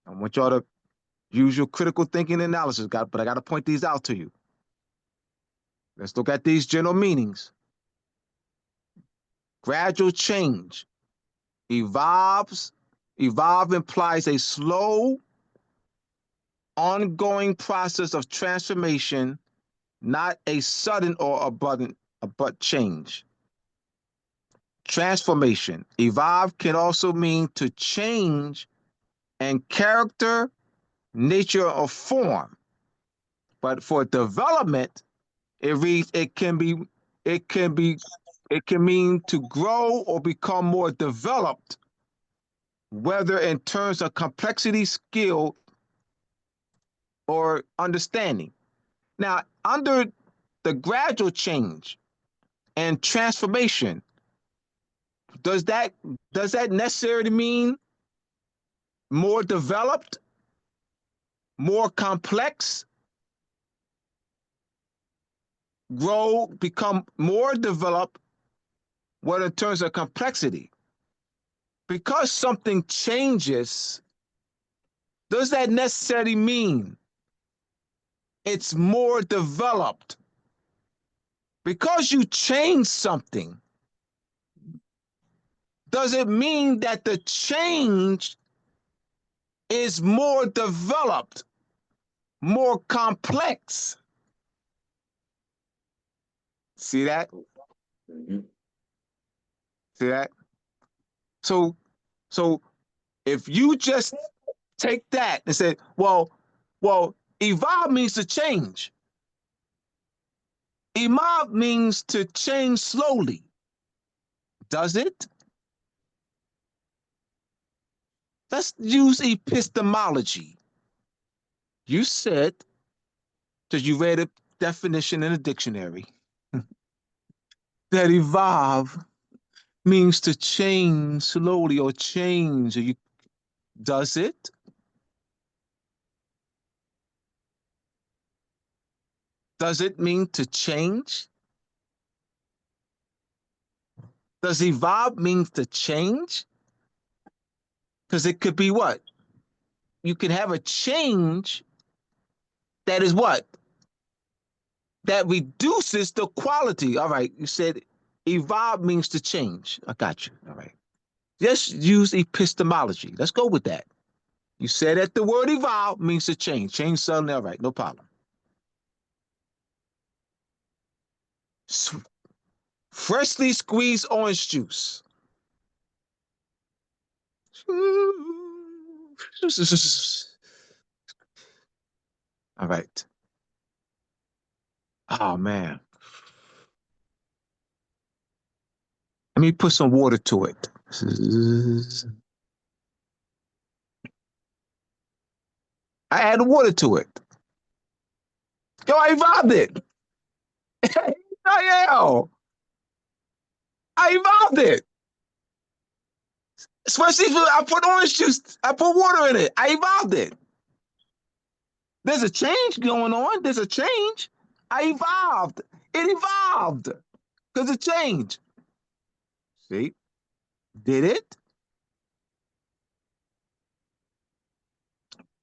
I want y'all to use your critical thinking analysis, but I got to point these out to you. Let's look at these general meanings. Gradual change. Evolve implies a slow, ongoing process of transformation, not a sudden or abrupt change. Transformation. Evolve can also mean to change in character, nature, or form. But for development, it can mean to grow or become more developed, whether in terms of complexity, skill, or understanding. Now, under the gradual change and transformation, does that necessarily mean more developed, more complex, grow, become more developed, what in terms of complexity? Because something changes, does that necessarily mean it's more developed? Because you change something, does it mean that the change is more developed, more complex? See that? Mhm. See that? So, so if you just take that and say, well, evolve means to change. Evolve means to change slowly. Does it? Let's use epistemology. You said, because you read a definition in a dictionary, that evolve means to change slowly or change. Does it? Does it mean to change? Does evolve mean to change? Because it could be what? You can have a change that is what? That reduces the quality. All right, you said evolve means to change. I got you. All right. Just use epistemology. Let's go with that. You said that the word evolve means to change. Change suddenly. All right, no problem. Freshly squeezed orange juice. All right. Oh man. Let me put some water to it. I add water to it. Yo, I evolved it. I evolved it. Especially if I put orange juice, I put water in it. I evolved it. There's a change going on. There's a change. I evolved. It evolved because it changed. See? Did it?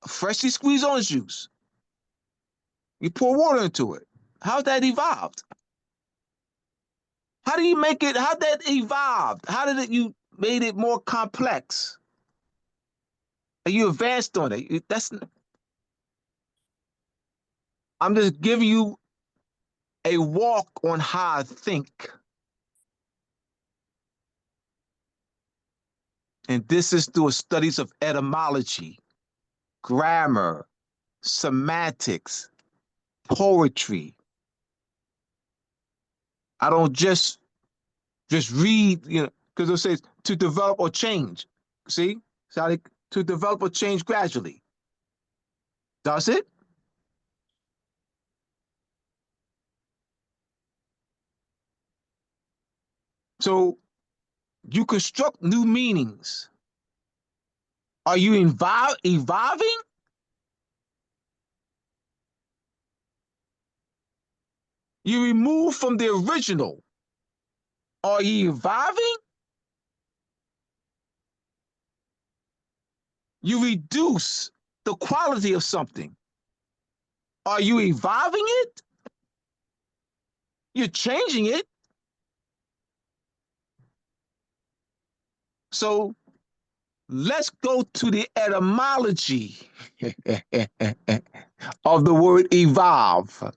Freshly squeezed orange juice. You pour water into it. How's that evolved? How do you make it? How that evolved? How did it? You made it more complex. And you advanced on it. That's. I'm just giving you a walk on how I think. And this is through studies of etymology, grammar, semantics, poetry. I don't just read, because it says to develop or change. See? To develop or change gradually. Does it? So you construct new meanings. Are you evolving? You remove from the original. Are you evolving? You reduce the quality of something. Are you evolving it? You're changing it. So let's go to the etymology of the word evolve.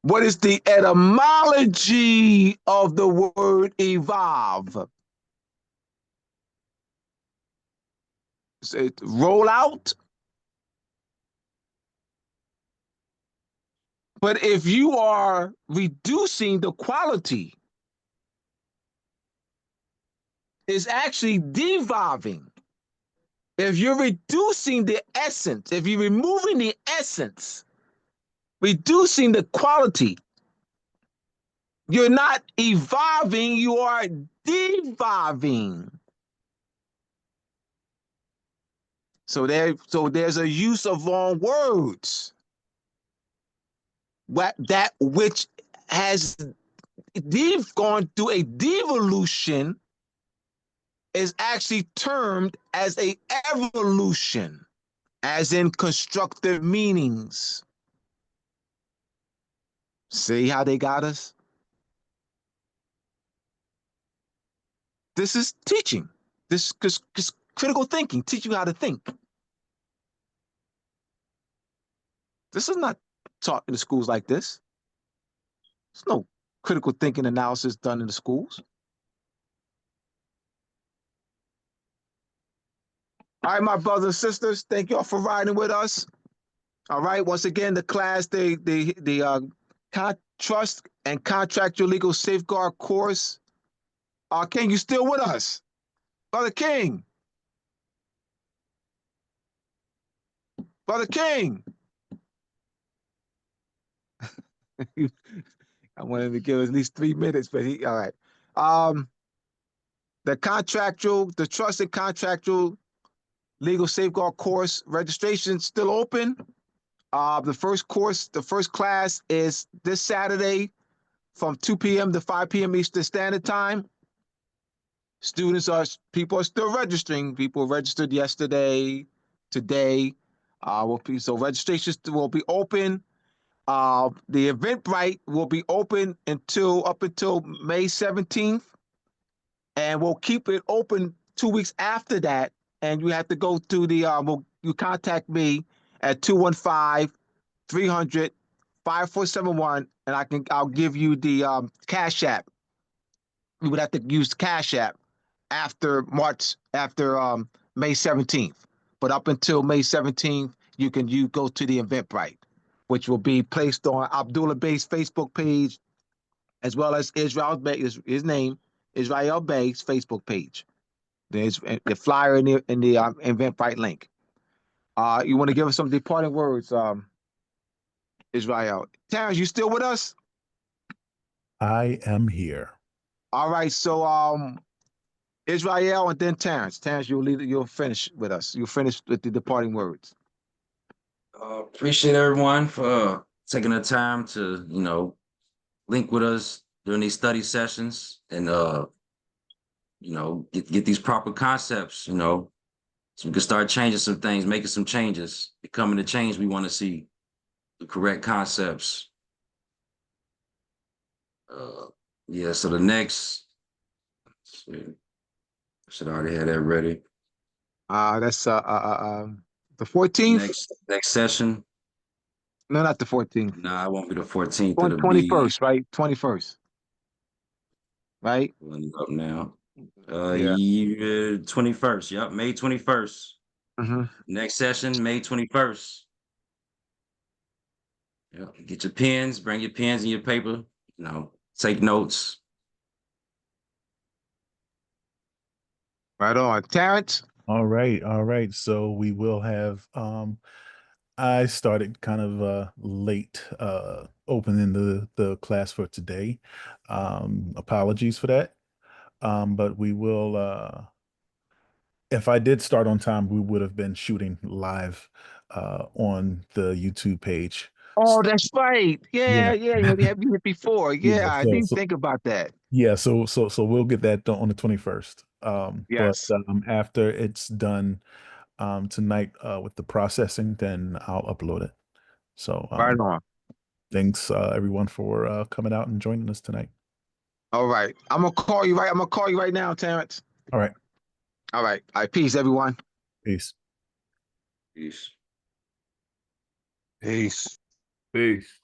What is the etymology of the word evolve? Is it roll out? But if you are reducing the quality, it's actually devolving. If you're reducing the essence, if you're removing the essence, reducing the quality, you're not evolving, you are devolving. So there's a use of wrong words. That which has gone through a devolution is actually termed as a evolution, as in constructive meanings. See how they got us? This is teaching. This is critical thinking, teach you how to think. This is not taught in the schools like this. There's no critical thinking analysis done in the schools. All right, my brothers and sisters, thank y'all for riding with us. All right, once again, the class, the trust and contractual legal safeguard course. King, you still with us? Brother King. Brother King. I wanted him to give at least 3 minutes, but all right. The trust and contractual legal safeguard course registration still open. The first class is this Saturday from 2 p.m. to 5 p.m. Eastern Standard Time. People are still registering. People registered yesterday, today. So registrations will be open. The Eventbrite will be open up until May 17th, and we'll keep it open 2 weeks after that. And you have to go to you contact me at 215-300-5471, and I'll give you the Cash App. You would have to use Cash App after May 17th. But up until May 17th, you go to the Eventbrite, which will be placed on Abdullah Bey's Facebook page, as well as Israel Bey, his name, Israel Bey's Facebook page. There's the flyer in the Eventbrite link. You want to give us some departing words, Israel? Terrence, you still with us? I am here. All right, so Israel and then Terrence. Terrence, you'll finish with us. You'll finish with the departing words. Appreciate everyone for taking the time to, link with us during these study sessions and, get these proper concepts, so we can start changing some things, making some changes, becoming the change we want to see, the correct concepts. Yeah, so the next, should already have that ready. That's the 14th. Next session. No, not the 14th. No, it won't be the 14th. 21st, right? 21st, right? Up now. Yeah. 21st. Yep, May 21st. Mm-hmm. Next session, May 21st. Yep. Get your pens, bring your pens and your paper, take notes. Right on. Terrence? All right. So we will have I started kind of late opening the class for today. Apologies for that. But we will if I did start on time, we would have been shooting live on the YouTube page. Oh, that's right. Yeah, Yeah. yeah. You had me before. Yeah. Yeah, I So, didn't so think about that. yeah. So we'll get that done on the 21st. But Yes. after it's done tonight with the processing, then I'll upload it. So Right on. thanks everyone for coming out and joining us tonight. All right. I'm gonna call you right. I'm gonna call you right now, Terrence. All right. All right. All right. Peace, everyone. Peace. Peace. Peace. Peace.